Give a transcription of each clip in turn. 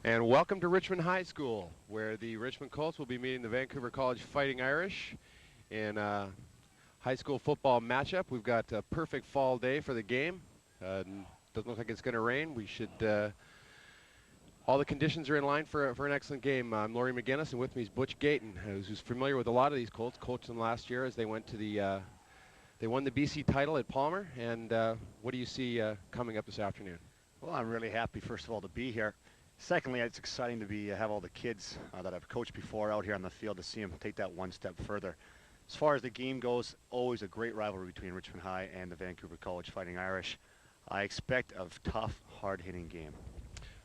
And welcome to Richmond High School, where the Richmond Colts will be meeting the Vancouver College Fighting Irish in a high school football matchup. We've got a perfect fall day for the game. Doesn't look like it's going to rain. All the conditions are in line for an excellent game. I'm Laurie McGinnis, and with me is Butch Gayton, who's familiar with a lot of these Colts. Coached them last year as they went to they won the BC title at Palmer. And what do you see coming up this afternoon? Well, I'm really happy, first of all, to be here. Secondly, it's exciting to have all the kids that I've coached before out here on the field to see them take that one step further. As far as the game goes, always a great rivalry between Richmond High and the Vancouver College Fighting Irish. I expect a tough, hard-hitting game.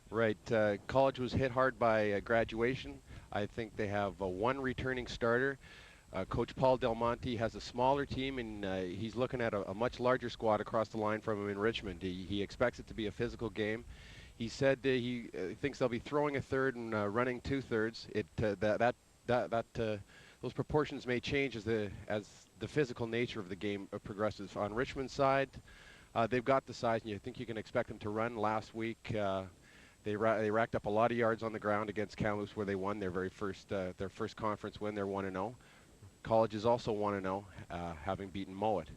Right. College was hit hard by graduation. I think they have one returning starter. Coach Paul Del Monte has a smaller team, and he's looking at a much larger squad across the line from him in Richmond. He expects it to be a physical game. He said he thinks they'll be throwing a third and running two-thirds. Those proportions may change as the physical nature of the game progresses. On Richmond's side, they've got the size, and you think you can expect them to run. Last week, they racked up a lot of yards on the ground against Kamloops, where they won their first conference win. They're 1-0. College is also 1-0, having beaten Mowat.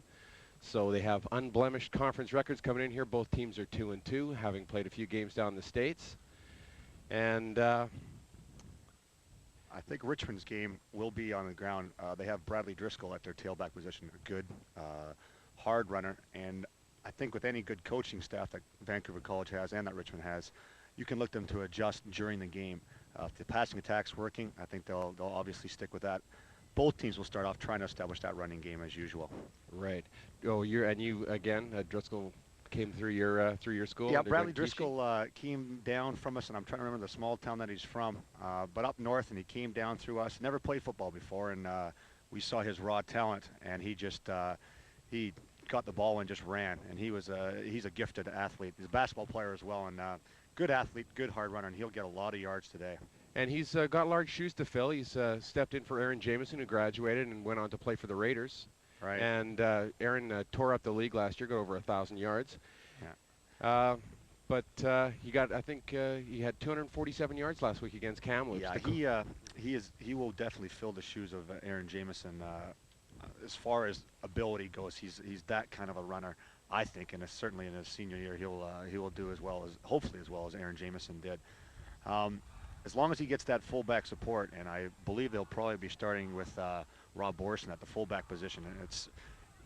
So they have unblemished conference records coming in here. Both teams are 2-2, having played a few games down in the States. And I think Richmond's game will be on the ground. They have Bradley Driscoll at their tailback position, a good, hard runner. And I think with any good coaching staff that Vancouver College has and that Richmond has, you can look them to adjust during the game. If the passing attack's working, I think they'll obviously stick with that. Both teams will start off trying to establish that running game as usual. right. Oh, you again. Driscoll came through your school. Yeah, Bradley Driscoll came down from us, and I'm trying to remember the small town that he's from, but up north, and he came down through us. Never played football before, and we saw his raw talent, and he got the ball and just ran. And he's a gifted athlete. He's a basketball player as well, and good athlete, good hard runner, and he'll get a lot of yards today. And he's got large shoes to fill. He's stepped in for Aaron Jameson, who graduated and went on to play for the Raiders. Right. And Aaron tore up the league last year, got over 1,000 yards. Yeah. But I think he had 247 yards last week against Kamloops. Yeah, he will definitely fill the shoes of Aaron Jameson. As far as ability goes, he's that kind of a runner, I think, and certainly in his senior year he will do hopefully as well as Aaron Jameson did. As long as he gets that fullback support, and I believe they'll probably be starting with Rob Borson at the fullback position. And it's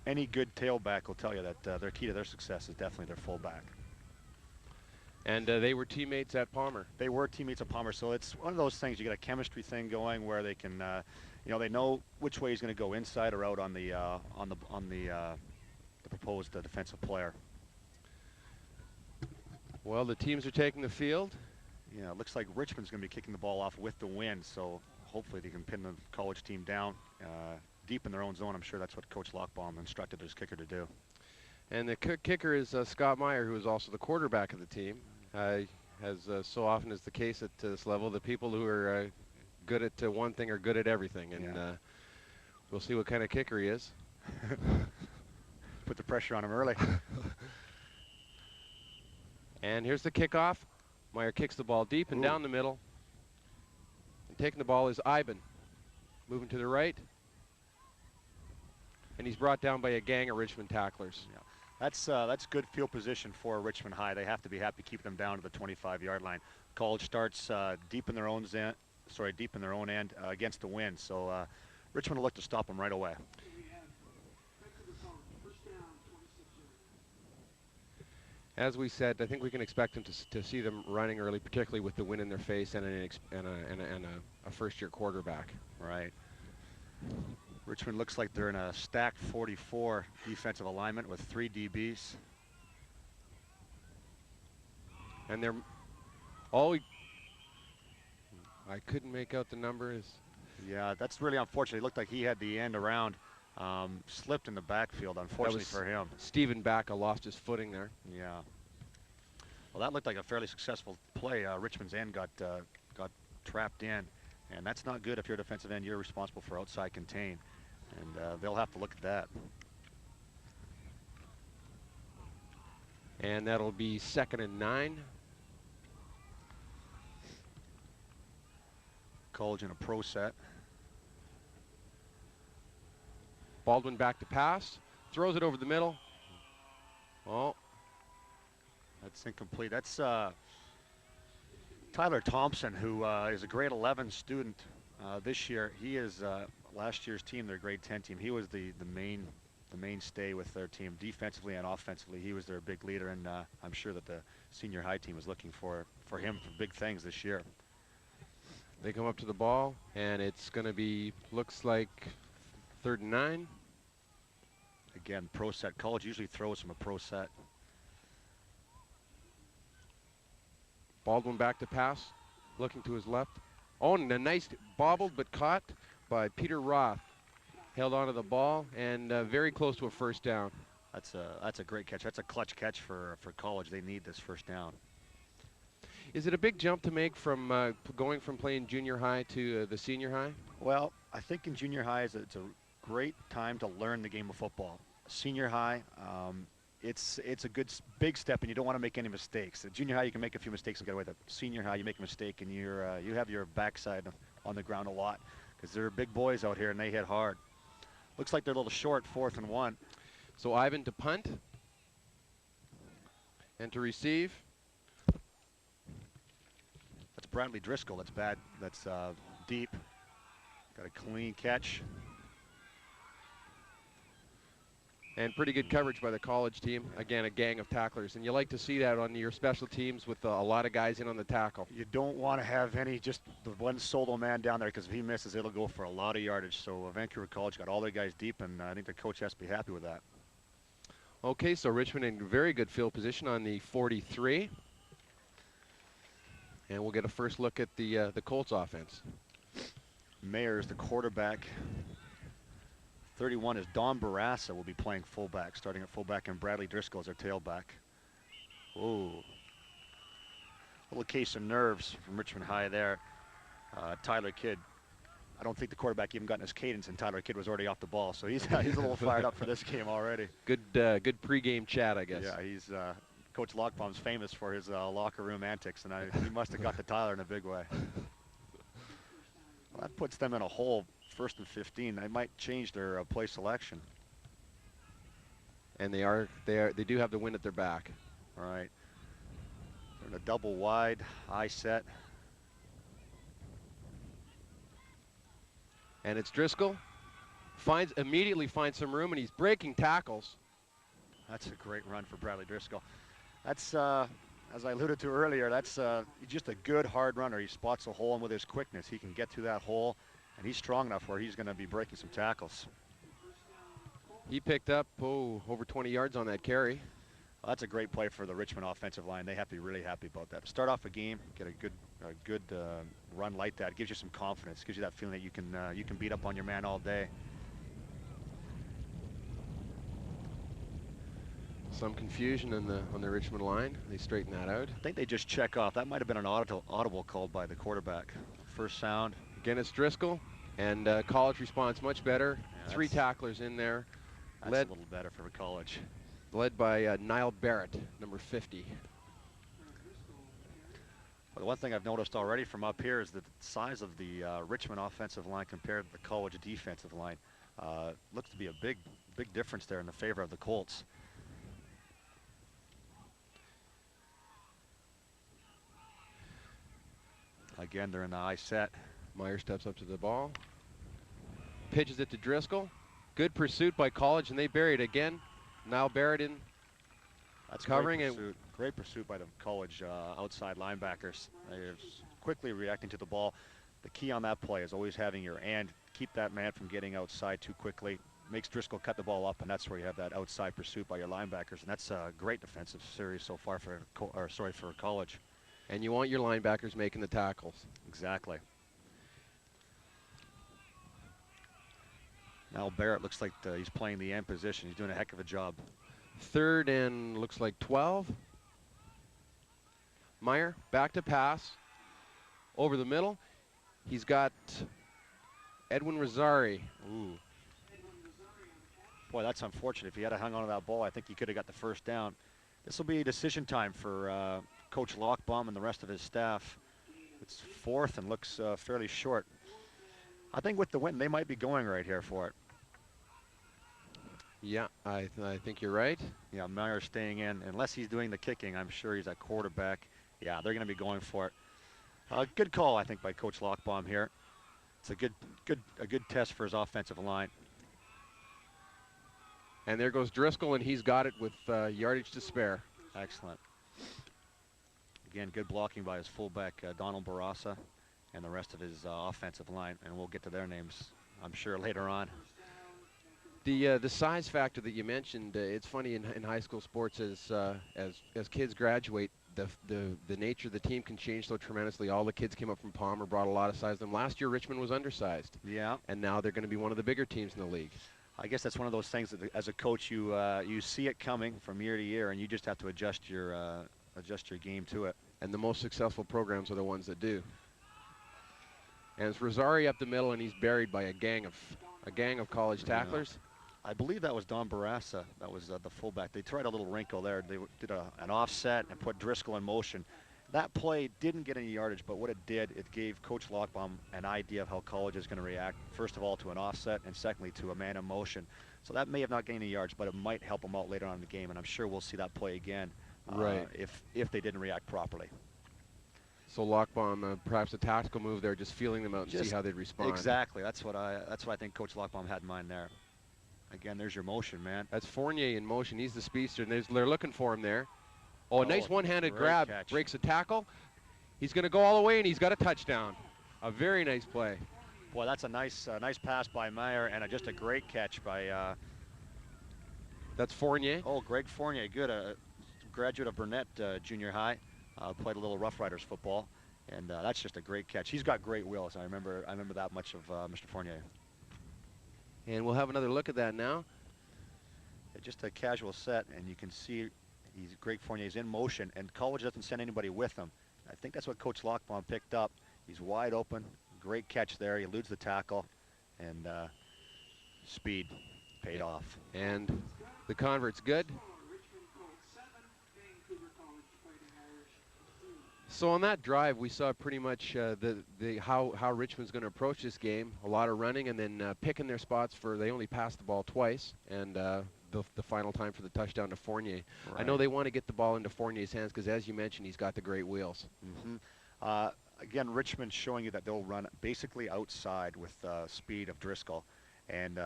any good tailback will tell you that their key to their success is definitely their fullback. And they were teammates at Palmer. They were teammates at Palmer, so it's one of those things. You get a chemistry thing going where they can, they know which way he's going to go, inside or out on the proposed defensive player. Well, the teams are taking the field. Yeah, it looks like Richmond's going to be kicking the ball off with the wind, so hopefully they can pin the college team down deep in their own zone. I'm sure that's what Coach Lochbaum instructed his kicker to do. And the kicker is Scott Meyer, who is also the quarterback of the team. As so often is the case at this level, the people who are good at one thing are good at everything. And we'll see what kind of kicker he is. Put the pressure on him early. And here's the kickoff. Meyer kicks the ball deep and down the middle. And taking the ball is Iben. Moving to the right. And he's brought down by a gang of Richmond tacklers. Yeah. That's good field position for Richmond High. They have to be happy keeping them down to the 25-yard line. College starts deep in their own end against the wind. So Richmond will look to stop them right away. As we said, I think we can expect them to see them running early, particularly with the wind in their face and a first-year quarterback. Right. Richmond looks like they're in a stacked 44 defensive alignment with 3 DBs. And I couldn't make out the numbers. Yeah, that's really unfortunate. It looked like he had the end around, slipped in the backfield, unfortunately for him. Stephen Bacca lost his footing there. Yeah. Well, that looked like a fairly successful play. Richmond's end got trapped in, and that's not good if you're a defensive end. You're responsible for outside contain, and they'll have to look at that. And that'll be 2nd and 9. College in a pro set. Baldwin back to pass. Throws it over the middle. Oh, That's incomplete. That's Tyler Thompson, who is a grade 11 student this year. He is last year's team, their grade 10 team. He was the mainstay with their team, defensively and offensively. He was their big leader, and I'm sure that the senior high team was looking for him for big things this year. they come up to the ball, and it's going to be, looks like 3rd and 9. Again, pro set. College usually throws from a pro set. Baldwin back to pass, looking to his left. Oh, and a nice bobbled but caught by Peter Roth. Held onto the ball and very close to a first down. That's a great catch. That's a clutch catch for College. They need this first down. Is it a big jump to make from going from playing junior high to the senior high? Well, I think in junior high it's a great time to learn the game of football. Senior high, it's a big step, and you don't want to make any mistakes. At junior high, you can make a few mistakes and get away with it. Senior high, you make a mistake, and you have your backside on the ground a lot because they're big boys out here, and they hit hard. Looks like they're a little short, 4th and 1. So Ivan to punt and to receive. That's Bradley Driscoll. That's bad. That's deep. Got a clean catch. And pretty good coverage by the College team. Again, a gang of tacklers. And you like to see that on your special teams with a lot of guys in on the tackle. You don't want to have just the one solo man down there, because if he misses, it'll go for a lot of yardage. So Vancouver College got all their guys deep, and I think the coach has to be happy with that. Okay, so Richmond in very good field position on the 43. And we'll get a first look at the Colts offense. Mayers, the quarterback. 31 is Don Barassa, will be playing fullback, starting at fullback, and Bradley Driscoll is their tailback. Ooh. Little case of nerves from Richmond High there. Tyler Kidd. I don't think the quarterback even got in his cadence, and Tyler Kidd was already off the ball, so he's a little fired up for this game already. Good pregame chat, I guess. Yeah, he's Coach Lockbaum's famous for his locker room antics, and he must have got to Tyler in a big way. Well, that puts them in a hole. 1st and 15. They might change their play selection. And they do have the wind at their back. All right. They're in a double wide eye set. And it's Driscoll. Immediately finds some room, and he's breaking tackles. That's a great run for Bradley Driscoll. That's, as I alluded to earlier, that's just a good hard runner. He spots a hole, and with his quickness, he can get through that hole. And he's strong enough where he's going to be breaking some tackles. He picked up, over 20 yards on that carry. Well, that's a great play for the Richmond offensive line. They have to be really happy about that. To start off a game, get a good run like that. It gives you some confidence. It gives you that feeling that you can beat up on your man all day. Some confusion on the Richmond line. They straighten that out. I think they just check off. That might have been an audible called by the quarterback. First sound. Again, it's Driscoll, and College responds much better. Yeah, 3 tacklers in there. That's a little better for College. Led by Niall Barrett, number 50. Well, the one thing I've noticed already from up here is the size of the Richmond offensive line compared to the College defensive line. Looks to be a big difference there in the favor of the Colts. Again, they're in the eye set. Meyer steps up to the ball. Pitches it to Driscoll. Good pursuit by College, and they bury it again. Now Barrett in. That's covering it. Great pursuit by the College outside linebackers. They're quickly reacting to the ball. The key on that play is always having your hand. Keep that man from getting outside too quickly. Makes Driscoll cut the ball up, and that's where you have that outside pursuit by your linebackers. And that's a great defensive series so far for College. And you want your linebackers making the tackles. Exactly. Now Barrett looks like he's playing the end position. He's doing a heck of a job. 3rd and looks like 12. Meyer back to pass. Over the middle. He's got Edwin Rosario. Ooh. Boy, that's unfortunate. If he had hung on to that ball, I think he could have got the first down. This will be decision time for Coach Lockbaum and the rest of his staff. It's 4th and looks fairly short. I think with the win, they might be going right here for it. Yeah, I think you're right. Yeah, Meyer staying in. Unless he's doing the kicking, I'm sure he's at quarterback. Yeah, they're going to be going for it. Good call, I think, by Coach Lochbaum here. It's a good test for his offensive line. And there goes Driscoll, and he's got it with yardage to spare. Excellent. Again, good blocking by his fullback, Donald Barassa, and the rest of his offensive line. And we'll get to their names, I'm sure, later on. The size factor that you mentioned, it's funny in high school sports as kids graduate, the nature of the team can change so tremendously. All the kids came up from Palmer, brought a lot of size to them. Last year, Richmond was undersized. Yeah. And now they're going to be one of the bigger teams in the league. I guess that's one of those things that as a coach you see it coming from year to year, and you just have to adjust your game to it. And the most successful programs are the ones that do. And it's Rosari up the middle, and he's buried by a gang of college tacklers. I believe that was Don Barassa. That was the fullback. They tried a little wrinkle there. They did an offset and put Driscoll in motion. That play didn't get any yardage, but what it did, it gave Coach Lochbaum an idea of how college is going to react, first of all, to an offset, and secondly, to a man in motion. So that may have not gained any yards, but it might help them out later on in the game, and I'm sure we'll see that play again Right. if they didn't react properly. So Lochbaum, perhaps a tactical move there, just feeling them out and see how they'd respond. Exactly. That's what I think Coach Lochbaum had in mind there. Again, there's your motion, man. That's Fournier in motion. He's the speedster, and they're looking for him there. Oh, a nice one-handed grab, catch. breaks a tackle. He's going to go all the way, and he's got a touchdown. A very nice play. Boy, that's a nice pass by Meyer, and just a great catch by... That's Fournier. Oh, Greg Fournier, good. A graduate of Burnett Junior High. Played a little Rough Riders football, and that's just a great catch. He's got great wheels. I remember that much of Mr. Fournier. And we'll have another look at that now. Just a casual set, and you can see Greg Fournier's in motion, and college doesn't send anybody with him. I think that's what Coach Lochbaum picked up. He's wide open. Great catch there. He eludes the tackle, and speed paid off. And the convert's good. So on that drive, we saw pretty much how Richmond's going to approach this game. A lot of running and then picking their spots they only passed the ball twice, and the final time for the touchdown to Fournier. Right. I know they want to get the ball into Fournier's hands because, as you mentioned, he's got the great wheels. Mm-hmm. Again, Richmond showing you that they'll run basically outside with speed of Driscoll, and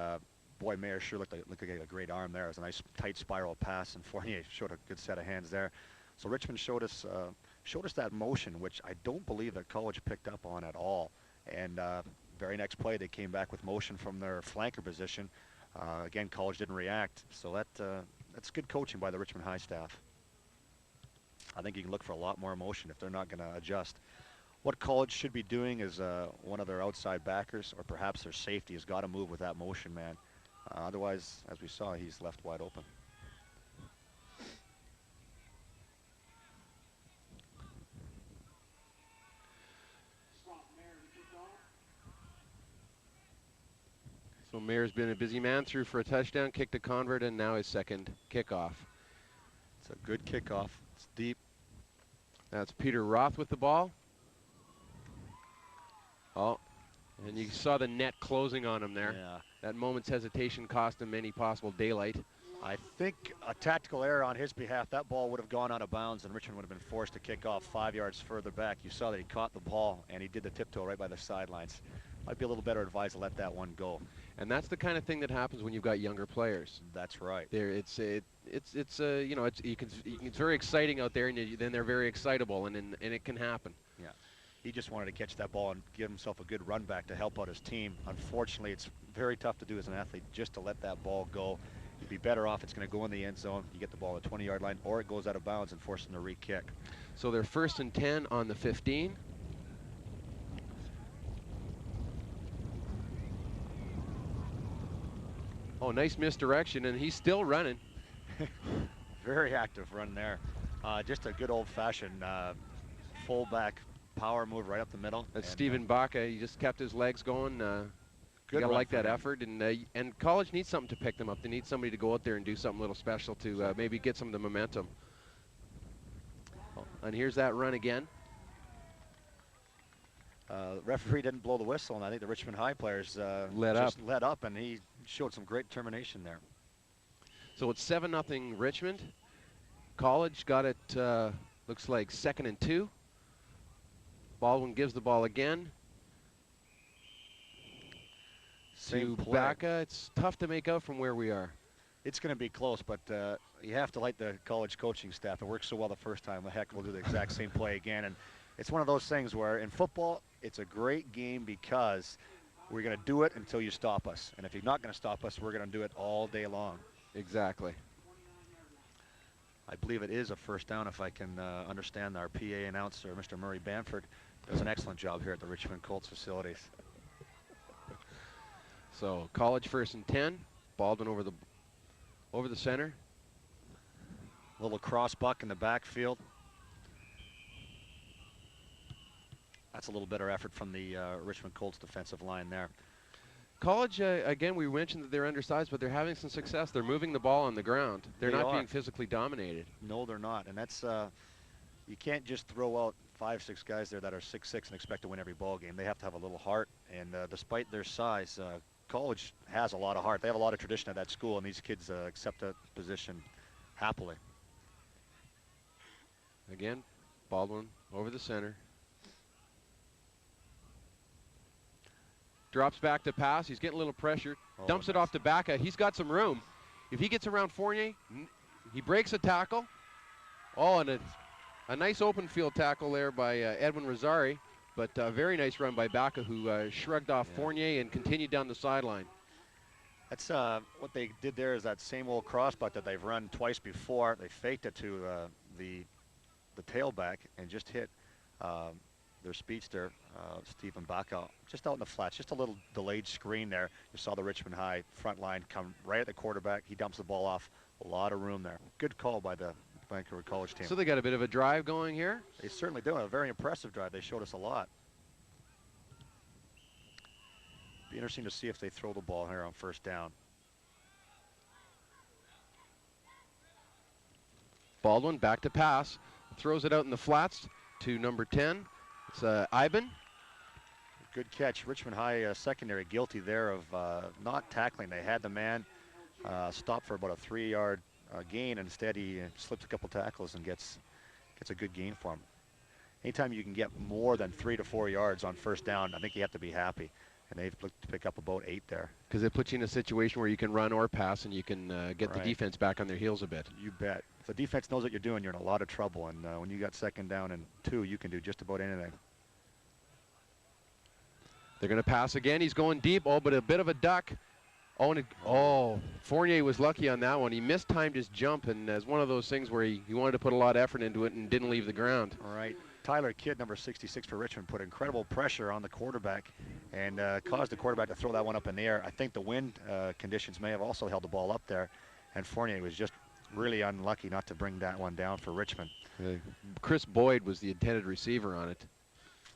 boy, Mayer sure looked like a great arm there. It was a nice tight spiral pass, and Fournier showed a good set of hands there. So Richmond showed us that motion, which I don't believe that college picked up on at all. And very next play, they came back with motion from their flanker position. Again, college didn't react, so that's good coaching by the Richmond High staff. I think you can look for a lot more motion if they're not going to adjust. What college should be doing is one of their outside backers or perhaps their safety has got to move with that motion, man. Otherwise, as we saw, he's left wide open. So Mayer's been a busy man, threw for a touchdown, kicked a convert, and now his second kickoff. It's a good kickoff. It's deep. That's Peter Roth with the ball. Oh, and you saw the net closing on him there. Yeah. That moment's hesitation cost him any possible daylight. I think a tactical error on his behalf, that ball would have gone out of bounds and Richmond would have been forced to kick off 5 yards further back. You saw that he caught the ball and he did the tiptoe right by the sidelines. Might be a little better advised to let that one go. And that's the kind of thing that happens when you've got younger players. That's right. It's very exciting out there, and then they're very excitable, and it can happen. Yeah. He just wanted to catch that ball and give himself a good run back to help out his team. Unfortunately, it's very tough to do as an athlete just to let that ball go. You'd be better off it's going to go in the end zone, you get the ball at the 20-yard line, or it goes out of bounds and force them to re-kick. So they're 1st and 10 on the 15. Oh, nice misdirection, and he's still running. Very active run there. Just a good old-fashioned fullback power move right up the middle. That's Stephen Baca. He just kept his legs going. You gotta like that effort, and college needs something to pick them up. They need somebody to go out there and do something a little special to maybe get some of the momentum. Oh, and here's that run again. Referee didn't blow the whistle, and I think the Richmond High players Let up. just let up, and he showed some great determination there. So it's 7-0 Richmond. College got it, looks like 2nd and 2. Baldwin gives the ball again Same to play. Baca. It's tough to make out from where we are. It's going to be close, but you have to like the college coaching staff. It worked so well the first time. The heck, we'll do the exact same play again. And it's one of those things where in football, it's a great game because we're going to do it until you stop us. And if you're not going to stop us, we're going to do it all day long. Exactly. I believe it is a first down if I can understand our PA announcer, Mr. Murray Bamford, does an excellent job here at the Richmond Colts facilities. So College 1st and 10. Baldwin over the center. Little cross buck in the backfield. That's a little better effort from the Richmond Colts defensive line there. College, again, we mentioned that they're undersized, but they're having some success. They're moving the ball on the ground. They're not being physically dominated. No, they're not. And that's, you can't just throw out 5, 6 guys there that are 6'6" and expect to win every ball game. They have to have a little heart. And despite their size, College has a lot of heart. They have a lot of tradition at that school, and these kids accept that position happily. Again, Baldwin over the center. Drops back to pass. He's getting a little pressure. Dumps it off to Baca. He's got some room. If he gets around Fournier, he breaks a tackle. Oh, and a nice open field tackle there by Edwin Rosari. But a very nice run by Baca, who shrugged off Fournier and continued down the sideline. That's what they did there is that same old crossbuck that they've run twice before. They faked it to the tailback and just hit their speedster, Stephen Baca, just out in the flats. Just a little delayed screen there. You saw the Richmond High front line come right at the quarterback. He dumps the ball off. A lot of room there. Good call by the Vancouver College team. So they got a bit of a drive going here. They certainly do. A very impressive drive. They showed us a lot. Be interesting to see if they throw the ball here on first down. Baldwin back to pass. Throws it out in the flats to number 10. It's Iben. Good catch. Richmond High secondary guilty there of not tackling. They had the man stop for about a 3-yard gain. Instead, he slips a couple tackles and gets a good gain for him. Anytime you can get more than 3 to 4 yards on first down, I think you have to be happy. And they've looked to pick up about 8 there. Because it puts you in a situation where you can run or pass, and you can get the defense back on their heels a bit. You bet. If the defense knows what you're doing, you're in a lot of trouble. And when you got 2nd down and 2, you can do just about anything. They're going to pass again. He's going deep. Oh, but a bit of a duck. Oh, Fournier was lucky on that one. He mistimed his jump, and as one of those things where he wanted to put a lot of effort into it and didn't leave the ground. All right. Tyler Kidd, number 66 for Richmond, put incredible pressure on the quarterback and caused the quarterback to throw that one up in the air. I think the wind conditions may have also held the ball up there, and Fournier was just really unlucky not to bring that one down for Richmond. Chris Boyd was the intended receiver on it.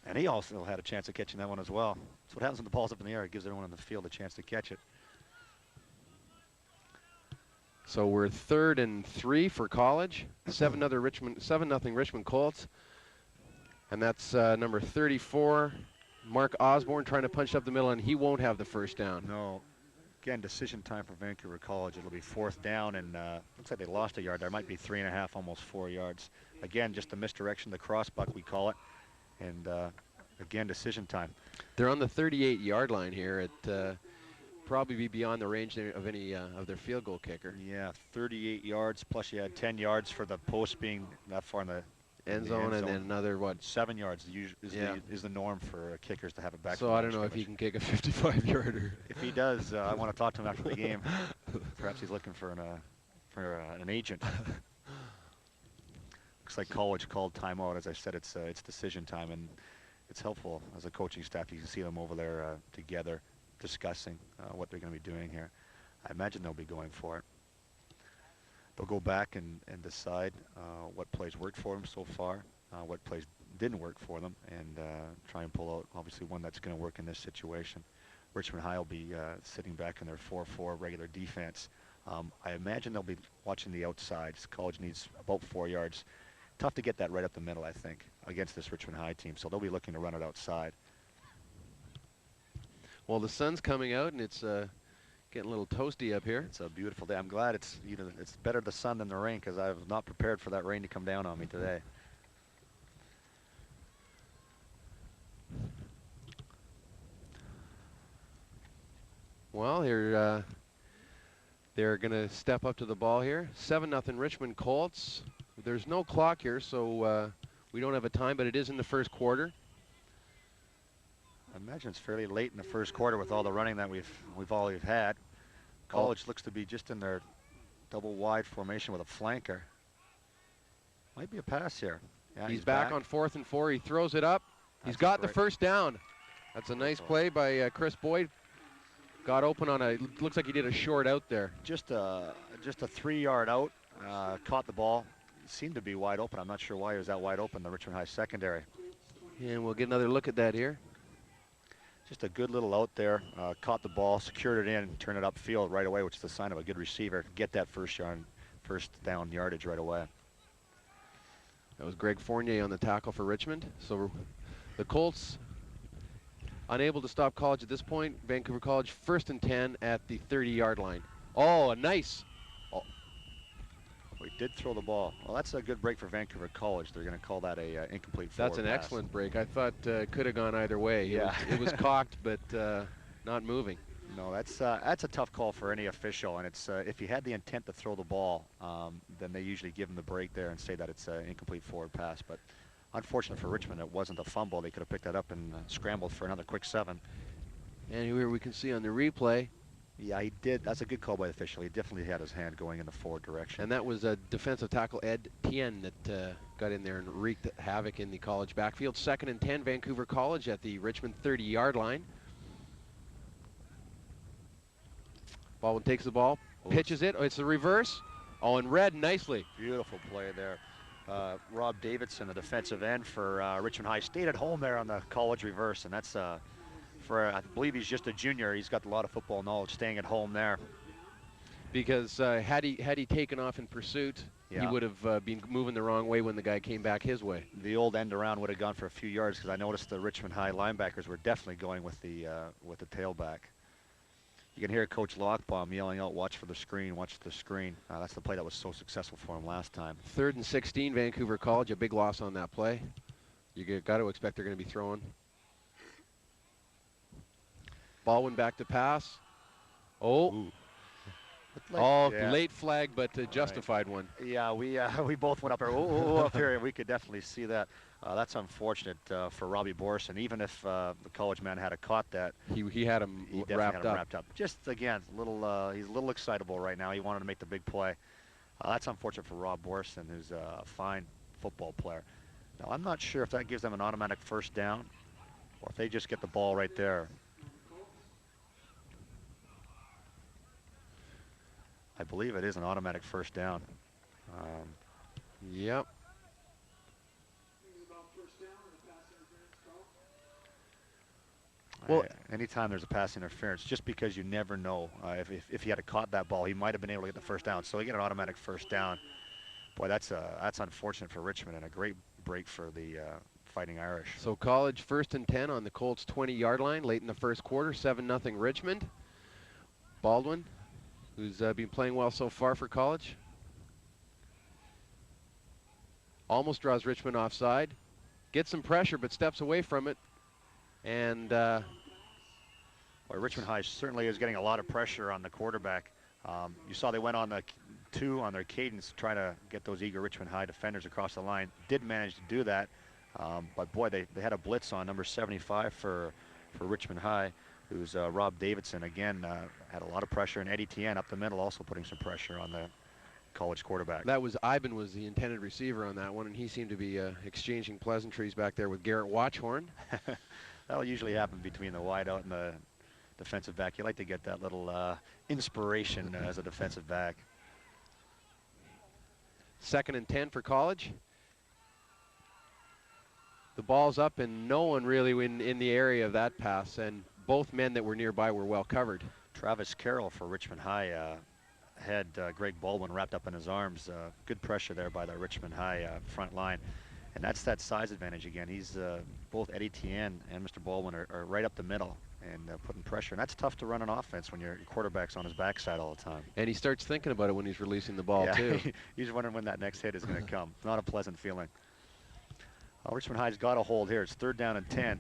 And he also had a chance of catching that one as well. That's what happens when the ball's up in the air. It gives everyone on the field a chance to catch it. So we're 3rd and 3 for College. 7-0 Richmond Colts. And that's number 34, Mark Osborne, trying to punch up the middle, and he won't have the first down. No. Again, decision time for Vancouver College. It'll be 4th down, and looks like they lost a yard. There might be 3.5, almost 4 yards. Again, just a misdirection, the crossbuck, we call it. And again, decision time. They're on the 38-yard line here. It probably be beyond the range of any of their field goal kicker. Yeah, 38 yards, plus you had 10 yards for the post being that far in the end zone, and then another, what? 7 yards is the norm for kickers to have it back. So I don't know if he can kick a 55-yarder. If he does, I want to talk to him after the game. Perhaps he's looking for an agent. Looks like College called timeout. As I said, it's decision time, and it's helpful as a coaching staff. You can see them over there together discussing what they're going to be doing here. I imagine they'll be going for it. They'll go back and decide what plays worked for them so far, what plays didn't work for them, and try and pull out, obviously, one that's going to work in this situation. Richmond High will be sitting back in their 4-4 regular defense. I imagine they'll be watching the outsides. College needs about 4 yards. Tough to get that right up the middle, I think, against this Richmond High team, so they'll be looking to run it outside. Well, the sun's coming out, and it's getting a little toasty up here. It's a beautiful day. I'm glad it's better the sun than the rain, because I was not prepared for that rain to come down on me today. Well, they're going to step up to the ball here. 7-0 Richmond Colts. There's no clock here, so we don't have a time, but it is in the first quarter. I imagine it's fairly late in the first quarter with all the running that we've already had. College looks to be just in their double wide formation with a flanker. Might be a pass here. Yeah, he's back on 4th and 4. He throws it up. He's got the first down. That's a nice play by Chris Boyd. Got open on looks like he did a short out there. Just a 3-yard out. Caught the ball. Seemed to be wide open. I'm not sure why he was that wide open, the Richmond High secondary. And we'll get another look at that here. Just a good little out there. Caught the ball, secured it in, turned it upfield right away, which is the sign of a good receiver. Get that first down yardage right away. That was Greg Fournier on the tackle for Richmond. So the Colts unable to stop College at this point. Vancouver College 1st and 10 at the 30-yard line. Oh, a nice. Oh. We did throw the ball. Well, that's a good break for Vancouver College. They're going to call that a incomplete forward That's an pass. excellent break. I thought could have gone either way. Yeah. It was cocked, but not moving. No, that's a tough call for any official, and it's if he had the intent to throw the ball, then they usually give him the break there and say that it's an incomplete forward pass. But unfortunate for Richmond, it wasn't a fumble. They could have picked that up and scrambled for another quick 7. And here we can see on the replay. Yeah, he did. That's a good call by the official. He definitely had his hand going in the forward direction. And that was a defensive tackle, Ed Tien, that got in there and wreaked havoc in the College backfield. 2nd and 10, Vancouver College at the Richmond 30-yard line. Baldwin takes the ball, pitches it. Oh, it's the reverse. Oh, and read nicely. Beautiful play there. Rob Davidson, the defensive end for Richmond High, stayed at home there on the College reverse, and that's I believe he's just a junior. He's got a lot of football knowledge, staying at home there. Because had he taken off in pursuit, he would have been moving the wrong way when the guy came back his way. The old end around would have gone for a few yards, because I noticed the Richmond High linebackers were definitely going with the tailback. You can hear Coach Lockbaum yelling out, "Watch for the screen, watch for the screen." That's the play that was so successful for him last time. 3rd and 16, Vancouver College, a big loss on that play. You got to expect they're going to be throwing. Baldwin back to pass. Oh. Late flag, but a justified one. Yeah, we both went up there. Up here, we could definitely see that. That's unfortunate for Robbie Borson. Even if the College man had caught that, he had him wrapped up. Just again, he's a little excitable right now. He wanted to make the big play. That's unfortunate for Rob Borson, who's a fine football player. Now, I'm not sure if that gives them an automatic first down, or if they just get the ball right there. I believe it is an automatic first down. Yep. Well, anytime there's a pass interference, just because you never know, if he had caught that ball, he might have been able to get the first down. So he get an automatic first down. Boy, that's unfortunate for Richmond, and a great break for the Fighting Irish. So College 1st and 10 on the Colts 20-yard line late in the first quarter. 7-0 Richmond. Baldwin, who's been playing well so far for College, almost draws Richmond offside. Gets some pressure, but steps away from it. And Richmond High certainly is getting a lot of pressure on the quarterback. You saw they went on the 2 on their cadence, trying to get those eager Richmond High defenders across the line. Did manage to do that, but boy, they had a blitz on number 75 for Richmond High, who's Rob Davidson. Again, had a lot of pressure, and Eddie Tien up the middle, also putting some pressure on the College quarterback. That was Ivan was the intended receiver on that one, and he seemed to be exchanging pleasantries back there with Garrett Watchhorn. That'll usually happen between the wideout and the defensive back. You like to get that little inspiration as a defensive back. 2nd and 10 for College. The ball's up, and no one really in the area of that pass, and both men that were nearby were well covered. Travis Carroll for Richmond High had Greg Baldwin wrapped up in his arms. Good pressure there by the Richmond High front line. And that's that size advantage again. He's both Eddie Tien and Mr. Baldwin are right up the middle. and putting pressure. And that's tough to run an offense when your quarterback's on his backside all the time. And he starts thinking about it when he's releasing the ball, Yeah, too. he's wondering when that next hit is going to come. Not a pleasant feeling. Richmond High's got a hold here. It's 3rd down and 10.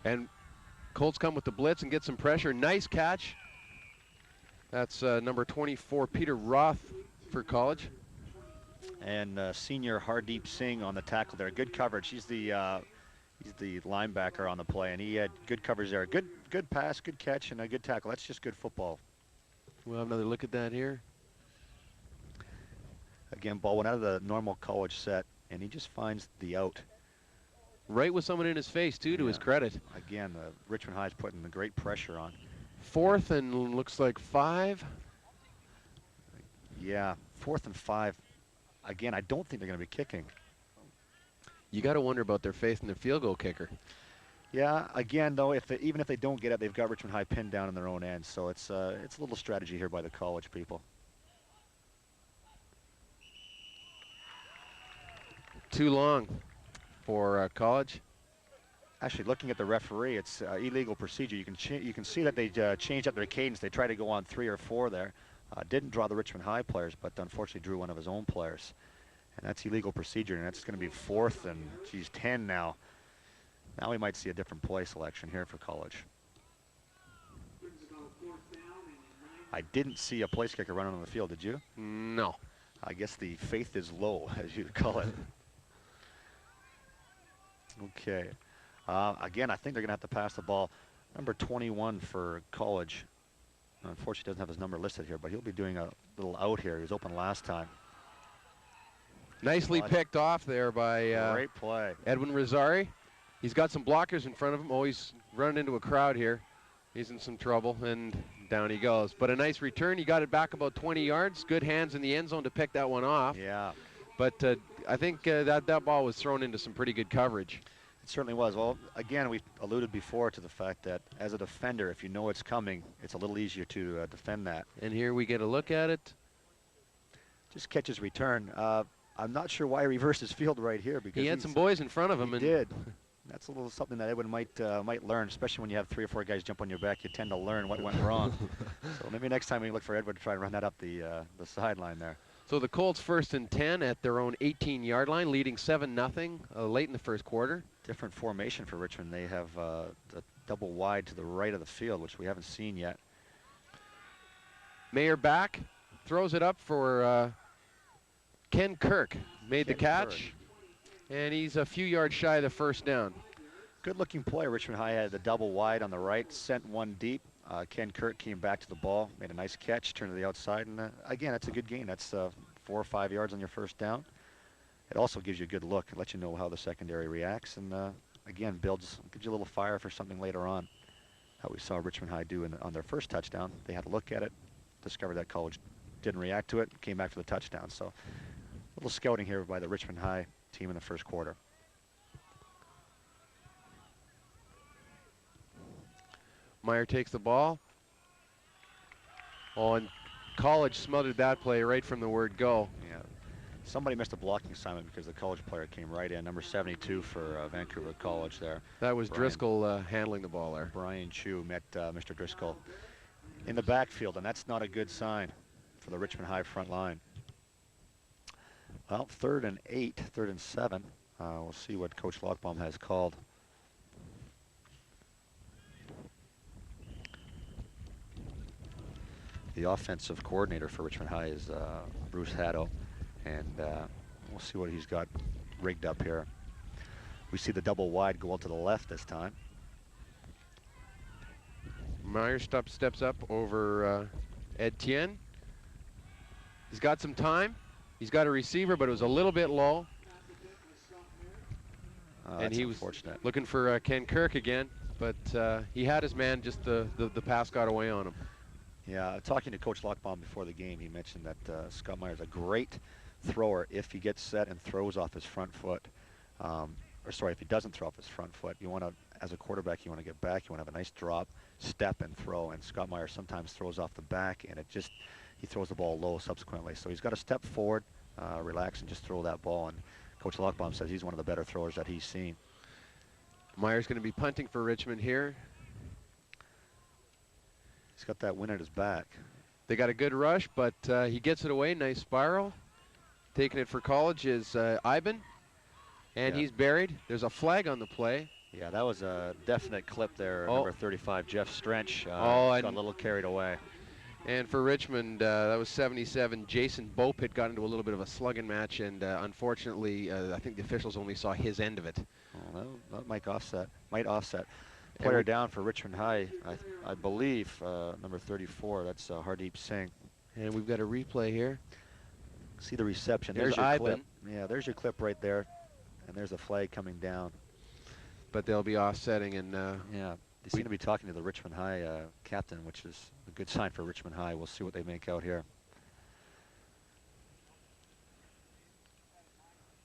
And Colts come with the blitz and get some pressure. Nice catch. That's number 24, Peter Roth for College. And senior Hardeep Singh on the tackle there. Good coverage. He's the linebacker on the play, and he had good coverage there. Good pass, good catch, and a good tackle. That's just good football. We'll have another look at that here. Again, ball went out of the normal college set, and he just finds the out. Right with someone in his face, too, to his credit. Again, Richmond High's putting the great pressure on. 4th and looks like 5. Yeah, 4th and 5. Again, I don't think they're going to be kicking. You got to wonder about their faith in their field goal kicker. Yeah, again, though, even if they don't get it, they've got Richmond High pinned down in their own end. So it's a little strategy here by the college people. Too long for College. Actually, looking at the referee, it's illegal procedure. You can see that they changed up their cadence. They tried to go on 3 or 4 there. Didn't draw the Richmond High players, but unfortunately drew one of his own players. And that's illegal procedure, and that's going to be 4th and, 10 now. Now we might see a different play selection here for College. I didn't see a place kicker running on the field, did you? No. I guess the faith is low, as you'd call it. Okay. Again, I think they're going to have to pass the ball. Number 21 for College. Unfortunately, doesn't have his number listed here, but he'll be doing a little out here. He was open last time. Nicely picked off there by great play. Edwin Rosari. He's got some blockers in front of him. Oh, he's running into a crowd here. He's in some trouble, and down he goes. But a nice return. He got it back about 20 yards. Good hands in the end zone to pick that one off. Yeah. But I think that ball was thrown into some pretty good coverage. It certainly was. Well, again, we alluded before to the fact that as a defender, if you know it's coming, it's a little easier to defend that. And here we get a look at it. Just catch his return. I'm not sure why he reversed his field right here, because he had some boys in front of him. He did. That's a little something that Edwin might learn, especially when you have 3 or 4 guys jump on your back. You tend to learn what went wrong. So maybe next time we look for Edwin to try and run that up the sideline there. So the Colts 1st and 10 at their own 18-yard line, leading 7-0 late in the first quarter. Different formation for Richmond. They have the double wide to the right of the field, which we haven't seen yet. Mayer back, throws it up for Ken Kirk. Made the catch, and he's a few yards shy of the 1st down. Good looking play. Richmond High had the double wide on the right, sent one deep. Ken Kirk came back to the ball, made a nice catch, turned to the outside, and again, that's a good gain. That's 4 or 5 yards on your 1st down. It also gives you a good look and lets you know how the secondary reacts, and again, gives you a little fire for something later on. How we saw Richmond High do on their 1st touchdown. They had a look at it, discovered that College didn't react to it, came back for the touchdown. So a little scouting here by the Richmond High team in the 1st quarter. Meyer takes the ball. Oh, and College smothered that play right from the word go. Yeah. Somebody missed a blocking assignment because the College player came right in. Number 72 for Vancouver College there. That was Driscoll handling the ball there. Brian Chu met Mr. Driscoll in the backfield, and that's not a good sign for the Richmond High front line. Well, 3rd and 8, 3rd and 7. We'll see what Coach Lochbaum has called. The offensive coordinator for Richmond High is Bruce Haddo, and we'll see what he's got rigged up here. We see the double wide go out to the left this time. Meyer steps up over Etienne. He's got some time. He's got a receiver, but it was a little bit low. And he was looking for Ken Kirk again, but he had his man, just the pass got away on him. Yeah, talking to Coach Lochbaum before the game, he mentioned that Scott Meyer's a great thrower if he gets set and throws off his front foot. Or sorry, if he doesn't throw off his front foot, you want to, as a quarterback, you want to get back, you want to have a nice drop, step, and throw. And Scott Meyer sometimes throws off the back, and it just, he throws the ball low subsequently. So he's got to step forward, relax, and just throw that ball. And Coach Lockbaum says he's one of the better throwers that he's seen. Meyer's going to be punting for Richmond here. He's got that win at his back. They got a good rush, but he gets it away. Nice spiral. Taking it for College is Iben, and he's buried. There's a flag on the play. Yeah, that was a definite clip there. Number 35, Jeff Strench, got a little carried away. And for Richmond, that was 77. Jason Bope had got into a little bit of a slugging match, and unfortunately, I think the officials only saw his end of it. Oh, that might offset. Player down for Richmond High, I believe, number 34. That's Hardeep Singh. And we've got a replay here. See the reception. There's your Iben. clip. Yeah, there's your clip right there, and there's a flag coming down. But they'll be offsetting, and yeah, they seem to be talking to the Richmond High captain, which is a good sign for Richmond High. We'll see what they make out here.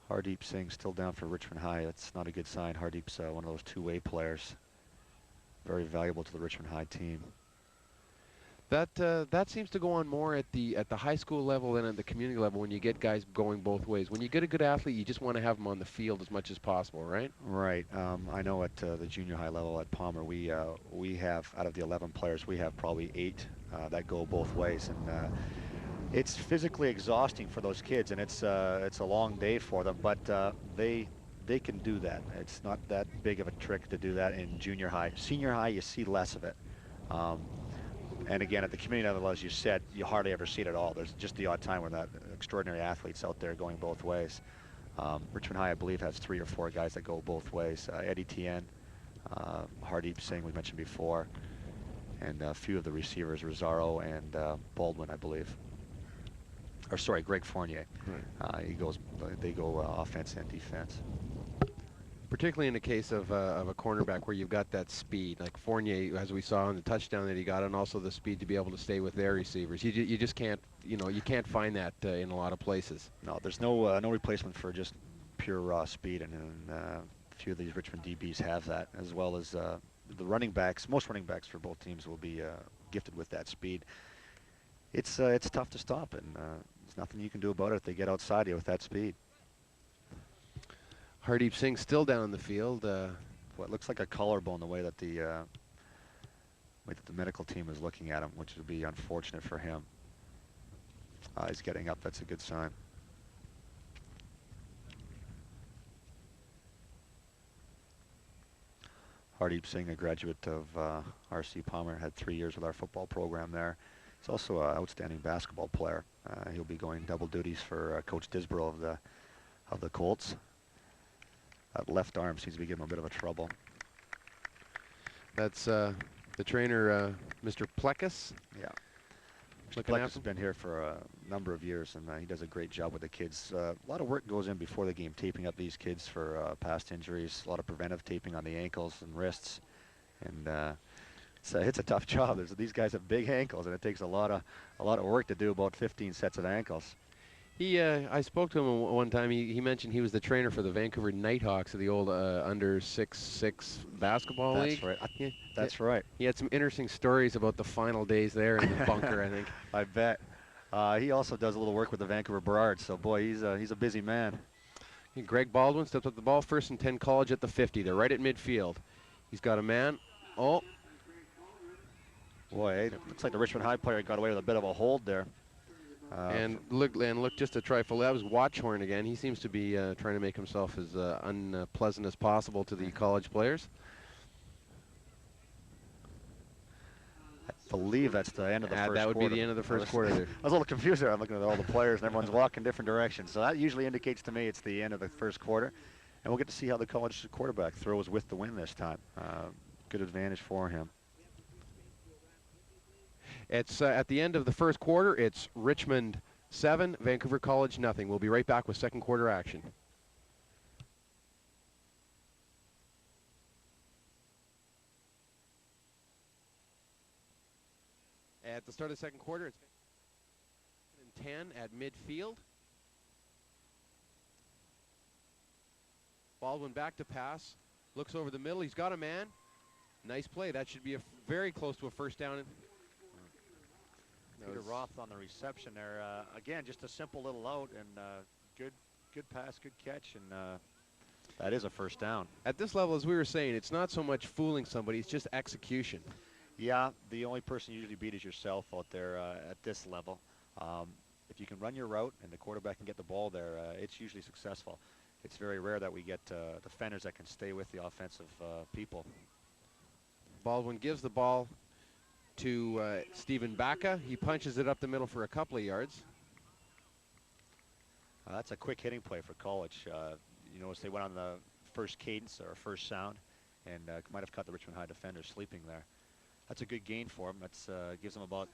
Hardeep Singh still down for Richmond High. That's not a good sign. Hardeep's one of those two-way players. Very valuable to the Richmond High team. that seems to go on more at the high school level than at the community level when you get guys going both ways. When you get a good athlete, you just want to have them on the field as much as possible, right? Right. I know at the junior high level at Palmer, we have, out of the 11 players, we have probably 8 that go both ways, and it's physically exhausting for those kids, and it's a long day for them, but they can do that. It's not that big of a trick to do that in junior high. Senior high, you see less of it. And again, at the community level, as you said, you hardly ever see it at all. There's just the odd time when that extraordinary athletes out there going both ways. Richmond High, I believe, has 3 or 4 guys that go both ways. Eddie Tien, Hardeep Singh, we mentioned before, and a few of the receivers, Rosario and Baldwin, I believe. Or sorry, Greg Fournier. Right. They go offense and defense. Particularly in the case of a cornerback where you've got that speed, like Fournier, as we saw in the touchdown that he got, and also the speed to be able to stay with their receivers. You just can't, you can't find that in a lot of places. No, there's no replacement for just pure raw speed, and a few of these Richmond DBs have that, as well as the running backs. Most running backs for both teams will be gifted with that speed. It's tough to stop, and there's nothing you can do about it if they get outside you with that speed. Hardeep Singh still down in the field. What looks like a collarbone, the way that the medical team is looking at him, which would be unfortunate for him. He's getting up. That's a good sign. Hardeep Singh, a graduate of R.C. Palmer, had 3 years with our football program there. He's also an outstanding basketball player. He'll be going double duties for Coach Disborough of the Colts. That left arm seems to be giving him a bit of a trouble. That's the trainer, Mr. Plekas. Yeah. Plekas has been here for a number of years, and he does a great job with the kids. A lot of work goes in before the game, taping up these kids for past injuries, a lot of preventive taping on the ankles and wrists. And it's a tough job. These guys have big ankles, and it takes a lot of work to do about 15 sets of ankles. I spoke to him one time. He mentioned he was the trainer for the Vancouver Nighthawks of the old under 6 basketball league. That's right. That's right. He had some interesting stories about the final days there in the bunker, I think. I bet. He also does a little work with the Vancouver Burrards. So boy, he's a busy man. Greg Baldwin steps up the ball, 1st and 10 College at the 50. They're right at midfield. He's got a man. Oh. Boy, it looks like the Richmond High player got away with a bit of a hold there. And look just a trifle. That was Watchhorn again. He seems to be trying to make himself as unpleasant as possible to the college players. I believe that's the end of the first quarter. That would be the end of the first quarter there. I was a little confused there. I'm looking at all the players, and everyone's walking different directions. So that usually indicates to me it's the end of the first quarter. And we'll get to see how the college quarterback throws with the win this time. Good advantage for him. It's at the end of the first quarter. It's Richmond 7, Vancouver College nothing. We'll be right back with second quarter action. At the start of the second quarter, it's 10 at midfield. Baldwin back to pass. Looks over the middle. He's got a man. Nice play. That should be very close to a first down. Roth on the reception there. Again, just a simple little out and good pass, good catch, and that is a first down. At this level, as we were saying, it's not so much fooling somebody, it's just execution. Yeah, the only person you usually beat is yourself out there at this level. If you can run your route and the quarterback can get the ball there, it's usually successful. It's very rare that we get defenders that can stay with the offensive people. Baldwin gives the ball to Stephen Baca. He punches it up the middle for a couple of yards. That's a quick hitting play for College. You notice they went on the first cadence or first sound and might have caught the Richmond High defender sleeping there. That's a good gain for him. That gives them about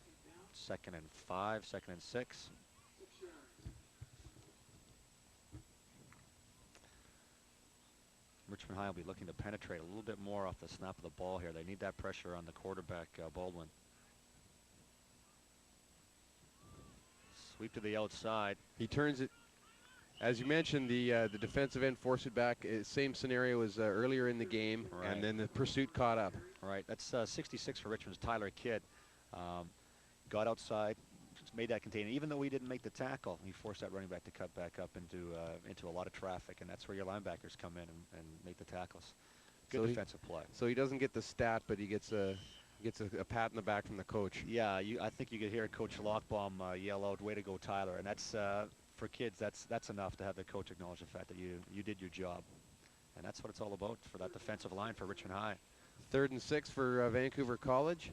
2nd and 5, 2nd and 6. Richmond High will be looking to penetrate a little bit more off the snap of the ball here. They need that pressure on the quarterback, Baldwin. Sweep to the outside. He turns it. As you mentioned, the defensive end forced it back. Same scenario as earlier in the game, right. And then the pursuit caught up. Right, that's 66 for Richmond's Tyler Kidd. Got outside, made that contain. Even though he didn't make the tackle, he forced that running back to cut back up into a lot of traffic, and that's where your linebackers come in and make the tackles. Good defensive play. So he doesn't get the stat, but he gets a pat in the back from the coach. Yeah, I think you could hear Coach Lochbaum yell out, "Way to go, Tyler!" And that's for kids. That's enough to have the coach acknowledge the fact that you did your job, and that's what it's all about for that defensive line for Richmond High. 3rd and 6 for Vancouver College.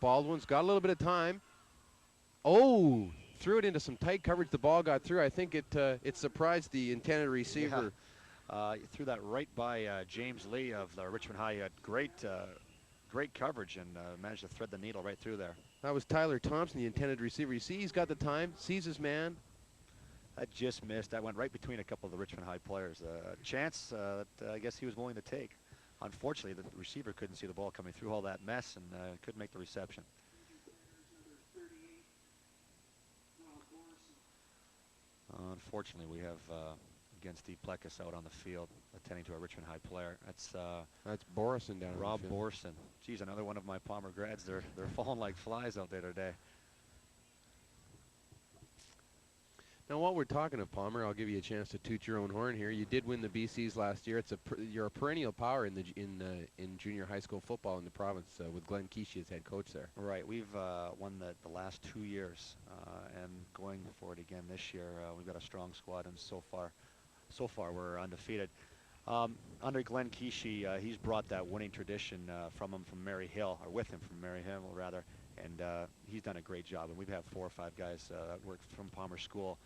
Baldwin's got a little bit of time. Oh, threw it into some tight coverage. The ball got through. I think it surprised the intended receiver. Yeah. Threw that right by James Lee of the Richmond High. He had great coverage and managed to thread the needle right through there. That was Tyler Thompson, the intended receiver. You see, he's got the time, sees his man. That just missed. That went right between a couple of the Richmond High players. A chance that I guess he was willing to take. Unfortunately, the receiver couldn't see the ball coming through all that mess and couldn't make the reception. Unfortunately, we have again Steve Plekas out on the field attending to a Richmond High player. That's Borison down. Rob Borison. Geez, another one of my Palmer grads. They're falling like flies out there today. Now, while we're talking of Palmer, I'll give you a chance to toot your own horn here. You did win the BCs last year. You're a perennial power in junior high school football in the province with Glenn Keeshy as head coach there. Right. We've won the last 2 years, and going for it again this year. We've got a strong squad, and so far we're undefeated. Under Glenn Keeshy, he's brought that winning tradition from Mary Hill, or with him from Mary Hill rather, and he's done a great job. And we've had 4 or 5 guys that work from Palmer School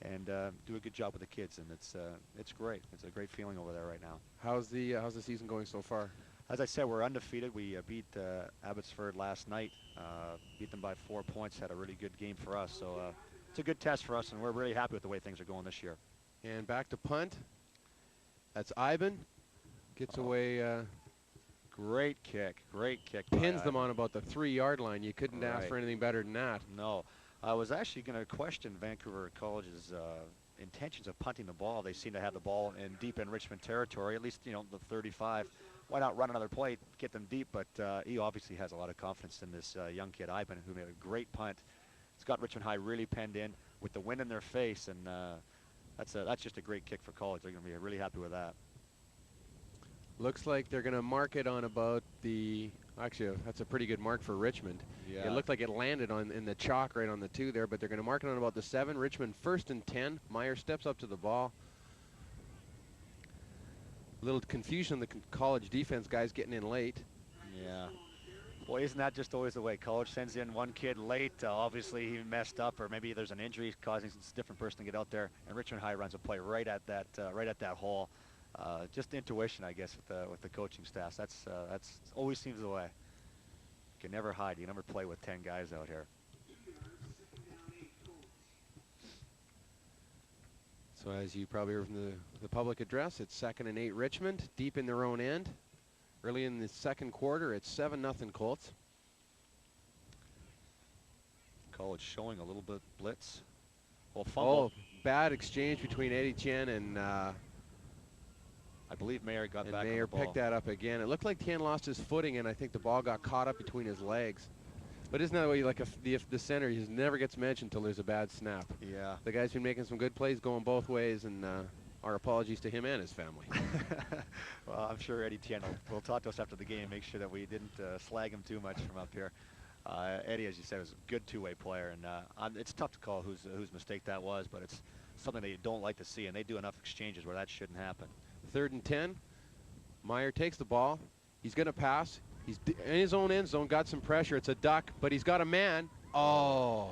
and do a good job with the kids, and it's great. It's a great feeling over there right now. How's the season going so far? As I said, we're undefeated. We beat Abbotsford last night, beat them by 4 points, had a really good game for us. So it's a good test for us, and we're really happy with the way things are going this year. And back to punt. That's Ivan. Gets away. Great kick. Pins them on about the 3-yard line. You couldn't ask for anything better than that. No. I was actually going to question Vancouver College's intentions of punting the ball. They seem to have the ball deep in Richmond territory, at least, the 35. Why not run another play, get them deep? But he obviously has a lot of confidence in this young kid, Ivan, who made a great punt. It's got Richmond High really penned in with the wind in their face, and that's just a great kick for College. They're going to be really happy with that. Looks like they're going to mark it on about the. Actually, that's a pretty good mark for Richmond. Yeah. It looked like it landed in the chalk right on the 2 there, but they're going to mark it on about the 7. Richmond 1st and 10. Meyer steps up to the ball. A little confusion on the College defense, guys getting in late. Yeah. Boy, isn't that just always the way? College sends in one kid late. Obviously, he messed up, or maybe there's an injury causing a different person to get out there, and Richmond High runs a play right at that hole. Just intuition, I guess, with the coaching staff. That's always seems the way. You can never hide. You never play with 10 guys out here. So as you probably heard from the public address, it's 2nd and 8 Richmond, deep in their own end. Early in the 2nd quarter, it's 7-0 Colts. College showing a little bit blitz. Well, fumble. Oh, bad exchange between Eddie Chen and I believe Mayer got And back on Mayer the ball. picked that up again. It looked like Tien lost his footing, and I think the ball got caught up between his legs. But isn't that the way, like, the center, he never gets mentioned until there's a bad snap. Yeah. The guy's been making some good plays going both ways, and our apologies to him and his family. Well, I'm sure Eddie Tien will talk to us after the game, make sure that we didn't slag him too much from up here. Eddie, as you said, was a good two-way player, and it's tough to call whose mistake that was, but it's something that you don't like to see, and they do enough exchanges where that shouldn't happen. 3rd and 10. Meyer takes the ball. He's going to pass. He's in his own end zone, got some pressure. It's a duck, but he's got a man. Oh.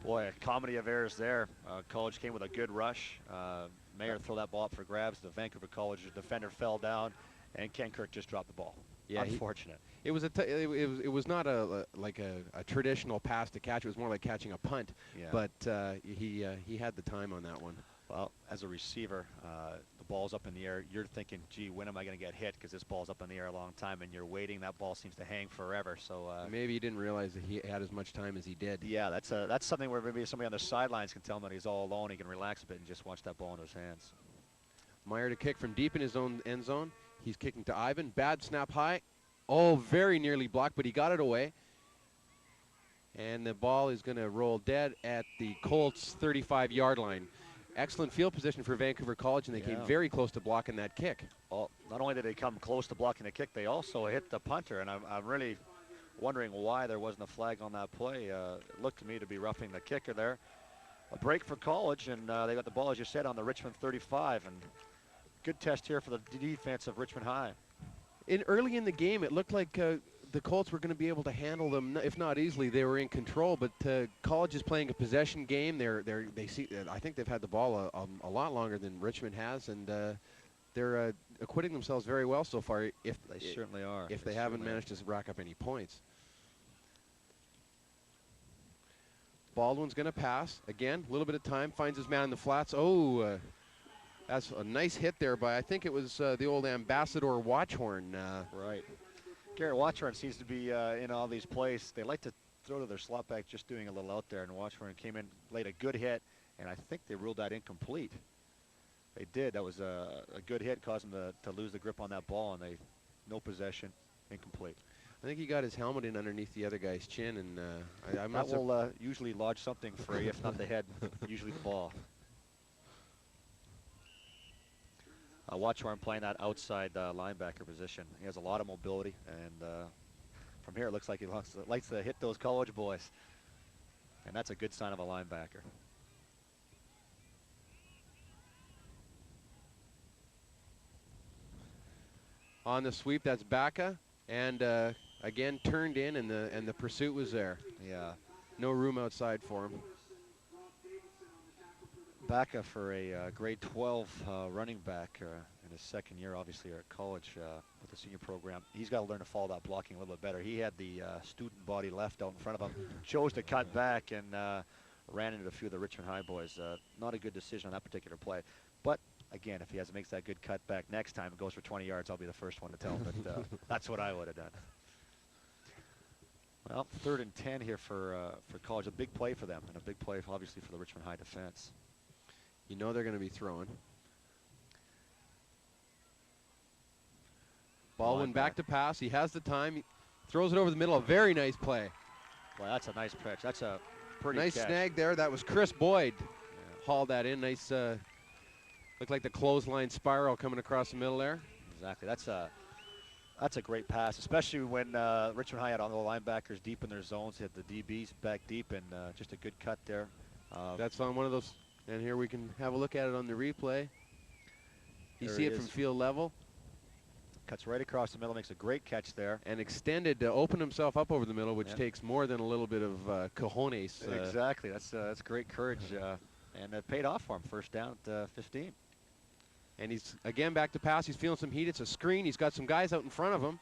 Boy, a comedy of errors there. College came with a good rush. Mayer threw that ball up for grabs. The Vancouver College defender fell down, and Ken Kirk just dropped the ball. Yeah, unfortunate. It was it was not like a traditional pass to catch. It was more like catching a punt. Yeah. But he had the time on that one. Well, as a receiver, the ball's up in the air. You're thinking, gee, when am I going to get hit? Because this ball's up in the air a long time, and you're waiting. That ball seems to hang forever. So maybe he didn't realize that he had as much time as he did. Yeah, that's something where maybe somebody on the sidelines can tell him that he's all alone. He can relax a bit and just watch that ball in his hands. Meyer to kick from deep in his own end zone. He's kicking to Ivan. Bad snap high. Oh, very nearly blocked, but he got it away. And the ball is going to roll dead at the Colts' 35-yard line. Excellent field position for Vancouver College, and they came very close to blocking that kick. Well, not only did they come close to blocking the kick, they also hit the punter, and I'm really wondering why there wasn't a flag on that play. It looked to me to be roughing the kicker there. A break for College, and they got the ball, as you said, on the Richmond 35, and good test here for the defense of Richmond High. Early in the game, it looked like the Colts were going to be able to handle them, if not easily. They were in control, but College is playing a possession game. I think they've had the ball a lot longer than Richmond has, and they're acquitting themselves very well so far. If they certainly are. If they haven't managed to rack up any points. Baldwin's going to pass again. A little bit of time, finds his man in the flats. Oh. That's a nice hit there by, I think it was the old Ambassador Watchhorn. Right. Garrett Watchhorn seems to be in all these plays. They like to throw to their slot back, just doing a little out there, and Watchhorn came in, laid a good hit, and I think they ruled that incomplete. They did. That was a good hit, caused them to lose the grip on that ball, and no possession, incomplete. I think he got his helmet in underneath the other guy's chin, and I'm that will usually lodge something free, if not the head, usually the ball. Watchhorn playing that outside linebacker position. He has a lot of mobility, and from here it looks like he likes to hit those College boys, and that's a good sign of a linebacker. On the sweep, that's Baca, and again turned in, and the pursuit was there. Yeah. No room outside for him. Baca for a grade 12 running back in his second year, obviously, at college with the senior program. He's got to learn to follow that blocking a little bit better. He had the student body left out in front of him, chose to cut back, and ran into a few of the Richmond High boys. Not a good decision on that particular play. But, again, if he makes that good cut back next time and goes for 20 yards, I'll be the first one to tell him. But that's what I would have done. Well, 3rd and 10 here for College. A big play for them, and a big play, obviously, for the Richmond High defense. You know they're going to be throwing. Baldwin back to pass. He has the time. He throws it over the middle. A very nice play. Well, that's a nice pitch. That's a pretty nice catch. snag there. That was Chris Boyd. Yeah. Hauled that in. Nice. Looked like the clothesline spiral coming across the middle there. Exactly. That's a great pass, especially when Richmond High had all the linebackers deep in their zones. He had the DBs back deep, and just a good cut there. That's on one of those. And here we can have a look at it on the replay. You see it from field level. Cuts right across the middle, makes a great catch there. And extended to open himself up over the middle, which takes more than a little bit of cojones. Exactly, that's great courage. And it paid off for him, first down at 15. And he's again back to pass. He's feeling some heat. It's a screen. He's got some guys out in front of him.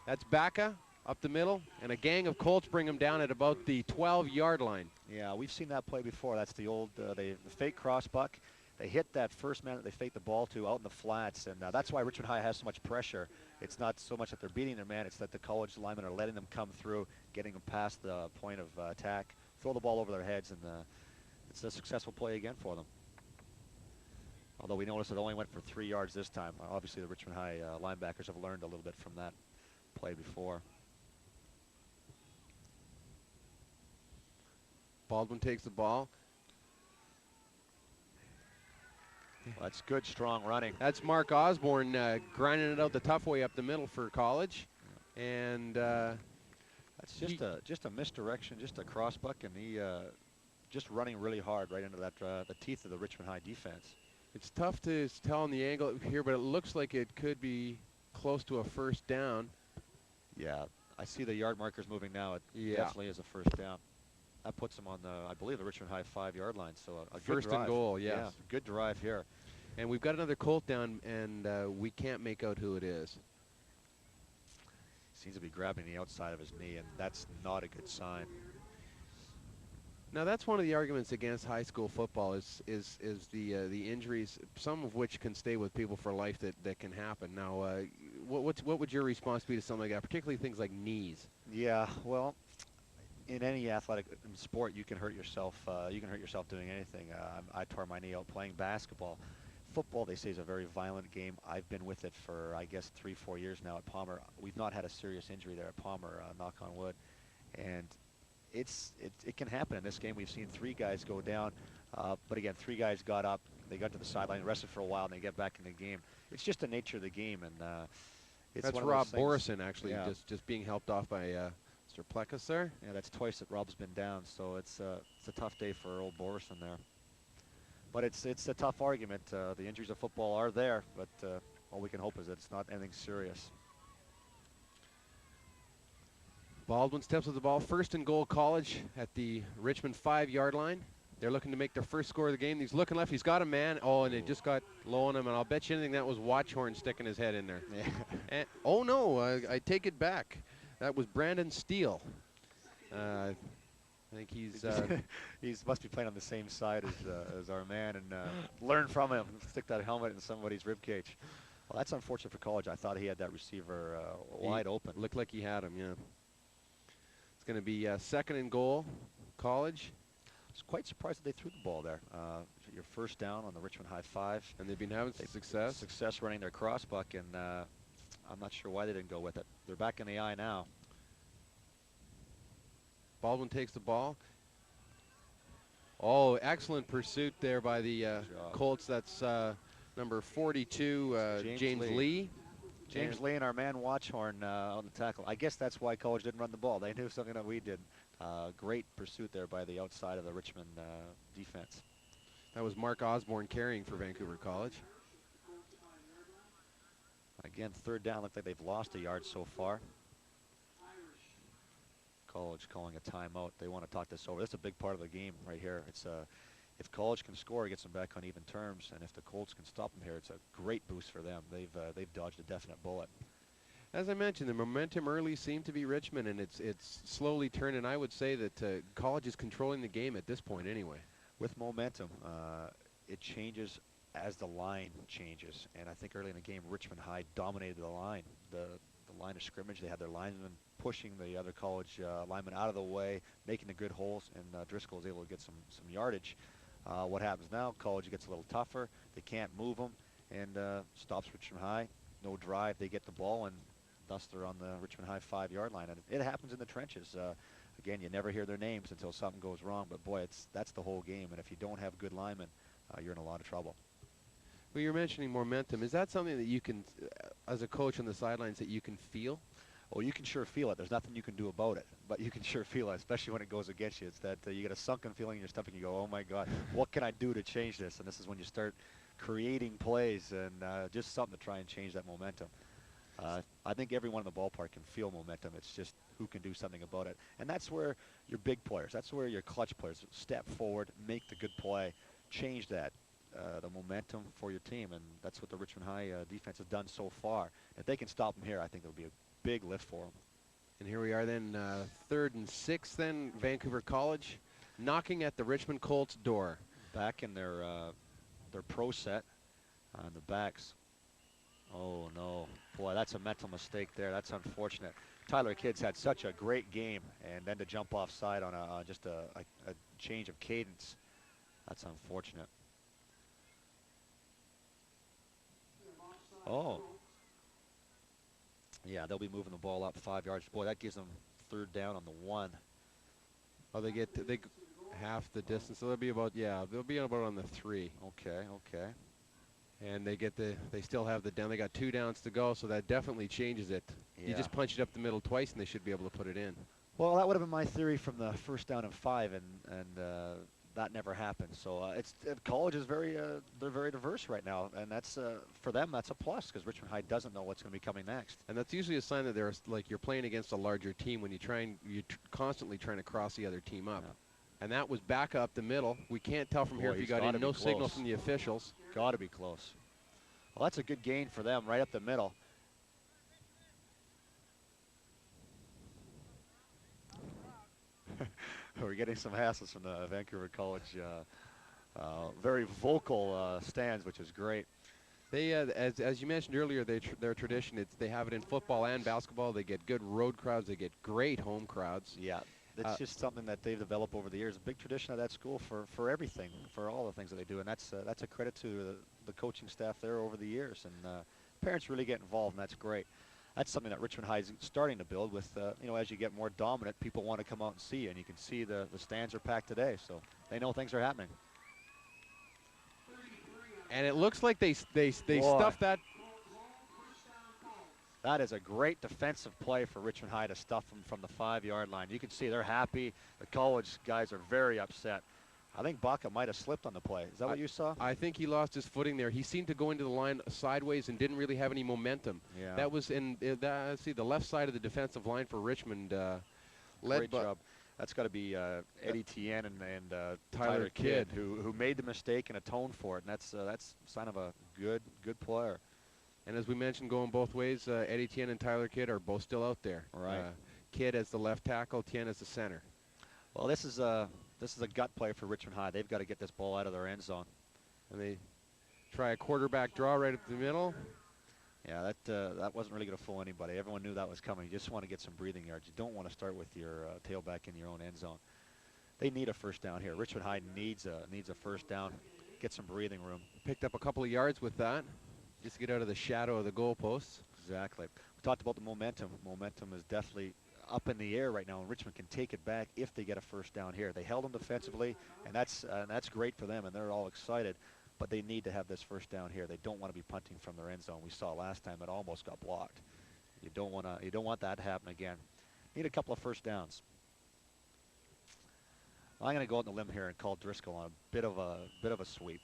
That's Baca up the middle, and a gang of Colts bring him down at about the 12-yard line. Yeah, we've seen that play before. That's the old the fake crossbuck. They hit that first man that they fake the ball to out in the flats, and that's why Richmond High has so much pressure. It's not so much that they're beating their man, it's that the College linemen are letting them come through, getting them past the point of attack, throw the ball over their heads, and it's a successful play again for them. Although we noticed it only went for 3 yards this time. Obviously, the Richmond High linebackers have learned a little bit from that play before. Baldwin takes the ball. Well, that's good, strong running. That's Mark Osborne grinding it out the tough way up the middle for College. And that's just a misdirection, just a crossbuck, and he just running really hard right into that the teeth of the Richmond High defense. It's tough to tell on the angle here, but it looks like it could be close to a first down. Yeah, I see the yard markers moving now. It Yeah. definitely is a first down. That puts them on the, I believe, the Richmond High 5-yard line. So a good First and goal, yes. Yeah, good drive here. And we've got another Colt down, and we can't make out who it is. Seems to be grabbing the outside of his knee, and that's not a good sign. Now that's one of the arguments against high school football is the injuries, some of which can stay with people for life that can happen. Now, what would your response be to something like that, particularly things like knees? Yeah, well, in any athletic sport, you can hurt yourself. You can hurt yourself doing anything. I tore my knee out playing basketball. Football, they say, is a very violent game. I've been with it for, I guess, 3-4 years now at Palmer. We've not had a serious injury there at Palmer, knock on wood. And it can happen in this game. We've seen 3 guys go down, but again, 3 guys got up, they got to the sideline, rested for a while, and they get back in the game. It's just the nature of the game, and it's that's one Rob of those Borison, actually, yeah. just being helped off by Mr. Plekas there. Yeah, that's twice that Rob's been down, so it's a tough day for old Borison there. But it's a tough argument. The injuries of football are there, but all we can hope is that it's not anything serious. Baldwin steps with the ball. First and goal, College at the Richmond 5-yard line. They're looking to make their first score of the game. He's looking left. He's got a man. Oh, and it just got low on him. And I'll bet you anything that was Watchhorn sticking his head in there. Yeah. And, oh, no, I take it back. That was Brandon Steele. I think he's... he must be playing on the same side as our man, and learn from him. Stick that helmet in somebody's rib cage. Well, that's unfortunate for College. I thought he had that receiver wide open. Looked like he had him, yeah. It's going to be second and goal, College. I was quite surprised that they threw the ball there. Your first down on the Richmond High 5. And they've been having success. Success running their crossbuck, and I'm not sure why they didn't go with it. They're back in the eye now. Baldwin takes the ball. Oh, excellent pursuit there by the Colts. That's number 42, James Lee. James Lee and our man Watchhorn on the tackle. I guess that's why College didn't run the ball. They knew something that we did. Great pursuit there by the outside of the Richmond defense. That was Mark Osborne carrying for Vancouver College. Again, third down. Looks like they've lost a yard so far. College calling a timeout. They want to talk this over. That's a big part of the game right here. It's if College can score, it gets them back on even terms, and if the Colts can stop them here, it's a great boost for them. They've dodged a definite bullet. As I mentioned, the momentum early seemed to be Richmond, and it's slowly turned. And I would say that College is controlling the game at this point, anyway. With momentum, it changes as the line changes, and I think early in the game, Richmond High dominated the line. The line of scrimmage, they had their linemen pushing the other College linemen out of the way, making the good holes, and Driscoll was able to get some yardage. What happens now? College gets a little tougher. They can't move them, and stops Richmond High. No drive. They get the ball, and thus they're on the Richmond High 5-yard line. And it happens in the trenches. Again, you never hear their names until something goes wrong. But boy, that's the whole game. And if you don't have good linemen, you're in a lot of trouble. Well, you're mentioning momentum. Is that something that you can, as a coach on the sidelines, that you can feel? Oh, you can sure feel it. There's nothing you can do about it, but you can sure feel it, especially when it goes against you. It's that you get a sunken feeling in your stomach. You go, oh my God, what can I do to change this? And this is when you start creating plays and just something to try and change that momentum. I think everyone in the ballpark can feel momentum. It's just who can do something about it. And that's where your big players, that's where your clutch players step forward, make the good play, change that. The momentum for your team, and that's what the Richmond High defense has done so far. If they can stop them here, I think it'll be a big lift for them. And here we are then, 3rd and 6 then, Vancouver College, knocking at the Richmond Colts door. Back in their pro set on the backs. Oh no, boy, that's a mental mistake there. That's unfortunate. Tyler Kidd's had such a great game, and then to jump offside on just a change of cadence, that's unfortunate. Oh, yeah, they'll be moving the ball up 5 yards. Boy, that gives them third down on the 1. Oh, half the distance. So they'll be about, yeah, they'll be about on the 3. Okay, okay. And they still have the down. They got 2 downs to go, so that definitely changes it. You Yeah. just punch it up the middle twice, and they should be able to put it in. Well, that would have been my theory from the first down and 5, and that never happened. So college is they're very diverse right now, and that's for them that's a plus because Richmond High doesn't know what's going to be coming next. And that's usually a sign that you're playing against a larger team when you're constantly trying to cross the other team up. Yeah. And that was back up the middle. We can't tell from here if he got in. No signal from the officials. Got to be close. Well, that's a good gain for them right up the middle. We're getting some hassles from the Vancouver College, very vocal stands, which is great. They, as you mentioned earlier, their tradition. They have it in football and basketball. They get good road crowds. They get great home crowds. Yeah, that's just something that they've developed over the years. A big tradition of that school for everything, for all the things that they do, and that's a credit to the coaching staff there over the years. And parents really get involved, and that's great. That's something that Richmond High is starting to build with, as you get more dominant, people want to come out and see you, and you can see the stands are packed today, so they know things are happening. And it looks like they Boy. stuffed that. That is a great defensive play for Richmond High to stuff them from the 5-yard line. You can see they're happy. The college guys are very upset. I think Baca might have slipped on the play. Is that what you saw? I think he lost his footing there. He seemed to go into the line sideways and didn't really have any momentum. Yeah. That was in the left side of the defensive line for Richmond. Great job. That's got to be Eddie Tien and Tyler Kidd who made the mistake and atoned for it. And that's a sign of a good player. And as we mentioned, going both ways, Eddie Tien and Tyler Kidd are both still out there. Right. Kidd as the left tackle, Tien as the center. Well, this is a gut play for Richmond High. They've got to get this ball out of their end zone. And they try a quarterback draw right up the middle. Yeah, that wasn't really going to fool anybody. Everyone knew that was coming. You just want to get some breathing yards. You don't want to start with your tailback in your own end zone. They need a first down here. Richmond High needs a first down. Get some breathing room. Picked up a couple of yards with that. Just to get out of the shadow of the goalposts. Exactly. We talked about the momentum. Momentum is definitely up in the air right now, and Richmond can take it back if they get a first down here. They held them defensively, and that's great for them, and they're all excited. But they need to have this first down here. They don't want to be punting from their end zone. We saw last time it almost got blocked. You don't want that to happen again. Need a couple of first downs. I'm going to go out on the limb here and call Driscoll on a bit of a sweep.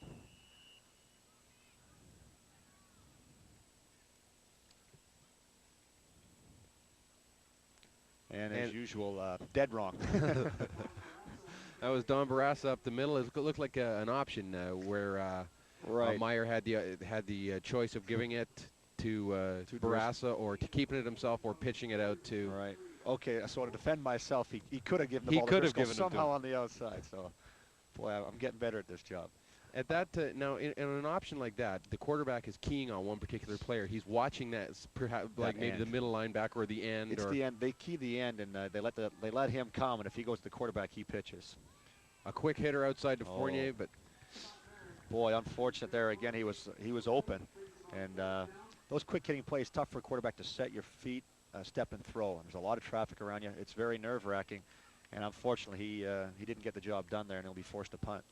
And as usual, dead wrong. That was Don Barassa up the middle. It looked like an option where Meyer had the choice of giving it to Barassa or to keeping it himself or pitching it out to. Right. Okay, so to defend myself, he could have given the ball to Driscoll somehow on the outside. So, boy, I'm getting better at this job. At that now, in an option like that, the quarterback is keying on one particular player. He's watching that, perhaps like maybe the middle linebacker or the end. It's the end. They key the end, and they let him come. And if he goes to the quarterback, he pitches. A quick hitter outside to Fournier, but boy, unfortunate there again. He was open, and those quick hitting plays tough for a quarterback to set your feet, step and throw. And there's a lot of traffic around you. It's very nerve-wracking, and unfortunately, he didn't get the job done there, and he'll be forced to punt.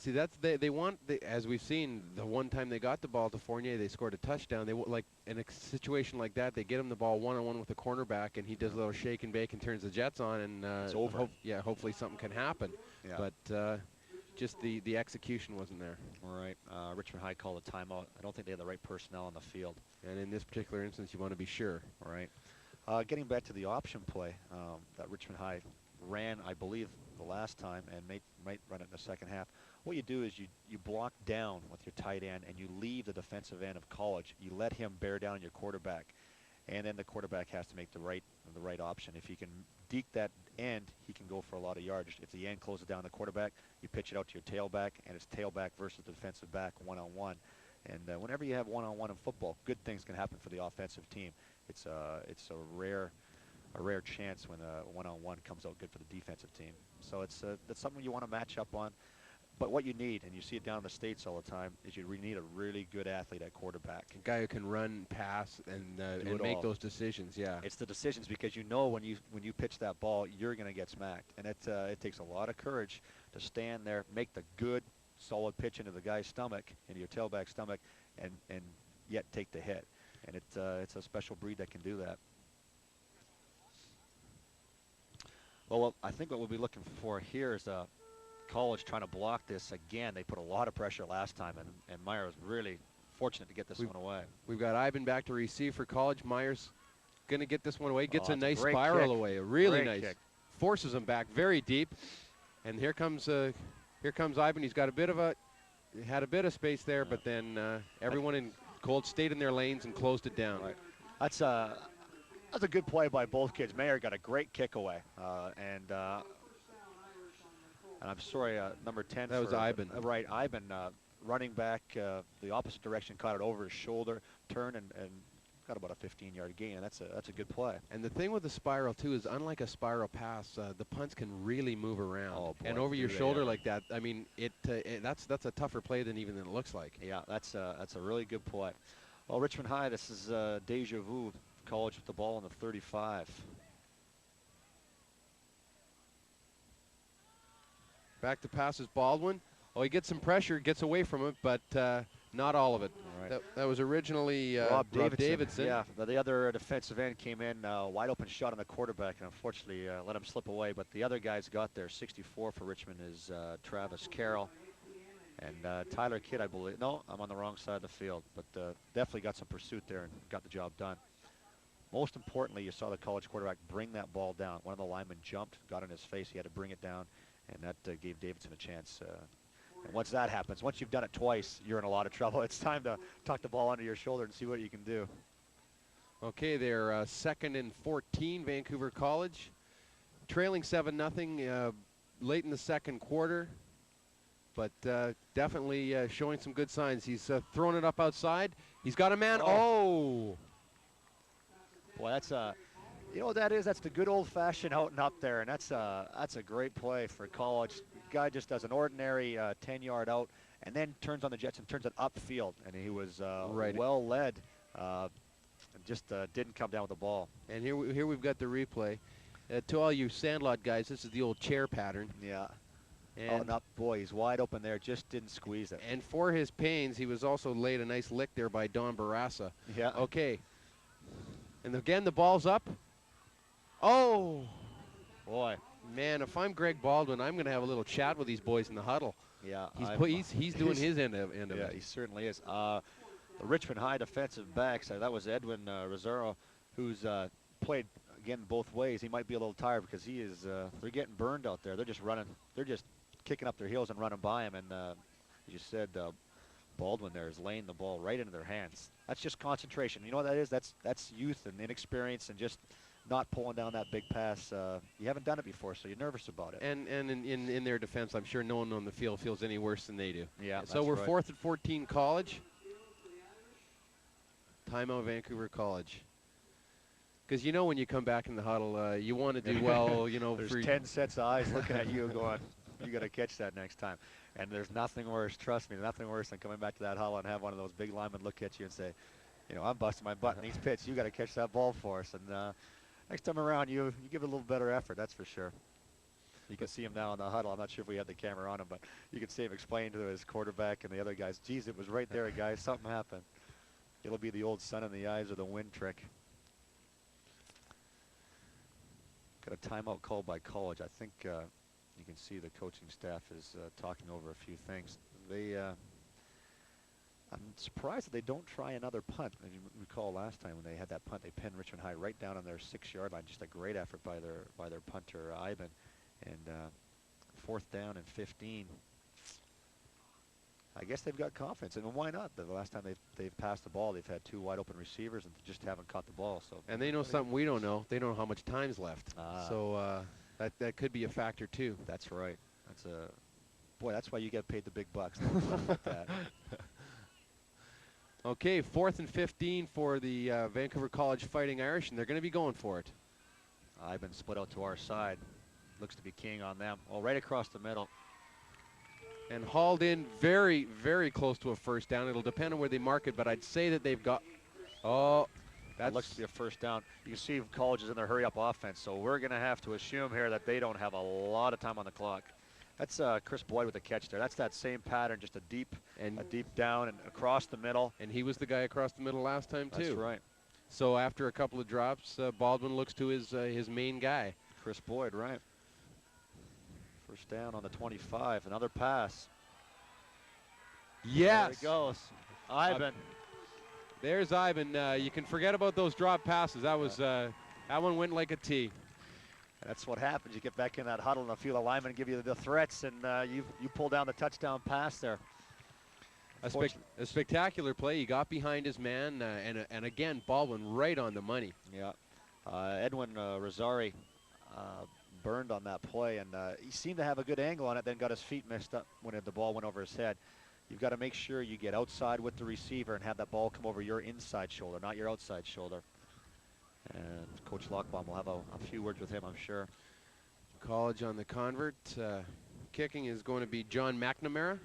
See, they want, as we've seen, the one time they got the ball to Fournier, they scored a touchdown. They like in a situation like that, they get him the ball one-on-one with the cornerback, and he does a little shake and bake and turns the Jets on, and it's over. Hopefully something can happen. Yeah. But just the execution wasn't there. All right. Richmond High called a timeout. I don't think they have the right personnel on the field. And in this particular instance, you want to be sure. All right. Getting back to the option play that Richmond High ran, I believe, the last time, and might run it in the second half. What you do is you block down with your tight end, and you leave the defensive end of college. You let him bear down your quarterback, and then the quarterback has to make the right option. If he can deke that end, he can go for a lot of yardage. If the end closes down the quarterback, you pitch it out to your tailback, and it's tailback versus the defensive back one-on-one. And whenever you have one-on-one in football, good things can happen for the offensive team. It's a rare chance when a one-on-one comes out good for the defensive team. So that's something you want to match up on. But what you need, and you see it down in the States all the time, is you need a really good athlete at quarterback. A guy who can run, pass, and make those decisions. Yeah. It's the decisions, because you know when you pitch that ball, you're going to get smacked, and it takes a lot of courage to stand there, make the good, solid pitch into the guy's stomach, into your tailback stomach, and yet take the hit. And it's a special breed that can do that. Well, I think what we'll be looking for here is College trying to block this again. They put a lot of pressure last time, and Meyer was really fortunate to get this one away. We've got Ivan back to receive for College. Meyer's going to get this one away. Gets a nice kick. spiral away. A really nice kick. Forces him back very deep. And here comes Ivan. He's got had a bit of space there, but then everyone in Colts stayed in their lanes and closed it down. Right. That's a good play by both kids. Meyer got a great kick away, and I'm sorry, number 10. That was Ivan. Right, Ivan running back the opposite direction, caught it over his shoulder, turned and got about a 15-yard gain, and that's a good play. And the thing with the spiral too is, unlike a spiral pass, the punts can really move around. Oh, boy, and over your shoulder like that, I mean, that's a tougher play than it looks like. Yeah, that's a really good play. Well, Richmond High, this is deja vu. College with the ball on the 35. Back to pass is Baldwin. Oh, he gets some pressure, gets away from it, but not all of it. All right. That was originally Rob Davidson. Yeah, the other defensive end came in, wide open shot on the quarterback, and unfortunately let him slip away. But the other guys got there. 64 for Richmond is Travis Carroll. And Tyler Kidd, I believe. No, I'm on the wrong side of the field, but definitely got some pursuit there and got the job done. Most importantly, you saw the College quarterback bring that ball down. One of the linemen jumped, got in his face. He had to bring it down, and that gave Davidson a chance. And once that happens, once you've done it twice, you're in a lot of trouble. It's time to tuck the ball under your shoulder and see what you can do. Okay, they're 2nd and 14, Vancouver College. Trailing 7-0 late in the second quarter, but definitely showing some good signs. He's throwing it up outside. He's got a man. Oh! Boy, that's you know what that is? That's the good old-fashioned out and up there, and that's a great play for College. Guy just does an ordinary 10-yard out, and then turns on the jets and turns it upfield, and he was well led, and just didn't come down with the ball. And here we've got the replay. To all you Sandlot guys, this is the old chair pattern. Yeah. And out and up, boy, he's wide open there, just didn't squeeze it. And for his pains, he was also laid a nice lick there by Don Barassa. Yeah. Okay. And again, the ball's up. Oh! Boy. Man, if I'm Greg Baldwin, I'm going to have a little chat with these boys in the huddle. Yeah. He's doing his end of yeah, it. he certainly is. The Richmond High defensive backs, that was Edwin Rosario, who's played, again, both ways. He might be a little tired because they're getting burned out there. They're just running. They're just kicking up their heels and running by him. And as you said, Baldwin there is laying the ball right into their hands. That's just concentration. You know what that is? That's youth and inexperience and just not pulling down that big pass. You haven't done it before, so you're nervous about it. And in their defense, I'm sure no one on the field feels any worse than they do. Yeah. So we're 4th and 14 College. Timeout Vancouver College. Because you know when you come back in the huddle, you want to do well. You know, there's 10 sets of eyes looking at you, going, "You got to catch that next time." And there's nothing worse. Trust me, nothing worse than coming back to that huddle and have one of those big linemen look at you and say, "You know, I'm busting my butt in these pits. You got to catch that ball for us." And next time around, you give it a little better effort. That's for sure. You can see him now in the huddle. I'm not sure if we had the camera on him, but you can see him explaining to his quarterback and the other guys, "Geez, it was right there, guys. Something happened." It'll be the old sun in the eyes of the wind trick. Got a timeout called by College. I think you can see the coaching staff is talking over a few things. I'm surprised that they don't try another punt. As you recall last time when they had that punt, they pinned Richmond High right down on their 6-yard line. Just a great effort by their punter, Ivan. And 4th down and 15. I guess they've got confidence, and why not? The last time they've passed the ball, they've had 2 wide open receivers and just haven't caught the ball. So. And they know something we don't know. They know how much time's left. So that could be a factor too. That's right. That's why you get paid the big bucks. Like that. Okay, 4th and 15 for the Vancouver College Fighting Irish, and they're going to be going for it. Ivan split out to our side. Looks to be king on them. Oh, right across the middle. and hauled in very, very close to a first down. It'll depend on where they mark it, but I'd say that they've got, oh, That looks to be a first down. You can see College is in their hurry-up offense, so we're going to have to assume here that they don't have a lot of time on the clock. That's Chris Boyd with the catch there. That's that same pattern, just a deep down and across the middle. And he was the guy across the middle last time too. That's right. So after a couple of drops, Baldwin looks to his main guy. Chris Boyd, right. First down on the 25. Another pass. Yes. There he goes. Ivan. There's Ivan. You can forget about those drop passes. That was that one went like a T. That's what happens. You get back in that huddle and a few of the linemen give you the threats, and you pull down the touchdown pass there. A spectacular play. He got behind his man, and again, Baldwin right on the money. Yeah. Edwin Rosari burned on that play, and he seemed to have a good angle on it, then got his feet messed up when the ball went over his head. You've got to make sure you get outside with the receiver and have that ball come over your inside shoulder, not your outside shoulder. And Coach Lockbaum will have a few words with him, I'm sure. College on the convert. Kicking is going to be John McNamara.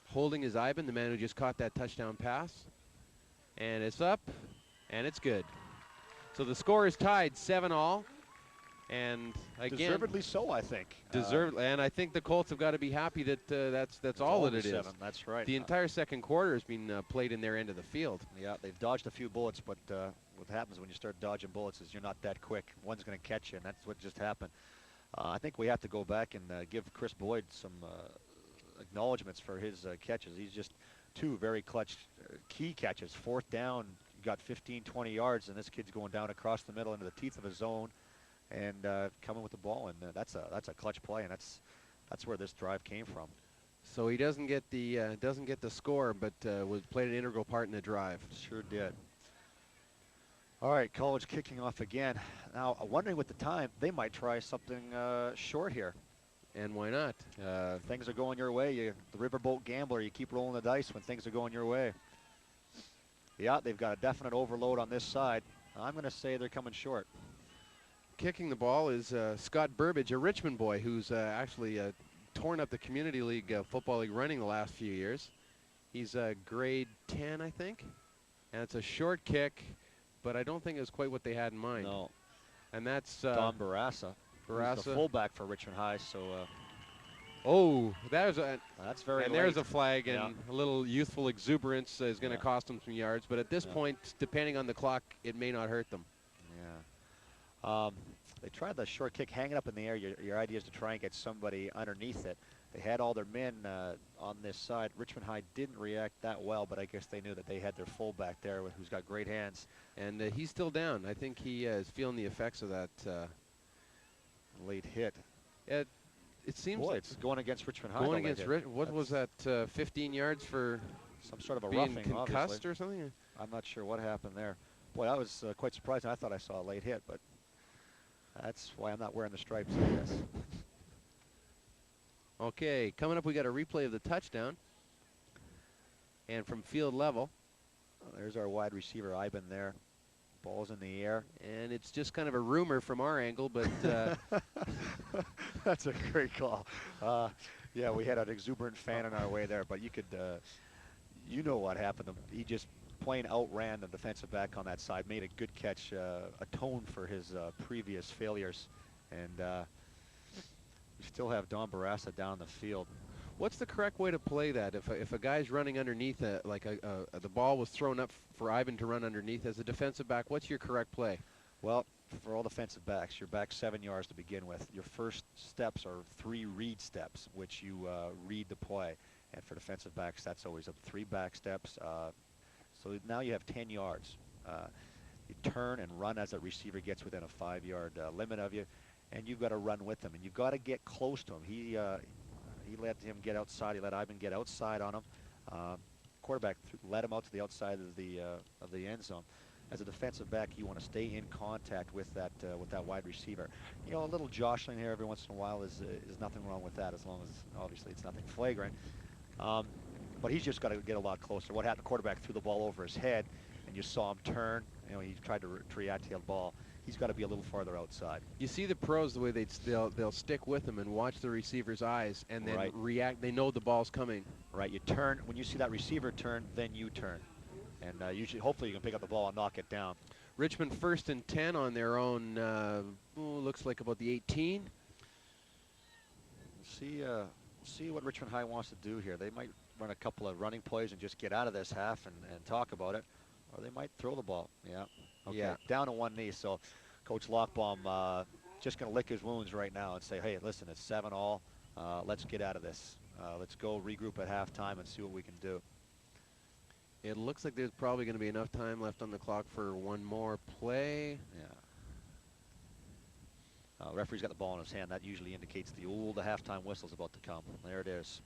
Holding is Ivan, the man who just caught that touchdown pass. And it's up, and it's good. So the score is tied 7-all. And again, deservedly so, I think. And I think the Colts have got to be happy that that's all that it is. That's right. The entire second quarter has been played in their end of the field. Yeah, they've dodged a few bullets, but what happens when you start dodging bullets is you're not that quick. One's going to catch you, and that's what just happened. I think we have to go back and give Chris Boyd some acknowledgments for his catches. He's just two very clutch key catches. Fourth down, you got 15, 20 yards, and this kid's going down across the middle into the teeth of his zone and coming with the ball, and that's a clutch play, and that's where this drive came from. So he doesn't get the score, but was played an integral part in the drive. Sure did. All right, College kicking off again. Now, wondering with the time, they might try something short here. And why not? Things are going your way. The riverboat gambler, you keep rolling the dice when things are going your way. Yeah, they've got a definite overload on this side. I'm going to say they're coming short. Kicking the ball is Scott Burbage, a Richmond boy who's actually torn up the Community League Football League running the last few years. He's grade 10, I think. And it's a short kick, but I don't think it was quite what they had in mind. No. And that's Don Barassa. He's the fullback for Richmond High, so... oh, that's very and late. There's a flag, and a little youthful exuberance is going to cost them some yards. But at this point, depending on the clock, it may not hurt them. Yeah. They tried the short kick hanging up in the air. Your idea is to try and get somebody underneath it. They had all their men on this side. Richmond High didn't react that well, but I guess they knew that they had their fullback there who's got great hands. And he's still down. I think he is feeling the effects of that late hit. It seems Boy, like it's going against Richmond High. Going against what was that? 15 yards for some sort of a being roughing, concussed obviously. or something. I'm not sure what happened there. Boy, that was quite surprising. I thought I saw a late hit, but that's why I'm not wearing the stripes, I guess. Okay, coming up, we got a replay of the touchdown. And from field level. There's our wide receiver, Ivan, there. Ball's in the air. And it's just kind of a rumor from our angle, but... That's a great call. Yeah, we had an exuberant fan on our way there, but you could, you know what happened. He just plain outran the defensive back on that side, made a good catch, atoned for his previous failures. And we still have Don Barassa down the field. What's the correct way to play that? If a guy's running underneath, the ball was thrown up for Ivan to run underneath as a defensive back, what's your correct play? Well, for all defensive backs, you're back 7 yards to begin with. Your first steps are 3 read steps, which you read the play. And for defensive backs, that's always up 3 back steps. So now you have 10 yards. You turn and run as that receiver gets within a 5-yard limit of you, and you've got to run with him. And you've got to get close to him. He let him get outside. He let Ivan get outside on him. Quarterback led him out to the outside of the end zone. As a defensive back, you want to stay in contact with that wide receiver. You know, a little jostling here every once in a while is nothing wrong with that, as long as obviously it's nothing flagrant. But he's just got to get a lot closer. What happened? The quarterback threw the ball over his head, and you saw him turn. You know, he tried to react to the ball. he's got to be a little farther outside. You see the pros, the way they'll stick with them and watch the receiver's eyes and then react. They know the ball's coming. Right, you turn, when you see that receiver turn, then you turn. And usually, hopefully you can pick up the ball and knock it down. Richmond 1st and 10 on their own, looks like about the 18. See what Richmond High wants to do here. They might run a couple of running plays and just get out of this half and talk about it, or they might throw the ball. Yeah. Okay. Yeah. Down to one knee. So Coach Lockbaum just going to lick his wounds right now and say, hey, listen, it's 7-all. Let's get out of this. Let's go regroup at halftime and see what we can do. It looks like there's probably going to be enough time left on the clock for one more play. Yeah. Referee's got the ball in his hand. That usually indicates the halftime whistle's about to come. There it is.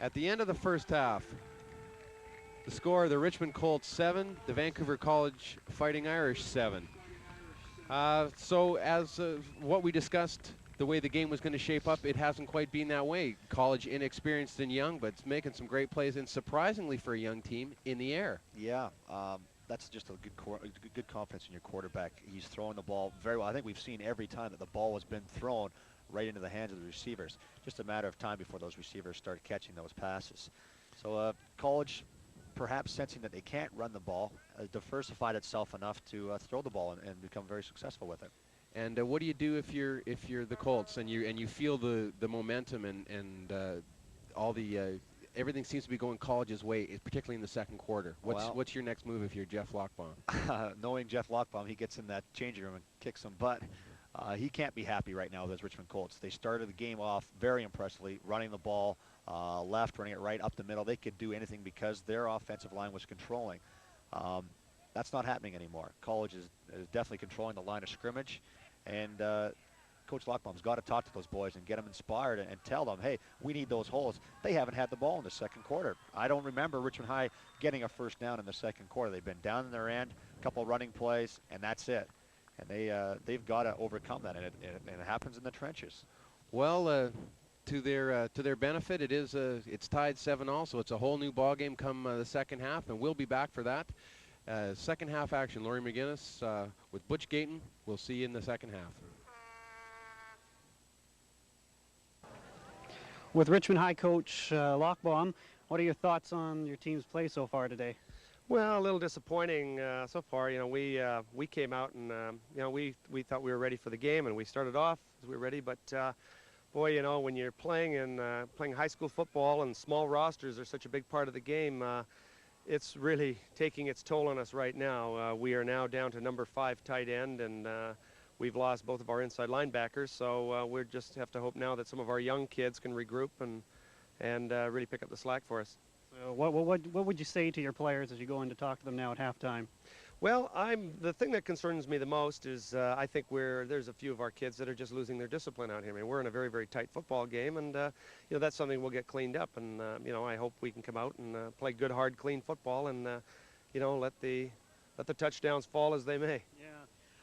At the end of the first half, the score, the Richmond Colts 7, the Vancouver College Fighting Irish 7. So as what we discussed, the way the game was going to shape up, it hasn't quite been that way. College inexperienced and young, but it's making some great plays, and surprisingly for a young team, in the air. Yeah. That's just a good confidence in your quarterback. He's throwing the ball very well. I think we've seen every time that the ball has been thrown right into the hands of the receivers. Just a matter of time before those receivers start catching those passes. So college, perhaps sensing that they can't run the ball, has diversified itself enough to throw the ball and become very successful with it. And what do you do if you're the Colts and you feel the momentum and all the everything seems to be going College's way, particularly in the second quarter? What's your next move if you're Jeff Lockbaum? Knowing Jeff Lockbaum, he gets in that changing room and kicks some butt. He can't be happy right now with his Richmond Colts. They started the game off very impressively, running the ball left, running it right, up the middle. They could do anything because their offensive line was controlling. That's not happening anymore. College is definitely controlling the line of scrimmage, and Coach Lockbaum's got to talk to those boys and get them inspired and tell them, hey, we need those holes. They haven't had the ball in the second quarter. I don't remember Richmond High getting a first down in the second quarter. They've been down in their end, a couple running plays, and that's it. And they've got to overcome that, and it happens in the trenches. Well, to their benefit, it's tied 7-all, so it's a whole new ball game come the second half, and we'll be back for that. Second half action. Laurie McGinnis with Butch Gayton. We'll see you in the second half. With Richmond High coach Lockbaum, what are your thoughts on your team's play so far today? Well, a little disappointing so far. You know, we came out and you know, we thought we were ready for the game, and we started off as we were ready. But boy, you know, when you're playing high school football and small rosters are such a big part of the game, it's really taking its toll on us right now. We are now down to number 5 tight end, and we've lost both of our inside linebackers. So we just have to hope now that some of our young kids can regroup and really pick up the slack for us. So what would you say to your players as you go in to talk to them now at halftime? Well, the thing that concerns me the most is I think there's a few of our kids that are just losing their discipline out here. I mean, we're in a very, very tight football game, and you know, that's something we'll get cleaned up. And you know, I hope we can come out and play good, hard, clean football, and you know, let the touchdowns fall as they may. Yeah.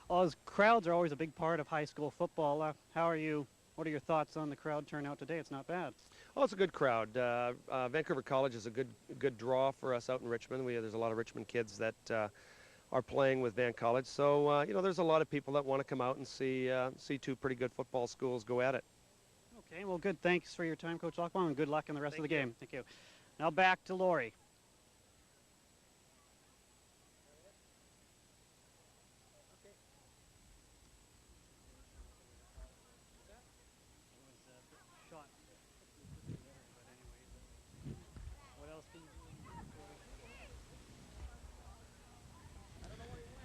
Well, crowds are always a big part of high school football. What are your thoughts on the crowd turnout today? It's not bad. Oh, it's a good crowd. Vancouver College is a good draw for us out in Richmond. There's a lot of Richmond kids that are playing with Van College. So, you know, there's a lot of people that want to come out and see two pretty good football schools go at it. Okay, well, good. Thanks for your time, Coach Lockbaum, and good luck in the rest of the game. Thank you. Now back to Laurie.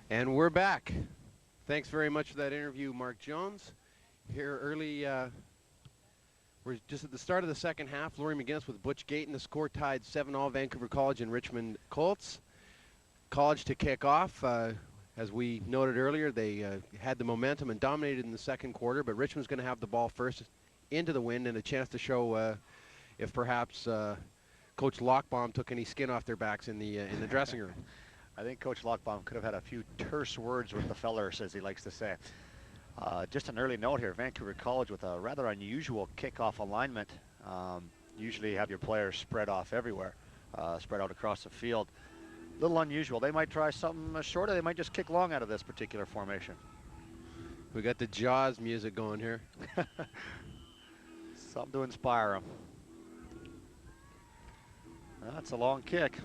And we're back. Thanks very much for that interview, Mark Jones. Here early, we're just at the start of the second half. Laurie McGinnis with Butch Gayton. The score tied 7-all, Vancouver College and Richmond Colts. College to kick off. As we noted earlier, they had the momentum and dominated in the second quarter, but Richmond's going to have the ball first into the wind and a chance to show if perhaps Coach Lockbaum took any skin off their backs in the dressing room. I think Coach Lockbaum could have had a few terse words with the fellers, as he likes to say. Just an early note here, Vancouver College with a rather unusual kickoff alignment. Usually have your players spread off everywhere, spread out across the field. little unusual. They might try something shorter. They might just kick long out of this particular formation. We got the Jaws music going here. Something to inspire them. That's a long kick.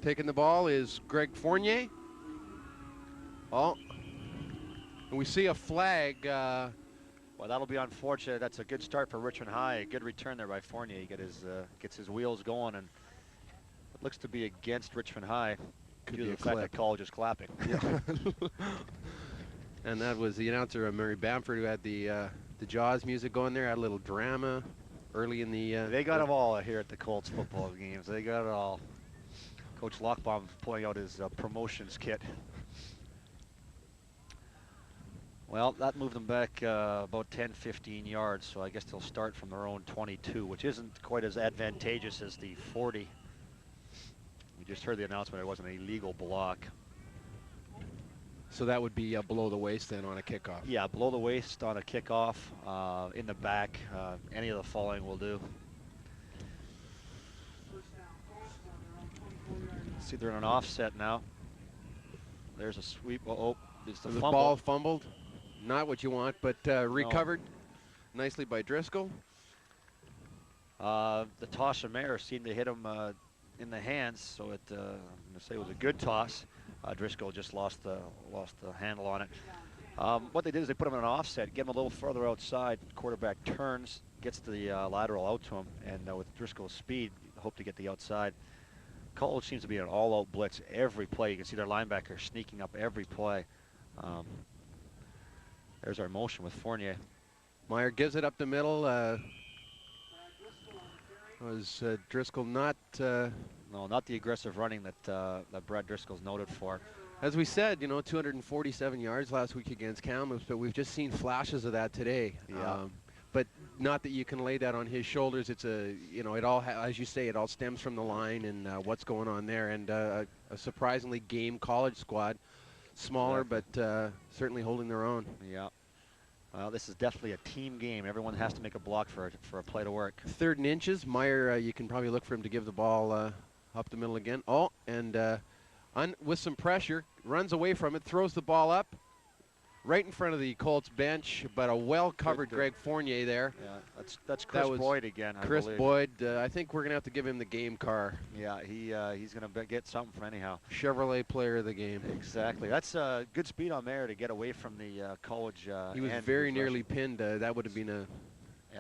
Taking the ball is Greg Fournier. Oh, and we see a flag. Well, that'll be unfortunate. That's a good start for Richmond High. A good return there by Fournier. He gets his wheels going, and it looks to be against Richmond High. Could due be to a the fact clip. that college is clapping. Yeah. And that was the announcer, Murray Bamford, who had the Jaws music going there. Had a little drama early in the. They got them all here at the Colts football games. They got it all. Coach Lochbaum pulling out his promotions kit. Well, that moved them back about 10, 15 yards, so I guess they'll start from their own 22, which isn't quite as advantageous as the 40. We just heard the announcement it wasn't an illegal block. So that would be below the waist then on a kickoff. Yeah, below the waist on a kickoff, in the back, any of the following will do. See, they're in an offset now. There's a sweep. Oh, it's the The fumble. ball fumbled. Not what you want, but recovered nicely by Driscoll. The toss and Mayer seemed to hit him in the hands, so I'm going to say it was a good toss. Driscoll just lost the handle on it. What they did is they put him in an offset, get him a little further outside. Quarterback turns, gets the lateral out to him, and with Driscoll's speed, hope to get the outside. College seems to be an all-out blitz every play. You can see their linebacker sneaking up every play. There's our motion with Fournier. Meyer gives it up the middle. Was Driscoll not? No, not the aggressive running that Brad Driscoll's noted for. As we said, 247 yards last week against Kamloops, but we've just seen flashes of that today. Yeah. But not that you can lay that on his shoulders. It's it all, as you say, it all stems from the line and what's going on there. And a surprisingly game college squad, smaller, but certainly holding their own. Yeah. Well, this is definitely a team game. Everyone has to make a block for a play to work. 3rd and inches. Meyer, you can probably look for him to give the ball up the middle again. Oh, and with some pressure, runs away from it, throws the ball up right in front of the Colts bench, but a well-covered Greg Fournier there. Yeah, that's Chris Boyd again, I Chris believe. Boyd. I think we're going to have to give him the game car. Yeah, he's going to get something for anyhow. Chevrolet player of the game. Exactly. That's good speed on Mayer to get away from the college He was end very who's nearly rushing. pinned. That would have been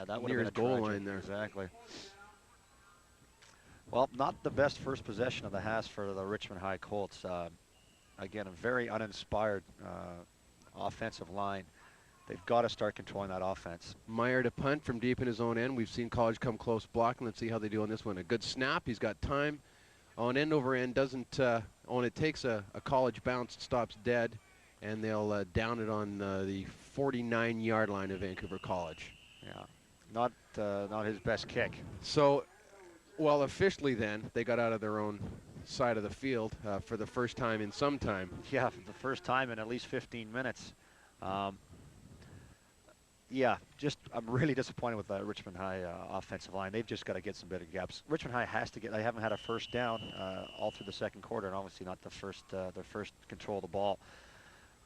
that would near have his been a goal tragic. line there. Exactly. Well, not the best first possession of the half for the Richmond High Colts. Again, a very uninspired offensive line. They've got to start controlling that offense. Meyer to punt from deep in his own end. We've seen college come close blocking. Let's see how they do on this one. A good snap. He's got time. On end over end doesn't, when it takes a college bounce, it stops dead. And they'll down it on the 49-yard line of Vancouver College. Yeah, not his best kick. So, well, officially then, they got out of their own side of the field for the first time in some time. Yeah, for the first time in at least 15 minutes. Yeah, I'm really disappointed with the Richmond High offensive line. They've just got to get some better gaps. Richmond High has to they haven't had a first down all through the second quarter, and obviously not their first control of the ball.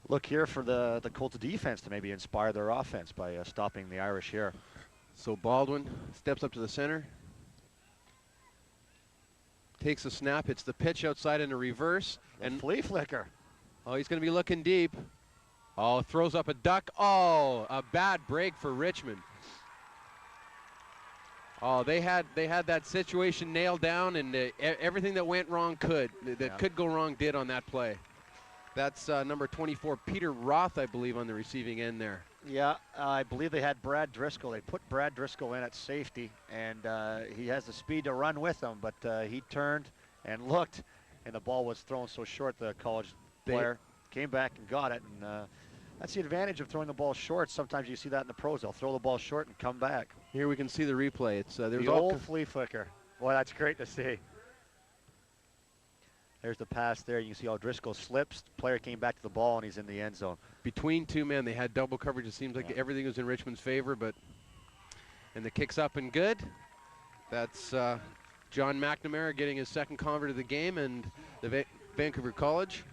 Look here for the Colts defense to maybe inspire their offense by stopping the Irish here. So Baldwin steps up to the center. Takes a snap, hits the pitch outside in a reverse. And flea flicker. Oh, he's going to be looking deep. Oh, throws up a duck. Oh, a bad break for Richmond. Oh, they had that situation nailed down, and everything that went wrong could go wrong did on that play. That's number 24, Peter Roth, I believe, on the receiving end there. Yeah, I believe they had Brad Driscoll. They put Brad Driscoll in at safety, and he has the speed to run with them, but he turned and looked, and the ball was thrown so short the college player came back and got it. And that's the advantage of throwing the ball short. Sometimes you see that in the pros. They'll throw the ball short and come back. Here we can see the replay. It's there's the old flea flicker. Boy, that's great to see. There's the pass there. You can see how Driscoll slips. The player came back to the ball, and he's in the end zone. Between two men, they had double coverage. It seems like everything was in Richmond's favor, and the kick's up and good. That's John McNamara getting his second convert of the game, and the Vancouver College.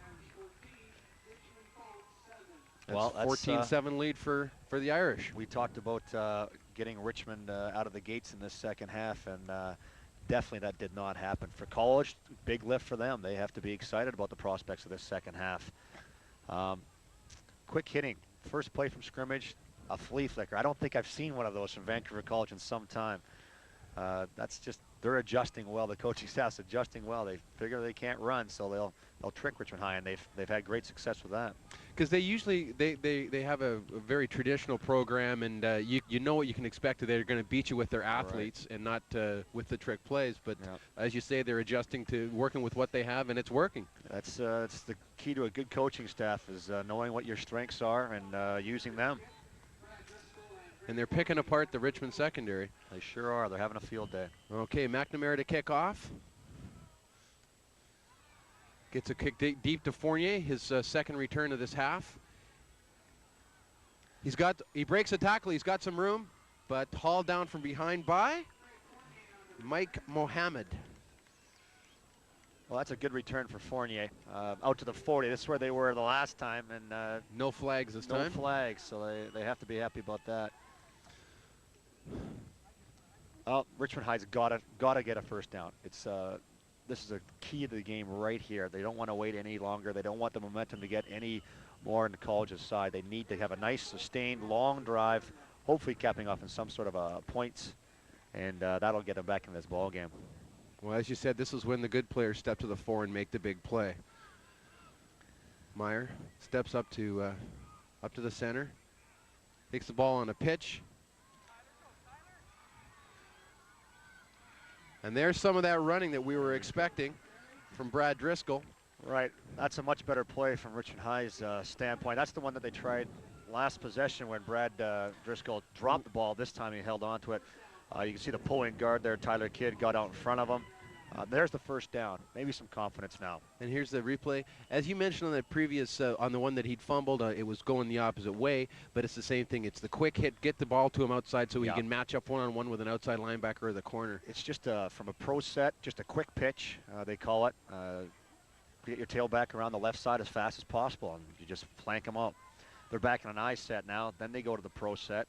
Well, That's 14-7 lead for the Irish. We talked about getting Richmond out of the gates in this second half, and definitely that did not happen. For College, big lift for them. They have to be excited about the prospects of this second half. Quick hitting. First play from scrimmage, a flea flicker. I don't think I've seen one of those from Vancouver College in some time. That's just, they're adjusting well. The coaching staff's adjusting well. They figure they can't run, so they'll trick Richmond High, and they've had great success with that. Because they usually they have a very traditional program, and you know what you can expect. They're going to beat you with their athletes and not with the trick plays. But as you say, they're adjusting to working with what they have, and it's working. That's the key to a good coaching staff, is knowing what your strengths are and using them. And they're picking apart the Richmond secondary. They sure are. They're having a field day. Okay, McNamara to kick off. Gets a kick deep to Fournier, his second return of this half. He breaks a tackle. He's got some room, but hauled down from behind by Mike Mohammed. Well, that's a good return for Fournier. Out to the 40. This is where they were the last time, and no flags this time. No flags, so they have to be happy about that. Well, Richmond High's got to get a first down. This is a key to the game right here. They don't want to wait any longer. They don't want the momentum to get any more into College's side. They need to have a nice, sustained, long drive, hopefully capping off in some sort of points, and that'll get them back in this ball game. Well, as you said, this is when the good players step to the fore and make the big play. Meyer steps up to the center, takes the ball on a pitch. And there's some of that running that we were expecting from Brad Driscoll. Right, that's a much better play from Richmond High's standpoint. That's the one that they tried last possession when Brad Driscoll dropped the ball. This time he held on to it. You can see the pulling guard there. Tyler Kidd got out in front of him. There's the first down. Maybe some confidence now. And here's the replay. As you mentioned on the previous, on the one that he'd fumbled, it was going the opposite way, but it's the same thing. It's the quick hit, get the ball to him outside so he can match up one-on-one with an outside linebacker or the corner. It's just from a pro set, just a quick pitch, they call it. Get your tailback around the left side as fast as possible, and you just flank them out. They're back in an I set now. Then they go to the pro set.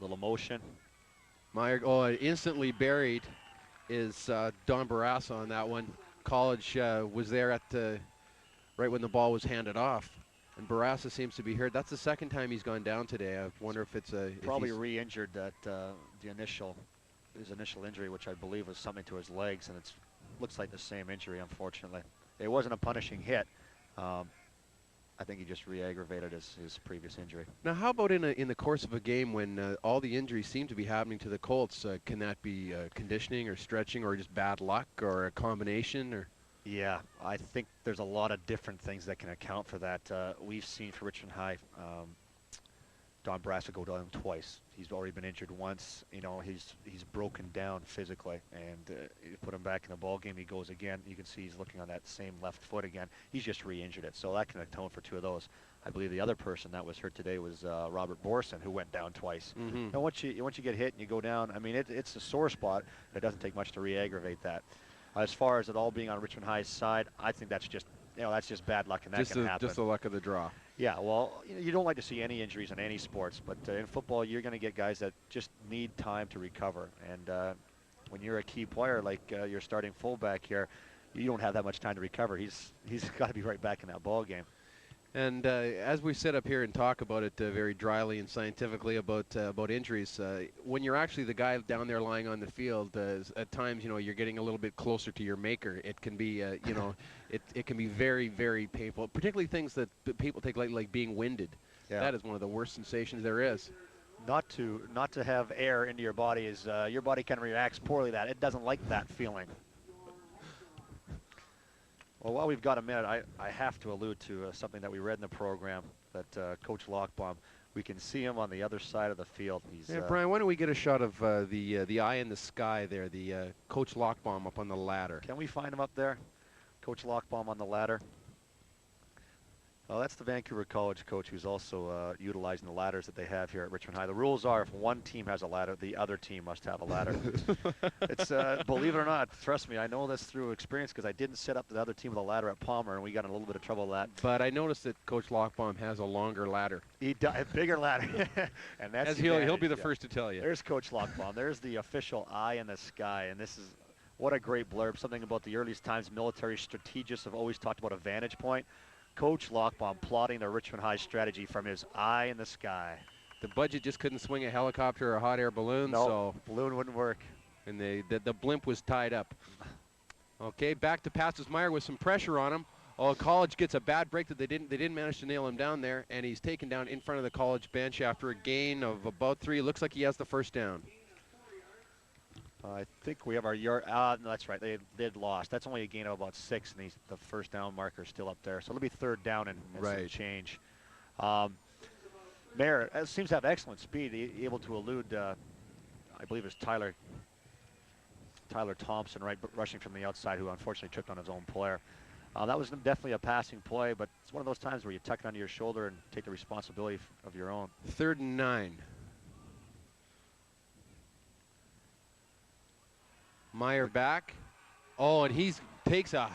Little motion. Meyer, instantly buried is Don Barrasso on that one. College was there at right when the ball was handed off, and Barrasso seems to be hurt. That's the second time he's gone down today. I wonder if it's probably re-injured that his initial injury, which I believe was something to his legs, and it looks like the same injury, unfortunately. It wasn't a punishing hit. I think he just re-aggravated his previous injury. Now, how about in the course of a game when all the injuries seem to be happening to the Colts? Can that be conditioning or stretching or just bad luck or a combination? Or yeah, I think there's a lot of different things that can account for that. We've seen for Richmond High, Don Barrasso go down twice. He's already been injured once. You know, he's broken down physically, and you put him back in the ball game, he goes again. You can see he's looking on that same left foot again. He's just re-injured it, so that can atone for two of those. I believe the other person that was hurt today was Robert Borson, who went down twice. And once you get hit and you go down, I mean, it's a sore spot. It doesn't take much to re-aggravate that. As far as it all being on Richmond High's side, I think that's just bad luck, and that can happen. Just the luck of the draw. Yeah, well, you don't like to see any injuries in any sports, but in football, you're going to get guys that just need time to recover. And when you're a key player like your starting fullback here, you don't have that much time to recover. He's got to be right back in that ball game. And as we sit up here and talk about it very dryly and scientifically about injuries, when you're actually the guy down there lying on the field, at times you're getting a little bit closer to your maker. It can be it can be very, very painful, particularly things that people take like being winded. Yeah. That is one of the worst sensations there is. Not to have air into your body is your body kind of reacts poorly to that. It doesn't like that feeling. Well, while we've got a minute, I have to allude to something that we read in the program, that Coach Lochbaum, we can see him on the other side of the field. Yeah, Brian, why don't we get a shot of the eye in the sky there, the Coach Lochbaum up on the ladder. Can we find him up there? Coach Lochbaum on the ladder. Well, that's the Vancouver College coach who's also utilizing the ladders that they have here at Richmond High. The rules are if one team has a ladder, the other team must have a ladder. It's, believe it or not, trust me, I know this through experience because I didn't set up the other team with a ladder at Palmer, and we got in a little bit of trouble with that. But I noticed that Coach Lochbaum has a longer ladder. A bigger ladder. And that's As the he'll be the advantage, first to tell you. There's Coach Lochbaum. There's the official eye in the sky, and this is what a great blurb. Something about the earliest times military strategists have always talked about a vantage point. Coach Lochbaum plotting the Richmond High strategy from his eye in the sky. The budget just couldn't swing a helicopter or a hot air balloon, No, so balloon wouldn't work. and the blimp was tied up. Okay, back to passes Meyer with some pressure on him. Oh, College gets a bad break that they didn't manage to nail him down there, and he's taken down in front of the College bench after a gain of about 3. Looks like he has the first down. I think we have our yard. No, that's right. They'd lost. That's only a gain of about 6, and the first down marker is still up there. So it'll be 3rd down and some change. Mayer seems to have excellent speed, able to elude, I believe it's Tyler Thompson, right, rushing from the outside, who unfortunately tripped on his own player. That was definitely a passing play, but it's one of those times where you tuck it under your shoulder and take the responsibility of your own. 3rd and 9. Meyer back. Oh, and he takes a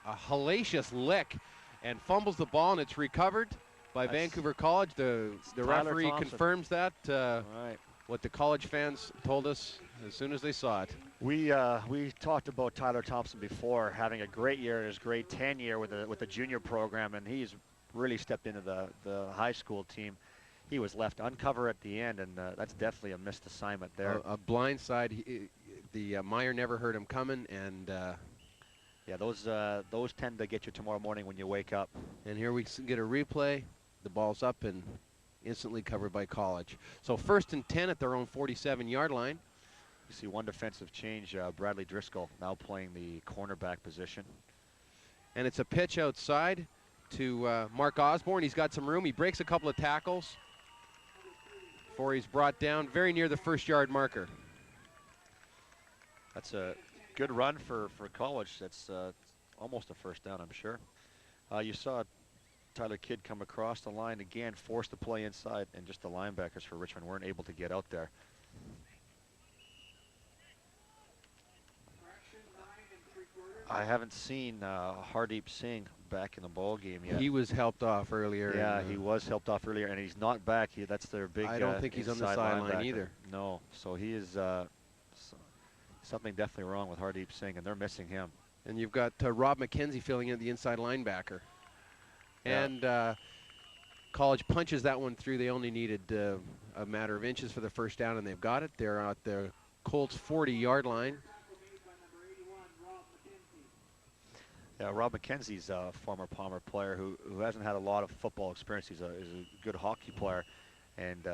hellacious lick and fumbles the ball, and it's recovered by Vancouver College. The referee confirms that. Right. What the College fans told us as soon as they saw it. We talked about Tyler Thompson before having a great year in his grade 10 year with the junior program, and he's really stepped into the high school team. He was left uncovered at the end, and that's definitely a missed assignment there. A blind side. The Meyer never heard him coming, and yeah, those tend to get you tomorrow morning when you wake up. And here we get a replay. The ball's up and instantly covered by College. So 1st and 10 at their own 47-yard line. You see one defensive change. Bradley Driscoll now playing the cornerback position. And it's a pitch outside to Mark Osborne. He's got some room. He breaks a couple of tackles before he's brought down very near the 1st-yard marker. That's a good run for College. That's almost a 1st down, I'm sure. You saw Tyler Kidd come across the line again, forced to play inside, and just the linebackers for Richmond weren't able to get out there. I haven't seen Hardeep Singh back in the ball game yet. He was helped off earlier. Yeah, he was helped off earlier, and he's not back. That's their big. I don't think he's on the sideline either. No, so he is something definitely wrong with Hardeep Singh, and they're missing him. And you've got Rob McKenzie filling in the inside linebacker. Yeah. And College punches that one through. They only needed a matter of inches for the 1st down, and they've got it. They're at the Colts 40-yard line. Yeah, Rob McKenzie's a former Palmer player who hasn't had a lot of football experience. He's a good hockey player, and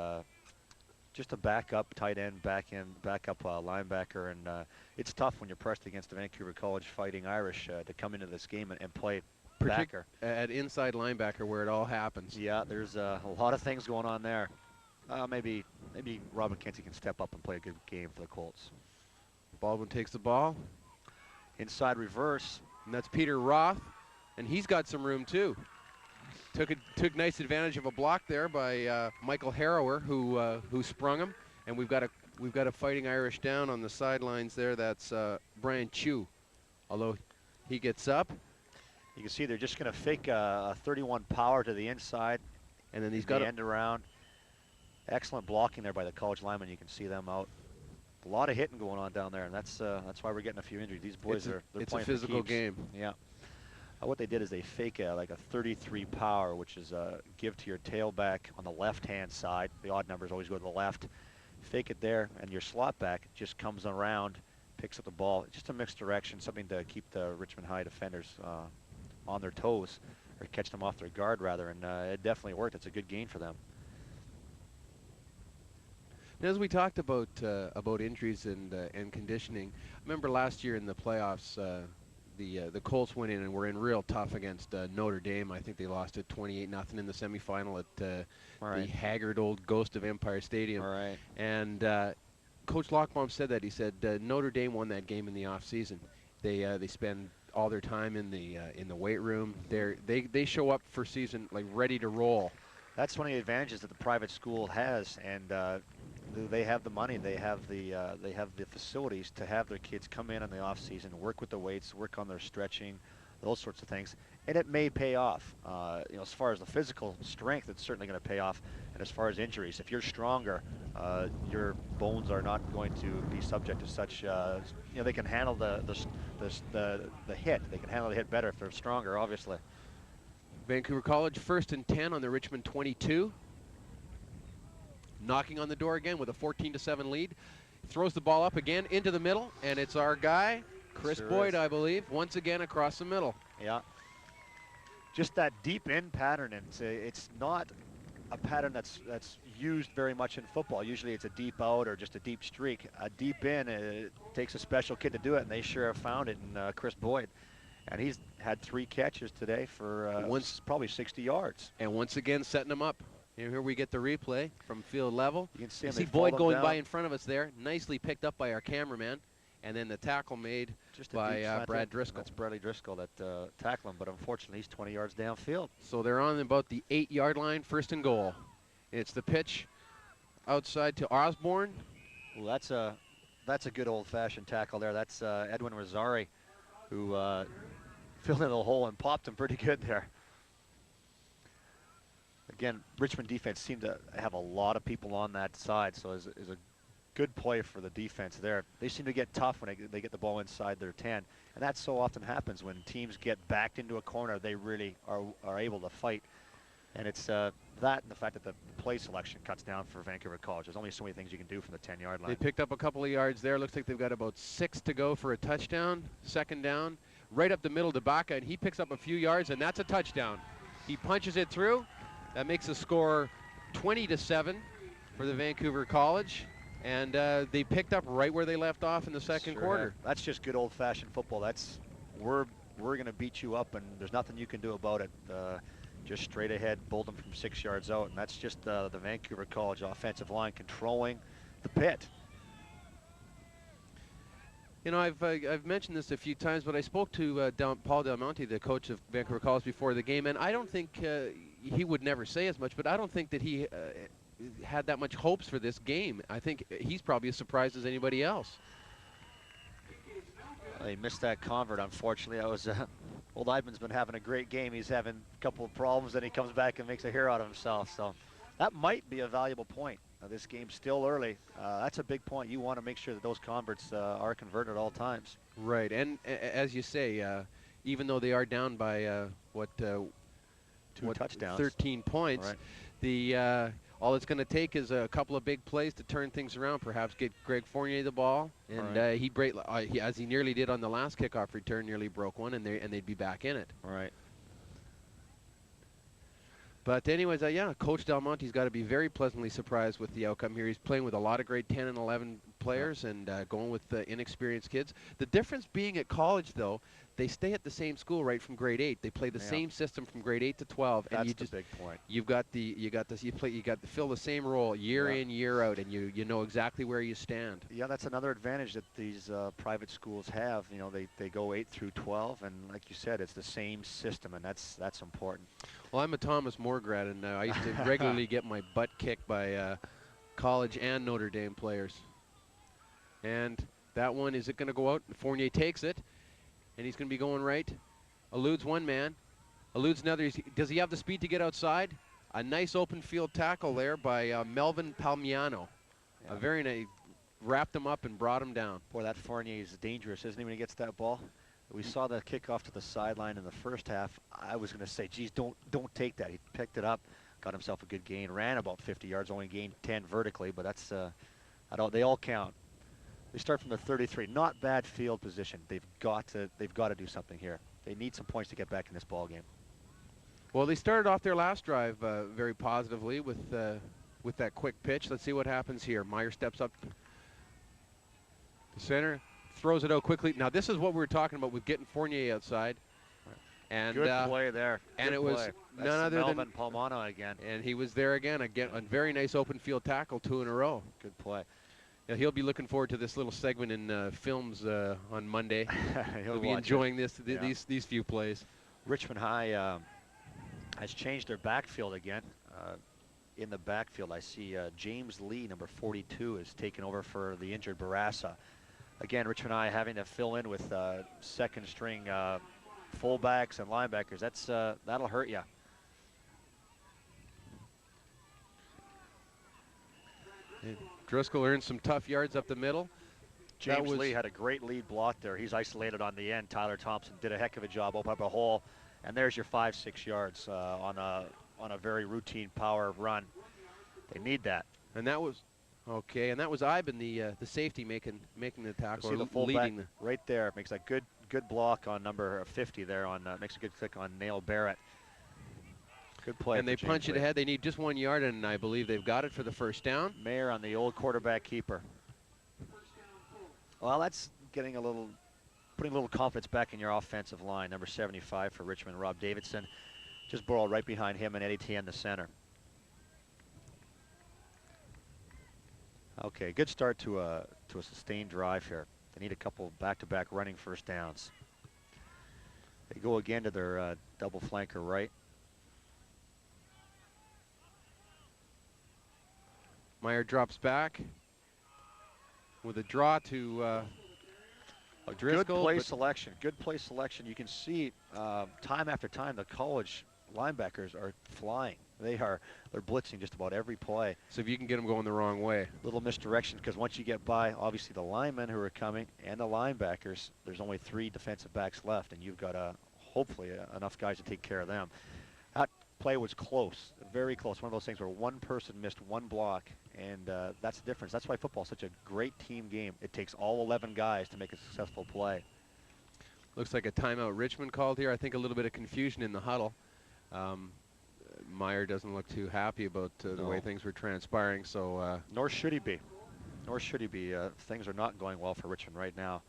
just a backup tight end, backup linebacker, and it's tough when you're pressed against the Vancouver College Fighting Irish to come into this game and play backer. At inside linebacker where it all happens. Yeah, there's a lot of things going on there. Maybe Rob McKenzie can step up and play a good game for the Colts. Baldwin takes the ball. Inside reverse. And that's Peter Roth, and he's got some room too. Took nice advantage of a block there by Michael Harrower, who sprung him, and we've got a Fighting Irish down on the sidelines there. That's Brian Chu, although he gets up. You can see they're just going to fake a 31 power to the inside, and then he's got the end around. Excellent blocking there by the College linemen. You can see them out. A lot of hitting going on down there, and that's why we're getting a few injuries. These boys they're it's playing a physical for keeps. game. Yeah. What they did is they fake like a 33 power, which is give to your tailback on the left-hand side. The odd numbers always go to the left. Fake it there, and your slot back just comes around, picks up the ball. It's just a mixed direction, something to keep the Richmond High defenders on their toes, or catch them off their guard rather, and it definitely worked. It's a good gain for them. And as we talked about injuries and conditioning, I remember last year in the playoffs, the Colts went in and were in real tough against Notre Dame. I think they lost it 28-0 in the semifinal at the haggard old ghost of Empire Stadium. All right. And Coach Lochbaum said that. He said Notre Dame won that game in the off season. They spend all their time in the weight room. They show up for season like ready to roll. That's one of the advantages that the private school has, and they have the money, they have the facilities to have their kids come in the off season, work with the weights, work on their stretching, those sorts of things, and it may pay off. You know, as far as the physical strength, it's certainly going to pay off, and as far as injuries, if you're stronger, your bones are not going to be subject to such. You know, they can handle the hit. They can handle the hit better if they're stronger, obviously. Vancouver College 1st and 10 on the Richmond 22. Knocking on the door again with a 14-7 lead. Throws the ball up again into the middle, and it's our guy, Chris Boyd, I believe, once again across the middle. Yeah. Just that deep in pattern, and it's not a pattern that's used very much in football. Usually it's a deep out or just a deep streak. A deep in, it takes a special kid to do it, and they sure have found it in Chris Boyd. And he's had 3 catches today for probably 60 yards. And once again setting them up. Here we get the replay from field level. You can see, see Boyd going by in front of us there. Nicely picked up by our cameraman. And then the tackle made just by Brad Driscoll. That's Bradley Driscoll that tackled him, but unfortunately he's 20 yards downfield. So they're on about the 8-yard line, 1st and goal. It's the pitch outside to Osborne. Well, that's a good old-fashioned tackle there. That's Edwin Rosari, who filled in the hole and popped him pretty good there. Again, Richmond defense seemed to have a lot of people on that side, so is a good play for the defense there. They seem to get tough when they get the ball inside their 10, and that so often happens when teams get backed into a corner. They really are able to fight, and it's that and the fact that the play selection cuts down for Vancouver College. There's only so many things you can do from the 10-yard line. They picked up a couple of yards there. Looks like they've got about 6 to go for a touchdown. 2nd down, right up the middle to Baca, and he picks up a few yards, and that's a touchdown. He punches it through. That makes the score 20-7 for the Vancouver College. And they picked up right where they left off in the second quarter. That's just good old-fashioned football. That's we're going to beat you up, and there's nothing you can do about it. Just straight ahead, bull them from 6 yards out, and that's just the Vancouver College offensive line controlling the pit. You know, I've mentioned this a few times, but I spoke to Paul Del Monte, the coach of Vancouver College, before the game, and I don't think he would never say as much, but I don't think that he had that much hopes for this game. I think he's probably as surprised as anybody else. They missed that convert, unfortunately. That was old Ivan's been having a great game. He's having a couple of problems, then he comes back and makes a hero out of himself. So that might be a valuable point. This game's still early. That's a big point. You want to make sure that those converts are converted at all times. Right, and as you say, even though they are down by two touchdowns, 13 points, right. All it's going to take is a couple of big plays to turn things around. Perhaps get Greg Fournier the ball, and as he nearly did on the last kickoff return, nearly broke one, and they'd be back in it. All right. But anyways, yeah, Coach Del Monte's got to be very pleasantly surprised with the outcome here. He's playing with a lot of grade 10 and 11 players and going with the inexperienced kids. The difference being at college, though, they stay at the same school right from grade 8. They play the same system from grade 8 to 12. That's and the big point. You got to fill the same role year in, year out, and you know exactly where you stand. Yeah, that's another advantage that these private schools have. You know, they go 8 through 12, and like you said, it's the same system, and that's important. Well, I'm a Thomas More grad, and I used to regularly get my butt kicked by college and Notre Dame players. And that one, is it going to go out? Fournier takes it, and he's going to be going right. Eludes one man, eludes another. Does he have the speed to get outside? A nice open field tackle there by Melvin Palmiano. A very nice, wrapped him up and brought him down. Boy, that Fournier is dangerous, isn't he, when he gets that ball? We saw the kickoff to the sideline in the first half. I was going to say, geez, don't take that. He picked it up, got himself a good gain, ran about 50 yards, only gained 10 vertically, but that's they all count. They start from the 33. Not bad field position. They've got to do something here. They need some points to get back in this ball game. Well, they started off their last drive very positively with that quick pitch. Let's see what happens here. Meyer steps up to center, throws it out quickly. Now this is what we were talking about with getting Fournier outside. And good play there. And it was none other Melvin Palmano again. And he was there again. A very nice open field tackle, 2 in a row. Good play. Yeah, he'll be looking forward to this little segment in films on Monday. He'll be watch enjoying Yeah. these few plays. Richmond High has changed their backfield again. In the backfield, I see James Lee, number 42, is taking over for the injured Barassa. Again, Richmond High having to fill in with second string fullbacks and linebackers. That'll hurt you. Driscoll earned some tough yards up the middle. James Lee had a great lead block there. He's isolated on the end. Tyler Thompson did a heck of a job, open up a hole, and there's your 5-6 yards on a very routine power run. They need that. And that was okay. And that was Iben, the safety, making the tackle. See the fullback right there makes a good block on number 50 there. Makes a good click on Nail Barrett. Good play. And they punch it ahead. They need just 1 yard, and I believe they've got it for the first down. Mayer on the old quarterback keeper. Well, that's putting a little confidence back in your offensive line. Number 75 for Richmond, Rob Davidson, just burrowed right behind him and Eddie Tien, the center. Okay, good start to a sustained drive here. They need a couple back-to-back running first downs. They go again to their double flanker right. Meyer drops back with a draw to Driscoll. Good play selection. Good play selection. You can see time after time the college linebackers are flying. They're blitzing just about every play. So if you can get them going the wrong way. Little misdirection, because once you get by, obviously the linemen who are coming and the linebackers, there's only 3 defensive backs left, and you've got hopefully enough guys to take care of them. That play was close, very close. One of those things where one person missed one block, and that's the difference. That's why football is such a great team game. It takes all 11 guys to make a successful play. Looks like a timeout Richmond called here. I think a little bit of confusion in the huddle. Meyer doesn't look too happy about the way things were transpiring. So nor should he be. Nor should he be. Things are not going well for Richmond right now.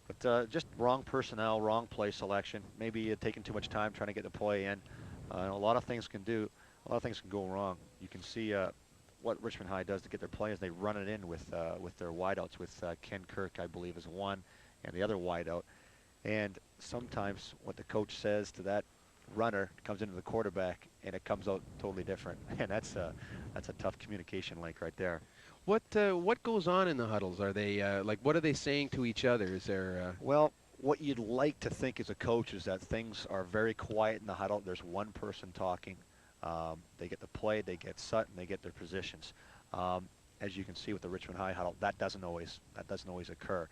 But just wrong personnel, wrong play selection. Maybe taking too much time trying to get the play in. A lot of things can go wrong. You can see what Richmond High does to get their play is they run it in with their wideouts, with Ken Kirk, I believe, is one, and the other wideout. And sometimes what the coach says to that runner comes into the quarterback, and it comes out totally different. And that's a tough communication link right there. What goes on in the huddles? Are they what are they saying to each other? Is there well, what you'd like to think as a coach is that things are very quiet in the huddle. There's one person talking. They get the play, they get Sutton, they get their positions. As you can see with the Richmond High huddle, that doesn't always occur.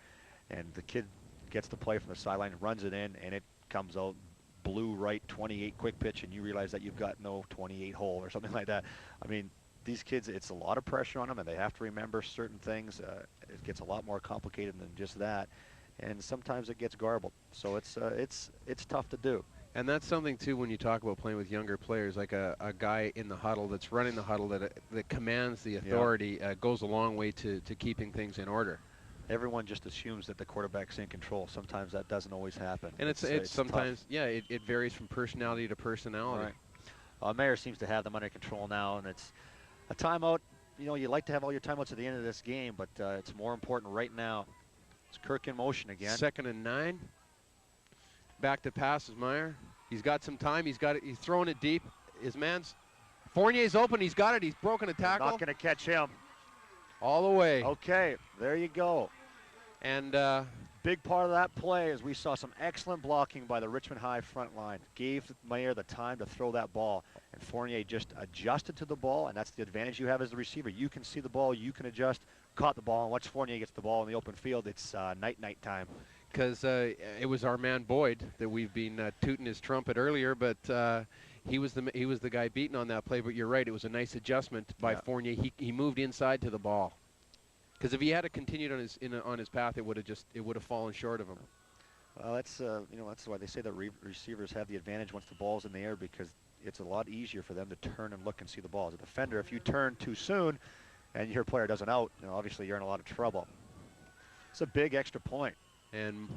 And the kid gets the play from the sideline, runs it in, and it comes out blue right 28 quick pitch, and you realize that you've got no 28 hole or something like that. I mean, these kids, it's a lot of pressure on them, and they have to remember certain things. It gets a lot more complicated than just that, and sometimes it gets garbled. So it's tough to do. And that's something too when you talk about playing with younger players, like a guy in the huddle that's running the huddle that commands the authority goes a long way to keeping things in order. Everyone just assumes that the quarterback's in control. Sometimes that doesn't always happen. And it's sometimes, it varies from personality to personality. Right. Mayer seems to have them under control now, and it's a timeout. You know, you like to have all your timeouts at the end of this game, but it's more important right now. It's Kirk in motion again. 2nd and 9. Back to pass is Meyer. He's got some time. He's got it. He's throwing it deep. His man's Fournier's open. He's got it. He's broken a tackle. Not going to catch him. All the way. Okay, there you go. And big part of that play is we saw some excellent blocking by the Richmond High front line. Gave Meyer the time to throw that ball, and Fournier just adjusted to the ball, and that's the advantage you have as the receiver. You can see the ball, you can adjust, caught the ball, and once Fournier gets the ball in the open field, it's night time. Because it was our man Boyd that we've been tooting his trumpet earlier, but he was the guy beaten on that play. But you're right, it was a nice adjustment by Fournier. He moved inside to the ball. Because if he had continued on his path, it would have fallen short of him. Well, that's that's why they say that receivers have the advantage once the ball's in the air, because it's a lot easier for them to turn and look and see the ball. As a defender, if you turn too soon and your player doesn't out, obviously you're in a lot of trouble. It's a big extra point. And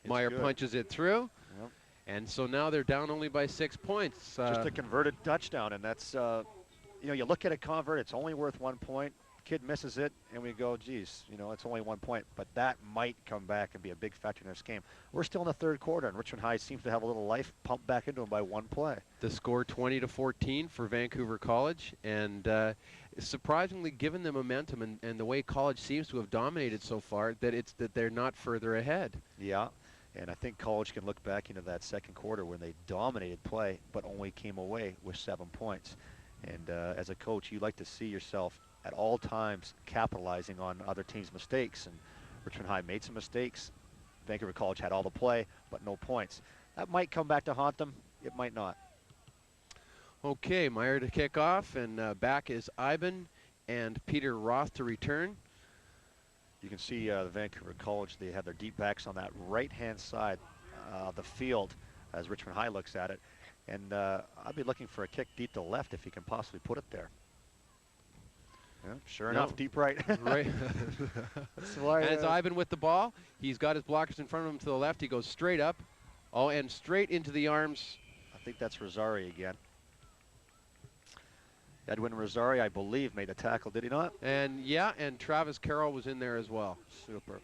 Meyer punches it through. Yep. And so now they're down only by 6 points. Just a converted touchdown, and that's you look at a convert, it's only worth 1 point. kid misses it, and we go, geez, you know, it's only 1 point, but that might come back and be a big factor in this game. We're still in the third quarter, and Richmond High seems to have a little life pumped back into them by 1 play. The score 20-14 for Vancouver College, and surprisingly, given the momentum and the way College seems to have dominated so far, that they're not further ahead. Yeah, and I think College can look back into that second quarter when they dominated play, but only came away with 7 points. And as a coach, you like to see yourself at all times capitalizing on other teams' mistakes. And Richmond High made some mistakes. Vancouver College had all the play, but no points. That might come back to haunt them. It might not. Okay, Meyer to kick off, and back is Iben and Peter Roth to return. You can see the Vancouver College, they have their deep backs on that right-hand side of the field as Richmond High looks at it. And I'd be looking for a kick deep to left if he can possibly put it there. Yeah, sure enough, deep right. Right. That's why, and it's Iben with the ball. He's got his blockers in front of him to the left. He goes straight up. Oh, and straight into the arms. I think that's Rosari again. Edwin Rosari, I believe, made the tackle, did he not? And yeah, and Travis Carroll was in there as well. Super.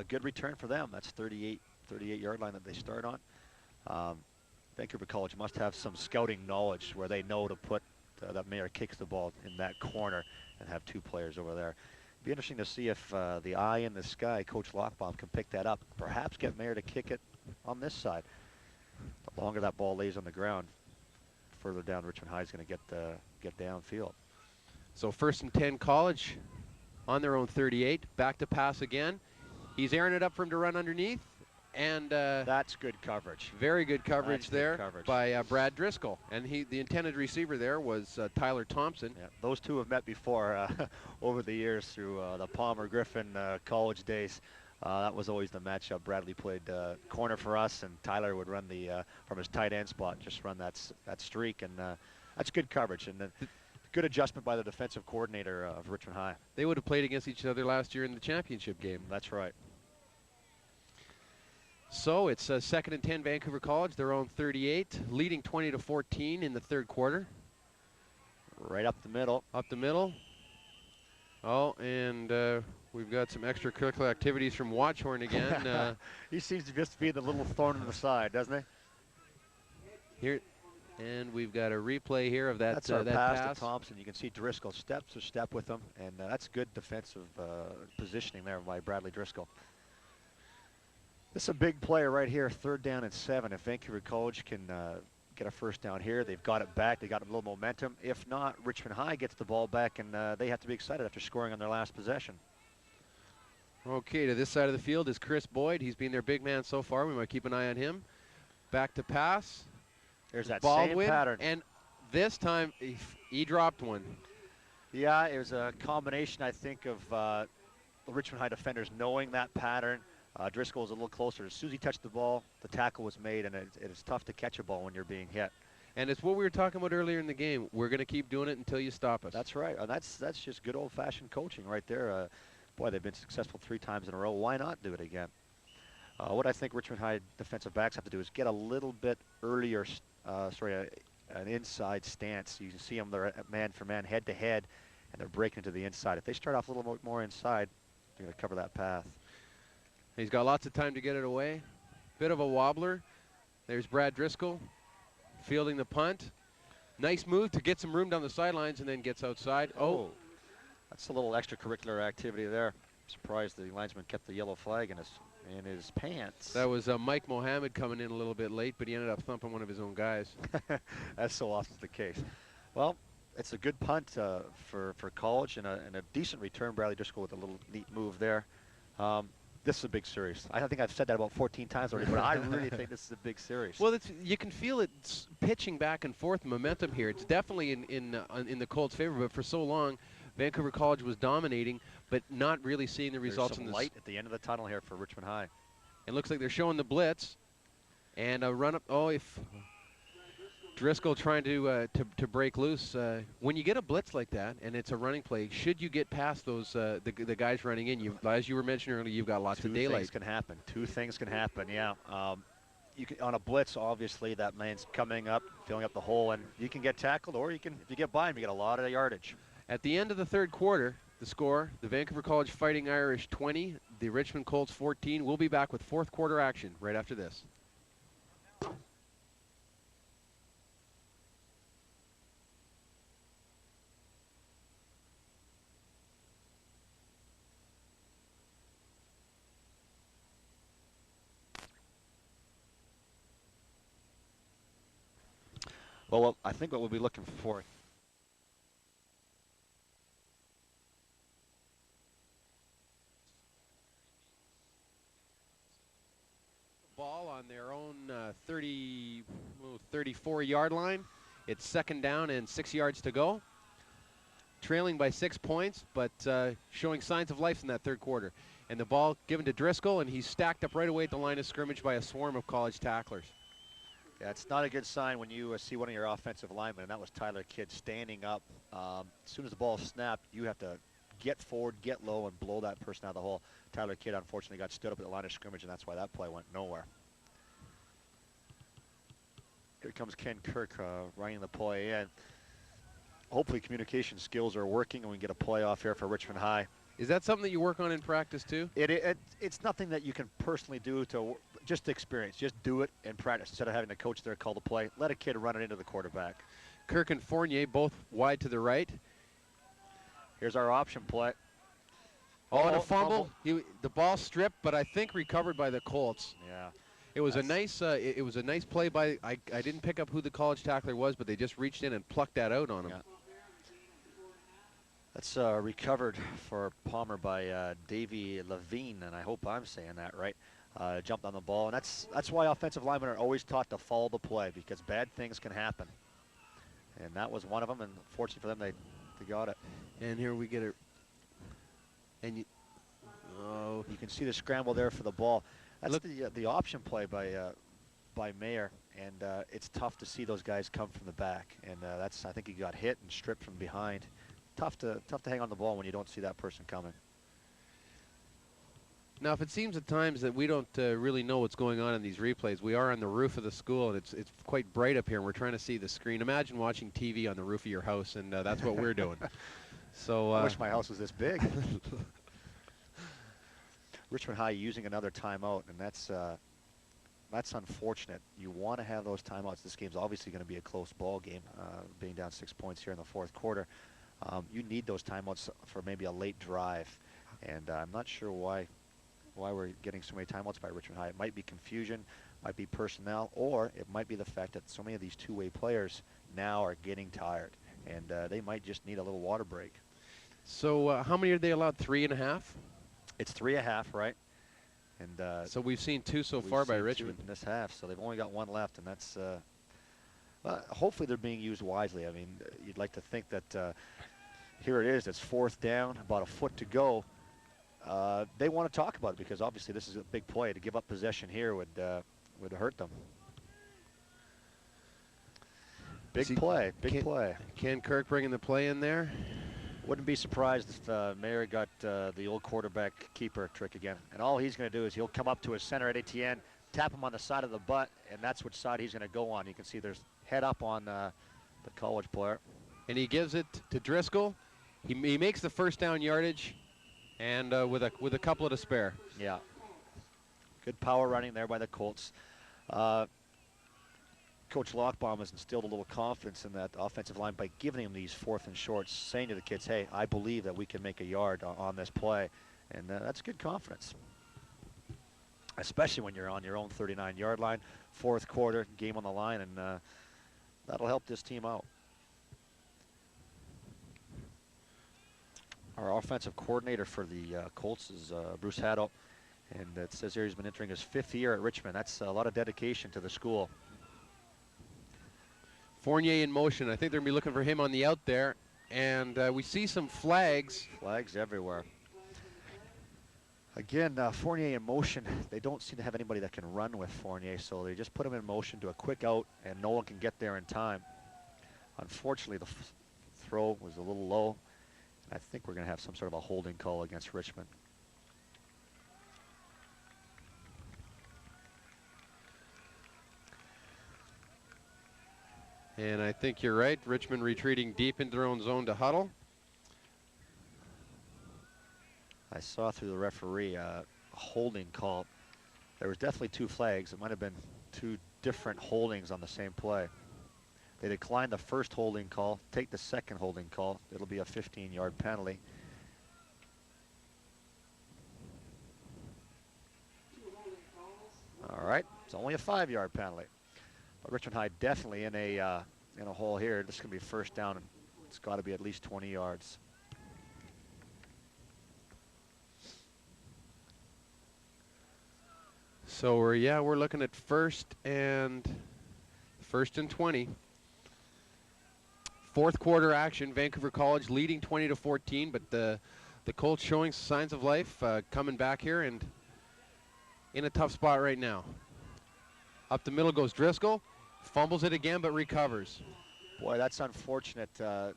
Good return for them. That's 38-yard line that they start on. Vancouver College must have some scouting knowledge where they know to put that Mayer kicks the ball in that corner and have 2 players over there. Be interesting to see if the eye in the sky, Coach Lochbaum, can pick that up. Perhaps get Mayer to kick it on this side. The longer that ball lays on the ground, further down Richmond High is going to get downfield. So 1st and 10 College on their own 38. Back to pass again. He's airing it up for him to run underneath. And that's good coverage. Very good coverage there by Brad Driscoll. And the intended receiver there was Tyler Thompson. Yeah, those two have met before over the years through the Palmer-Griffin college days. That was always the matchup. Bradley played corner for us, and Tyler would run from his tight end spot, just run that streak. And that's good coverage. And good adjustment by the defensive coordinator of Richmond High. They would have played against each other last year in the championship game. That's right. So it's 2nd and 10 Vancouver College, their own 38, leading 20-14 in the third quarter. Right up the middle. Up the middle. Oh, and we've got some extracurricular activities from Watchhorn again. He seems to just be the little thorn in the side, doesn't he? Here, and we've got a replay here of that. That's our that pass to Thompson. You can see Driscoll steps a step with him, and that's good defensive positioning there by Bradley Driscoll. This is a big player right here, 3rd down and 7. If Vancouver College can get a first down here, they've got it back. They got a little momentum. If not, Richmond High gets the ball back, and they have to be excited after scoring on their last possession. Okay, to this side of the field is Chris Boyd. He's been their big man so far. We might keep an eye on him. Back to pass. There's that Baldwin, same pattern. and this time he dropped one. Yeah, it was a combination, I think, of the Richmond High defenders knowing that pattern. Driscoll was a little closer. As soon as he touched the ball, the tackle was made, and it is tough to catch a ball when you're being hit. And it's what we were talking about earlier in the game. We're going to keep doing it until you stop us. That's right. And that's just good old-fashioned coaching right there. Boy, they've been successful 3 times in a row. Why not do it again? What I think Richmond High defensive backs have to do is get a little bit earlier, an inside stance. You can see them, they're man for man, head to head, and they're breaking to the inside. If they start off a little more inside, they're going to cover that path. He's got lots of time to get it away. Bit of a wobbler. There's Brad Driscoll fielding the punt. Nice move to get some room down the sidelines and then gets outside. Oh, that's a little extracurricular activity there. Surprised the linesman kept the yellow flag in his pants. That was Mike Mohammed coming in a little bit late, but he ended up thumping one of his own guys. That's so often the case. Well, it's a good punt for College and a decent return. Bradley Driscoll with a little neat move there. This is a big series. I think I've said that about 14 times already, but I really think this is a big series. Well, you can feel it pitching back and forth, momentum here. It's definitely in the Colts' favor, but for so long, Vancouver College was dominating, but not really seeing the results. There's some light at the end of the tunnel here for Richmond High. It looks like they're showing the blitz, and a run up. Oh, if Driscoll trying to break loose. When you get a blitz like that and it's a running play, should you get past those the guys running in, as you were mentioning earlier, you've got lots of daylight. Two things can happen. Yeah. You can, on a blitz, obviously that man's coming up, filling up the hole, and you can get tackled, or if you get by him, you get a lot of yardage. At the end of the third quarter, the score, the Vancouver College Fighting Irish 20, the Richmond Colts 14. We'll be back with fourth quarter action right after this. Well, I think what we'll be looking for. Ball on their own 34-yard line. It's second down and 6 yards to go. Trailing by 6 points, but showing signs of life in that third quarter. And the ball given to Driscoll, and he's stacked up right away at the line of scrimmage by a swarm of college tacklers. Yeah, it's not a good sign when you see one of your offensive linemen, and that was Tyler Kidd, standing up. As soon as the ball snapped, you have to get forward, get low, and blow that person out of the hole. Tyler Kidd, unfortunately, got stood up at the line of scrimmage, and that's why that play went nowhere. Here comes Ken Kirk running the play in. Hopefully communication skills are working, and we can get a play off here for Richmond High. Is that something that you work on in practice too? It's nothing that you can personally do to just experience. Just do it in practice instead of having the coach there call the play. Let a kid run it into the quarterback. Kirk and Fournier both wide to the right. Here's our option play. Oh, and a fumble. The ball stripped, but I think recovered by the Colts. Yeah. It was a nice. It was a nice play by. I didn't pick up who the college tackler was, but they just reached in and plucked that out on him. Yeah. That's recovered for Palmer by Davey Levine, and I hope I'm saying that right. Jumped on the ball, and that's why offensive linemen are always taught to follow the play, because bad things can happen. And that was one of them, and fortunately for them, they got it. And here we get it. And you can see the scramble there for the ball. That's the option play by Mayer, and it's tough to see those guys come from the back, and I think he got hit and stripped from behind. Tough to hang on the ball when you don't see that person coming. Now, if it seems at times that we don't really know what's going on in these replays, we are on the roof of the school, and it's quite bright up here, and we're trying to see the screen. Imagine watching TV on the roof of your house, and that's what we're doing. So I wish my house was this big. Richmond High using another timeout, and that's unfortunate. You want to have those timeouts. This game's obviously going to be a close ball game, being down 6 points here in the fourth quarter. You need those timeouts for maybe a late drive, and I'm not sure why we're getting so many timeouts by Richmond High. It might be confusion, might be personnel, or it might be the fact that so many of these two-way players now are getting tired, and they might just need a little water break. So how many are they allowed? 3.5? It's 3.5, right? And so we've seen 2 so far by Richmond in this half, so they've only got 1 left, and that's hopefully they're being used wisely. I mean, you'd like to think that here it is, it's 4th down, about a foot to go. They want to talk about it because obviously this is a big play. To give up possession here would hurt them. Big play. Ken Kirk bringing the play in there. Wouldn't be surprised if Mayer got the old quarterback keeper trick again. And all he's going to do is he'll come up to his center at Etienne, tap him on the side of the butt, and that's which side he's going to go on. You can see there's head up on the college player. And he gives it to Driscoll. He makes the first down yardage, and with a couple to spare. Yeah. Good power running there by the Colts. Coach Lochbaum has instilled a little confidence in that offensive line by giving him these 4th and shorts, saying to the kids, hey, I believe that we can make a yard on this play. And that's good confidence, especially when you're on your own 39-yard line, 4th quarter, game on the line, and that'll help this team out. Our offensive coordinator for the Colts is Bruce Haddo, and it says here he's been entering his 5th year at Richmond. That's a lot of dedication to the school. Fournier in motion. I think they're going to be looking for him on the out there, and we see some flags. Flags everywhere. Again, Fournier in motion. They don't seem to have anybody that can run with Fournier, so they just put him in motion, do a quick out, and no one can get there in time. Unfortunately, the throw was a little low. I think we're going to have some sort of a holding call against Richmond. And I think you're right. Richmond retreating deep into their own zone to huddle. I saw through the referee a holding call. There was definitely 2 flags. It might have been 2 different holdings on the same play. They declined the first holding call, take the second holding call. It'll be a 15-yard penalty. All right, it's only a 5-yard penalty. But Richmond High definitely in a hole here. This is going to be first down, and it's got to be at least 20 yards. So we're looking at first and 20. Fourth quarter action. Vancouver College leading 20-14, but the Colts showing signs of life, coming back here and in a tough spot right now. Up the middle goes Driscoll, fumbles it again but recovers. Boy, that's unfortunate.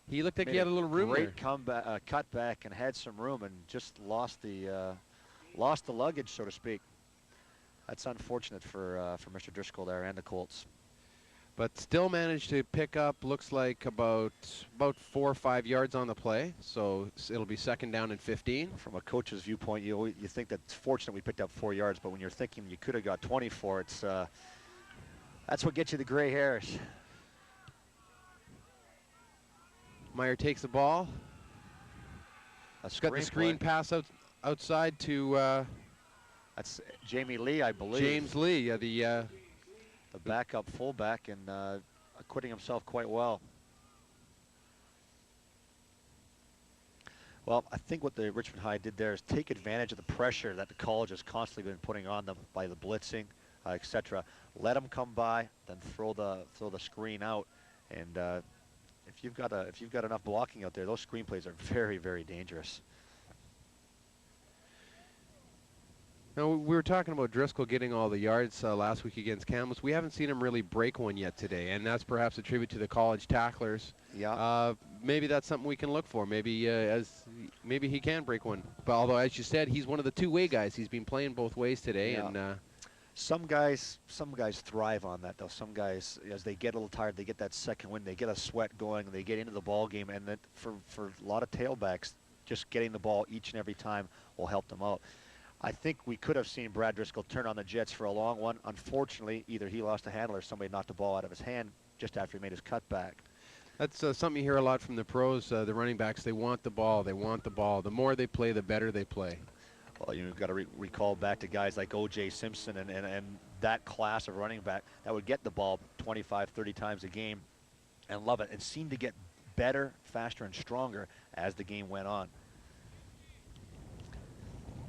He looked like he had a little room there. Great comeback, cutback, and had some room, and just lost the luggage, so to speak. That's unfortunate for Mr. Driscoll there and the Colts. But still managed to pick up, looks like about 4 or 5 yards on the play. So it'll be second down and 15. From a coach's viewpoint, you think that it's fortunate we picked up 4 yards, but when you're thinking you could have got 24, it's that's what gets you the gray hairs. Meyer takes the ball. Got the screen pass outside to that's Jamie Lee, I believe. James Lee, the backup fullback, and acquitting himself quite well. Well, I think what the Richmond High did there is take advantage of the pressure that the college has constantly been putting on them by the blitzing, etc. Let them come by, then throw the screen out, and if you've got enough blocking out there, those screen plays are very, very dangerous. Now, we were talking about Driscoll getting all the yards last week against Kamloops. We haven't seen him really break one yet today, and that's perhaps a tribute to the college tacklers. Yeah. Maybe that's something we can look for. Maybe maybe he can break one. But although, as you said, he's one of the two-way guys. He's been playing both ways today, yeah. and some guys thrive on that, though. Some guys, as they get a little tired, they get that second wind, they get a sweat going, and they get into the ball game. And that for a lot of tailbacks, just getting the ball each and every time will help them out. I think we could have seen Brad Driscoll turn on the Jets for a long one. Unfortunately, either he lost a handle or somebody knocked the ball out of his hand just after he made his cutback. That's something you hear a lot from the pros, the running backs. They want the ball. They want the ball. The more they play, the better they play. Well, you've got to recall back to guys like O.J. Simpson and that class of running back that would get the ball 25, 30 times a game and love it, and seemed to get better, faster, and stronger as the game went on.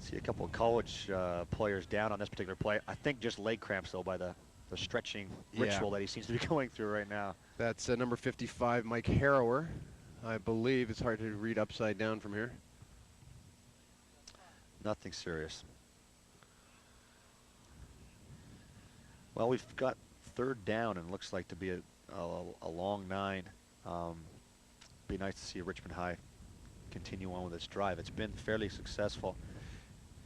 See a couple of college players down on this particular play. I think just leg cramps, though, by the stretching ritual that he seems to be going through right now. That's number 55, Mike Harrower. I believe it's hard to read upside down from here. Nothing serious. Well, we've got third down, and looks like to be a long 9. Be nice to see Richmond High continue on with its drive. It's been fairly successful.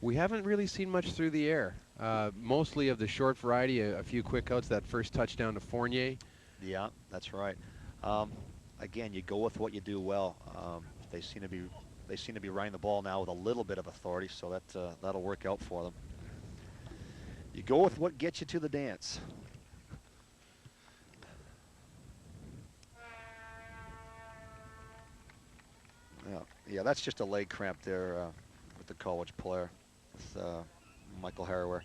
We haven't really seen much through the air. Mostly of the short variety, a few quick outs, that first touchdown to Fournier. Yeah, that's right. Again, you go with what you do well. They seem to be running the ball now with a little bit of authority, so that'll work out for them. You go with what gets you to the dance. Yeah, that's just a leg cramp there with the college player, with Michael Harrower.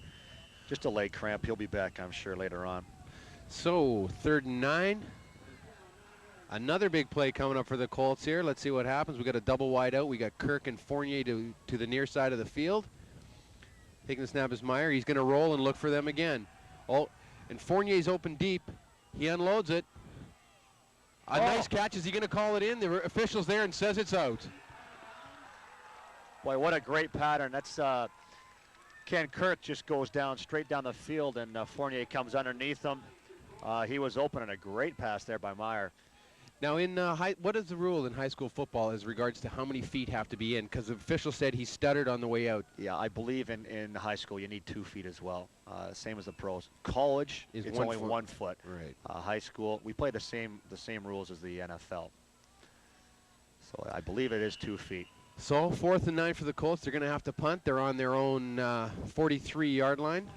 Just a leg cramp. He'll be back, I'm sure, later on. So, third and 9. Another big play coming up for the Colts here. Let's see what happens. We got a double wide out. We got Kirk and Fournier to the near side of the field. Taking the snap is Meyer. He's going to roll and look for them again. Oh, and Fournier's open deep. He unloads it. A nice catch. Is he going to call it in? The official's there and says it's out. Boy, what a great pattern. That's Ken Kirk just goes down straight down the field, and Fournier comes underneath him. He was open, and a great pass there by Meyer. Now, what is the rule in high school football as regards to how many feet have to be in? Because the official said he stuttered on the way out. Yeah, I believe in high school you need 2 feet as well, same as the pros. College, it's only 1 foot. Right. High school, we play the same rules as the NFL. So I believe it is 2 feet. So 4th and 9 for the Colts. They're going to have to punt. They're on their own 43-yard line.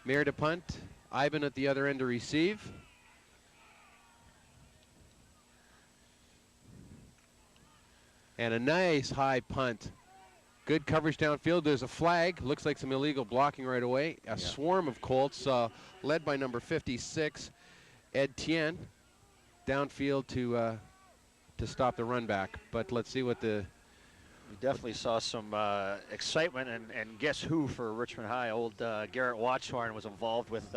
Mayer to punt. Ivan at the other end to receive. And a nice high punt. Good coverage downfield. There's a flag. Looks like some illegal blocking right away. A swarm of Colts led by number 56, Ed Tien, downfield to stop the run back. But let's see what the... We definitely saw some excitement, and guess who for Richmond High? Old Garrett Watchhorn was involved with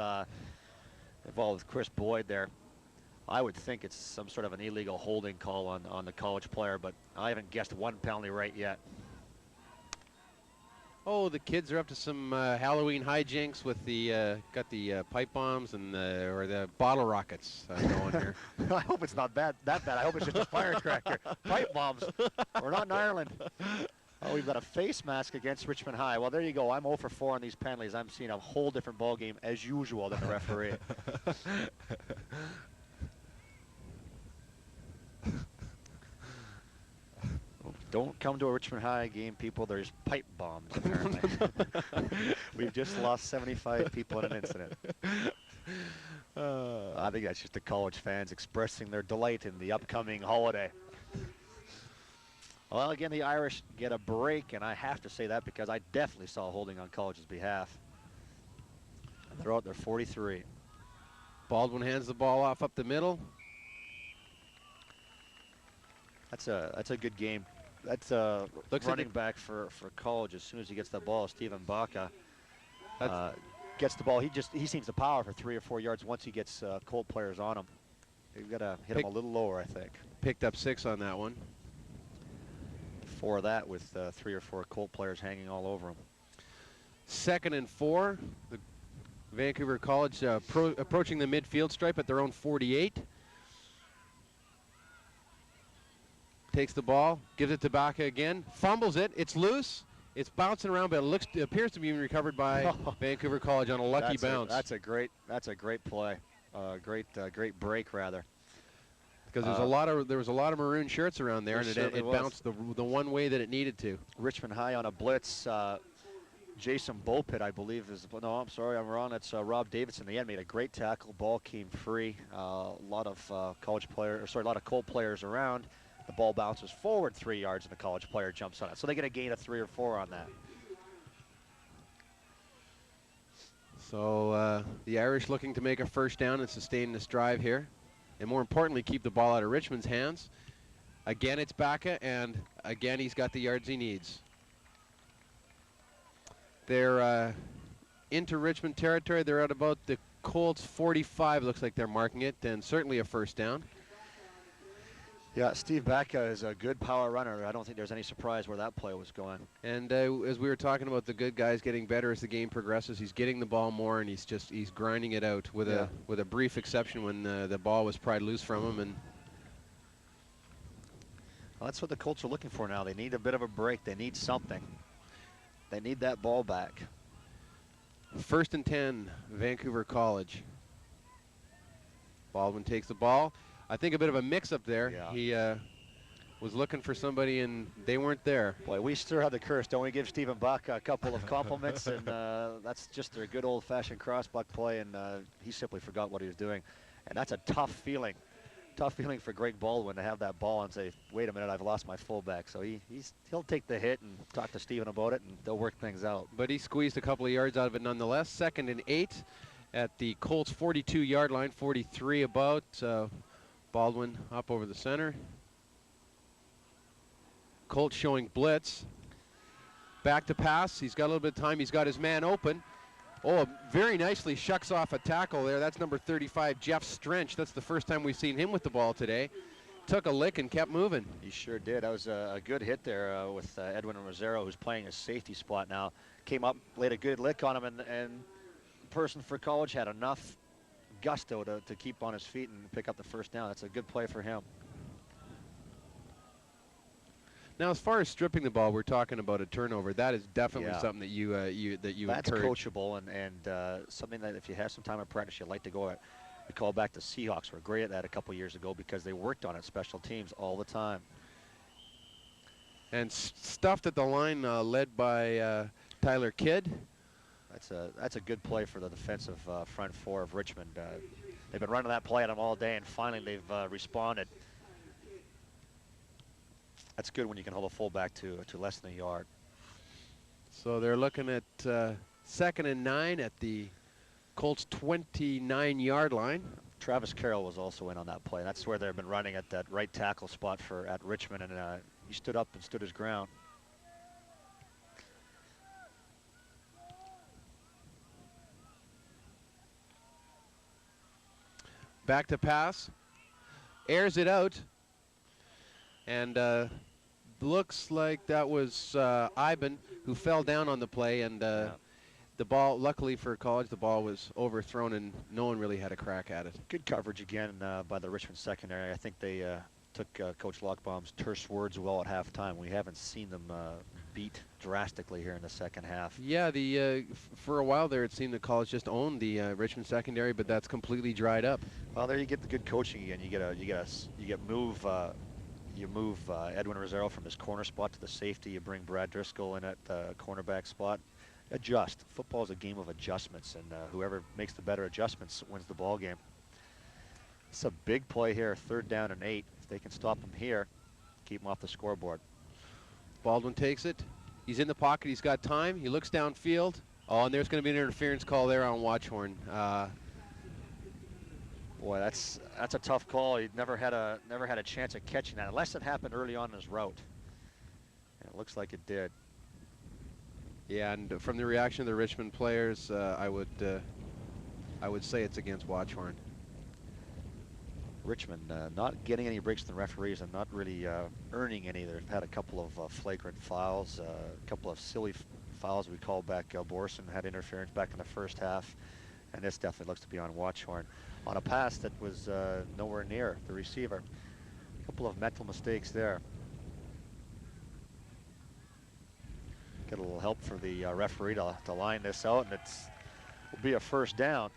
Chris Boyd there. I would think it's some sort of an illegal holding call on the college player, but I haven't guessed one penalty right yet. Oh, the kids are up to some Halloween hijinks with the got the pipe bombs and the bottle rockets going here. I hope it's not that bad. I hope it's just a firecracker. Pipe bombs. We're not in Ireland. Oh, we've got a face mask against Richmond High. Well, there you go. I'm 0 for 4 on these penalties. I'm seeing a whole different ball game as usual than the referee. Don't come to a Richmond High game, people. There's pipe bombs, apparently. We've just lost 75 people in an incident. I think that's just the college fans expressing their delight in the upcoming holiday. Well, again, the Irish get a break, and I have to say that because I definitely saw holding on college's behalf. They're out there 43. Baldwin hands the ball off up the middle. That's a good game. That's running back for college. As soon as he gets the ball, Stephen Baca gets the ball. He seems to power for 3 or 4 yards once he gets Colt players on him. You've got to hit him a little lower, I think. Picked up 6 on that one. 4 of that with 3 or 4 Colt players hanging all over him. 2nd and 4. The Vancouver College approaching the midfield stripe at their own 48. Takes the ball, gives it to Baca again, fumbles it. It's loose. It's bouncing around, but it appears to be recovered by Vancouver College on a lucky bounce. That's a great play. Great break rather. Because there was a lot of maroon shirts around there, and it bounced the one way that it needed to. Richmond High on a blitz. Jason Bulpitt, I believe, is. No, I'm sorry, I'm wrong. It's Rob Davidson. The end made a great tackle. Ball came free. A lot of Colt players around. The ball bounces forward 3 yards, and the college player jumps on it. So they get a gain of 3 or 4 on that. So the Irish looking to make a first down and sustain this drive here. And more importantly, keep the ball out of Richmond's hands. Again, it's Baca, and again, he's got the yards he needs. They're into Richmond territory. They're at about the Colts 45, looks like they're marking it, and certainly a first down. Yeah, Steve Baca is a good power runner. I don't think there's any surprise where that play was going. And as we were talking about the good guys getting better as the game progresses, he's getting the ball more, and he's grinding it out with a brief exception when the ball was pried loose from him. And well, that's what the Colts are looking for now. They need a bit of a break. They need something. They need that ball back. 1st and 10, Vancouver College. Baldwin takes the ball. I think a bit of a mix-up there. Yeah. He was looking for somebody, and they weren't there. Boy, we still have the curse. Don't we give Stephen Baca a couple of compliments? And that's just their good old-fashioned crossbuck play, and he simply forgot what he was doing. And that's a tough feeling. Tough feeling for Greg Baldwin to have that ball and say, wait a minute, I've lost my fullback. So he'll take the hit and talk to Stephen about it, and they'll work things out. But he squeezed a couple of yards out of it nonetheless. 2nd and 8 at the Colts 42-yard line, 43 about. Baldwin up over the center. Colts showing blitz. Back to pass. He's got a little bit of time. He's got his man open. Oh, very nicely shucks off a tackle there. That's number 35, Jeff Strench. That's the first time we've seen him with the ball today. Took a lick and kept moving. He sure did. That was a good hit there with Edwin Rosero, who's playing his safety spot now. Came up, laid a good lick on him, and the person for college had enough gusto to keep on his feet and pick up the first down. That's a good play for him. Now, as far as stripping the ball, we're talking about a turnover. That is definitely something that you That's encourage. coachable and something that if you have some time of practice, you'd like to go at. We call back the Seahawks. Were great at that a couple years ago because they worked on it, special teams all the time. And stuffed at the line, led by Tyler Kidd. That's a good play for the defensive front four of Richmond. They've been running that play at them all day, and finally they've responded. That's good when you can hold a fullback to less than a yard. So they're looking at 2nd and 9 at the Colts 29-yard line. Travis Carroll was also in on that play. That's where they've been running at that right tackle spot at Richmond, and he stood up and stood his ground. Back to pass. Airs it out. And looks like that was Iben who fell down on the play. And the ball, luckily for College, the ball was overthrown and no one really had a crack at it. Good coverage again by the Richmond secondary. I think they took Coach Lochbaum's terse words well at halftime. We haven't seen them beat drastically here in the second half. Yeah, for a while there it seemed that College just owned the Richmond secondary, but that's completely dried up. Well, there you get the good coaching again. You move Edwin Rosero from his corner spot to the safety. You bring Brad Driscoll in at the cornerback spot. Adjust. Football is a game of adjustments, and whoever makes the better adjustments wins the ball game. It's a big play here, 3rd down and 8. If they can stop him here, keep him off the scoreboard. Baldwin takes it. He's in the pocket. He's got time. He looks downfield. Oh, and there's going to be an interference call there on Watchorn. Boy, that's a tough call. He never had a chance at catching that, unless it happened early on in his route. And it looks like it did. Yeah, and from the reaction of the Richmond players, I would say it's against Watchorn. Richmond not getting any breaks from the referees and not really earning any. They've had a couple of flagrant fouls, a couple of silly fouls. We called back. Borson had interference back in the first half, and this definitely looks to be on Watchorn. On a pass that was nowhere near the receiver. A couple of mental mistakes there. Get a little help for the referee to line this out, and will be a 1st down.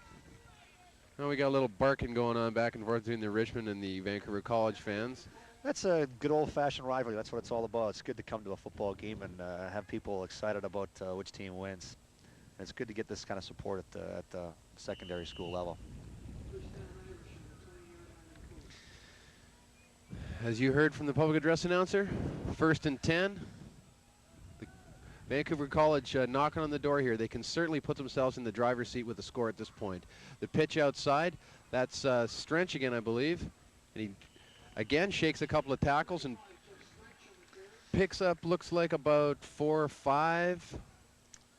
Now we got a little barking going on back and forth between the Richmond and the Vancouver College fans. That's a good old-fashioned rivalry. That's what it's all about. It's good to come to a football game and have people excited about which team wins. And it's good to get this kind of support at the secondary school level. As you heard from the public address announcer, 1st and 10. The Vancouver College knocking on the door here. They can certainly put themselves in the driver's seat with a score at this point. The pitch outside, that's Strench again, I believe. And he again shakes a couple of tackles and picks up, looks like about 4 or 5.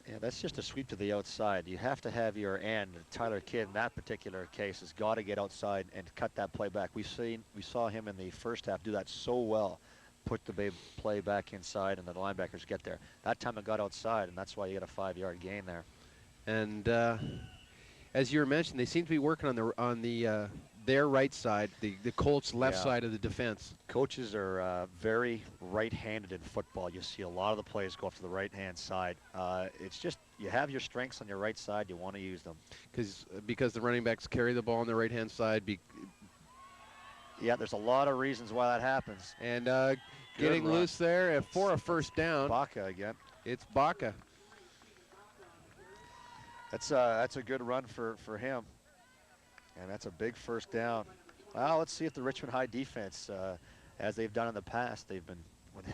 Yeah, that's just a sweep to the outside. You have to have your end. Tyler Kidd, in that particular case, has got to get outside and cut that play back. We saw him in the first half do that so well. Put the play back inside, and the linebackers get there. That time it got outside, and that's why you get a 5-yard gain there. And as you were mentioning, they seem to be working on their right side, the Colts' left side of the defense. Coaches are very right-handed in football. You see a lot of the plays go off to the right-hand side. It's just you have your strengths on your right side. You want to use them. Because the running backs carry the ball on the right-hand side. Yeah, there's a lot of reasons why that happens. And getting loose there for a 1st down. Baca again. It's Baca. That's a good run for him. And that's a big 1st down. Well, let's see if the Richmond High defense, as they've done in the past,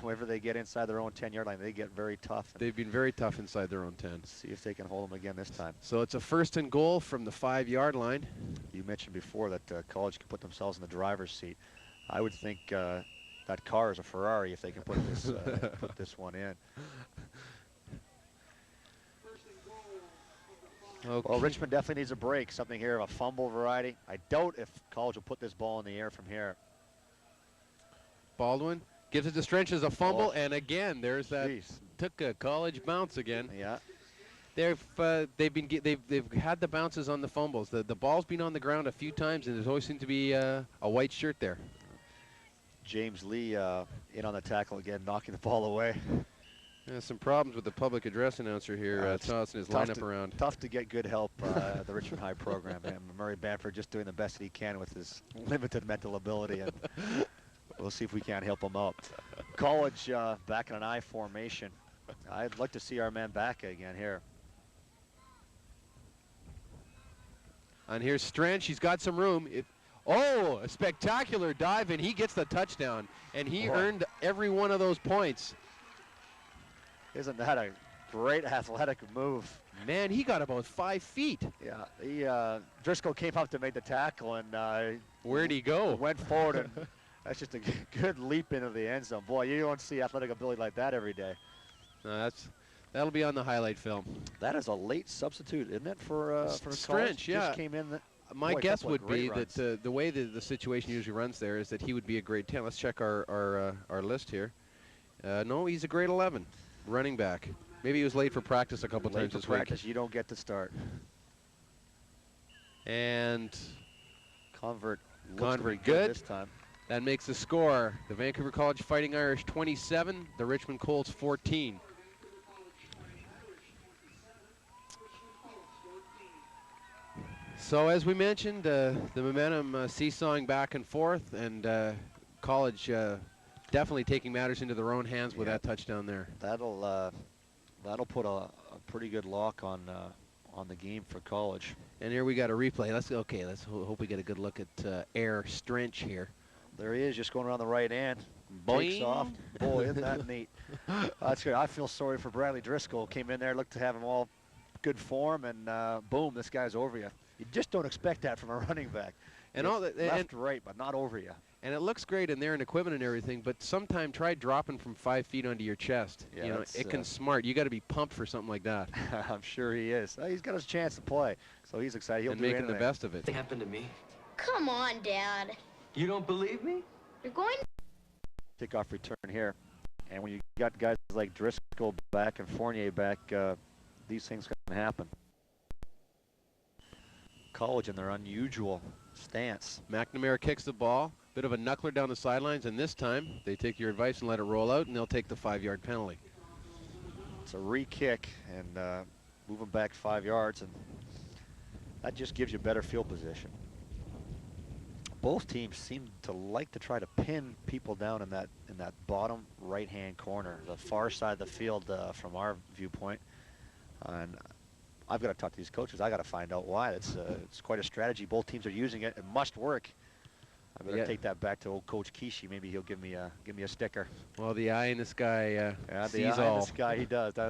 whenever they get inside their own 10-yard line, they get very tough. They've been very tough inside their own 10. See if they can hold them again this time. So it's a 1st and goal from the 5-yard line. You mentioned before that College can put themselves in the driver's seat. I would think that car is a Ferrari if they can put this one in. Okay. Well, Richmond definitely needs a break, something here of a fumble variety. I doubt if College will put this ball in the air from here. Baldwin gives it to Strench as a fumble, and again, there's that. Took a College bounce again. Yeah. They've had the bounces on the fumbles. The ball's been on the ground a few times, and there's always seemed to be a white shirt there. James Lee in on the tackle again, knocking the ball away. Yeah, some problems with the public address announcer here, tossing his lineup around. Tough to get good help, the Richmond High program. And Murray Bamford just doing the best that he can with his limited mental ability. And We'll see if we can't help him out. College back in an I formation. I'd like to see our man back again here. And here's Strange. He's got some room. Oh, a spectacular dive, and he gets the touchdown. And he earned every one of those points. Isn't that a great athletic move? Man, he got about 5 feet. Yeah, Driscoll came up to make the tackle, and where'd he go? Went forward, and that's just a good leap into the end zone. Boy, you don't see athletic ability like that every day. No, that'll be on the highlight film. That is a late substitute, isn't it, for Strange? Yeah. Just came in. My guess would be that the way the situation usually runs there is that he would be a grade 10. Let's check our list here. No, he's a grade 11 running back. Maybe he was late for practice a couple times this week. You don't get to start. And Convert good this time. That makes the score: the Vancouver College Fighting Irish 27, the Richmond Colts 14. So as we mentioned, the momentum seesawing back and forth, and College definitely taking matters into their own hands with that touchdown there. That'll put a pretty good lock on the game for College. And here we got a replay. Let's hope we get a good look at Air Strench here. There he is, just going around the right hand. Boing. Takes off. Boy, isn't that neat? That's good. I feel sorry for Bradley Driscoll. Came in there, looked to have him all good form, and boom, this guy's over you. You just don't expect that from a running back. And all that, left, right, but not over you. And it looks great in there and equipment and everything, but sometime try dropping from 5 feet onto your chest. Yeah, you know, it can smart. You got to be pumped for something like that. I'm sure he is. He's got his chance to play, so he's excited. He'll and do making anything. the best of it. It happened to me. Come on, Dad. You don't believe me? You're going. Kickoff return here, and when you got guys like Driscoll back and Fournier back, these things can happen. College in their unusual stance. McNamara kicks the ball, bit of a knuckler down the sidelines, and this time they take your advice and let it roll out, and they'll take the 5-yard penalty. It's a re-kick and move them back 5 yards, and that just gives you better field position. Both teams seem to like to try to pin people down in that bottom right-hand corner, the far side of the field from our viewpoint. And I've got to talk to these coaches. I got to find out why. It's quite a strategy. Both teams are using it. It must work. I'm going to take that back to old Coach Kishi. Maybe he'll give me a sticker. Well, the eye in this guy yeah, sees all. This guy, he does.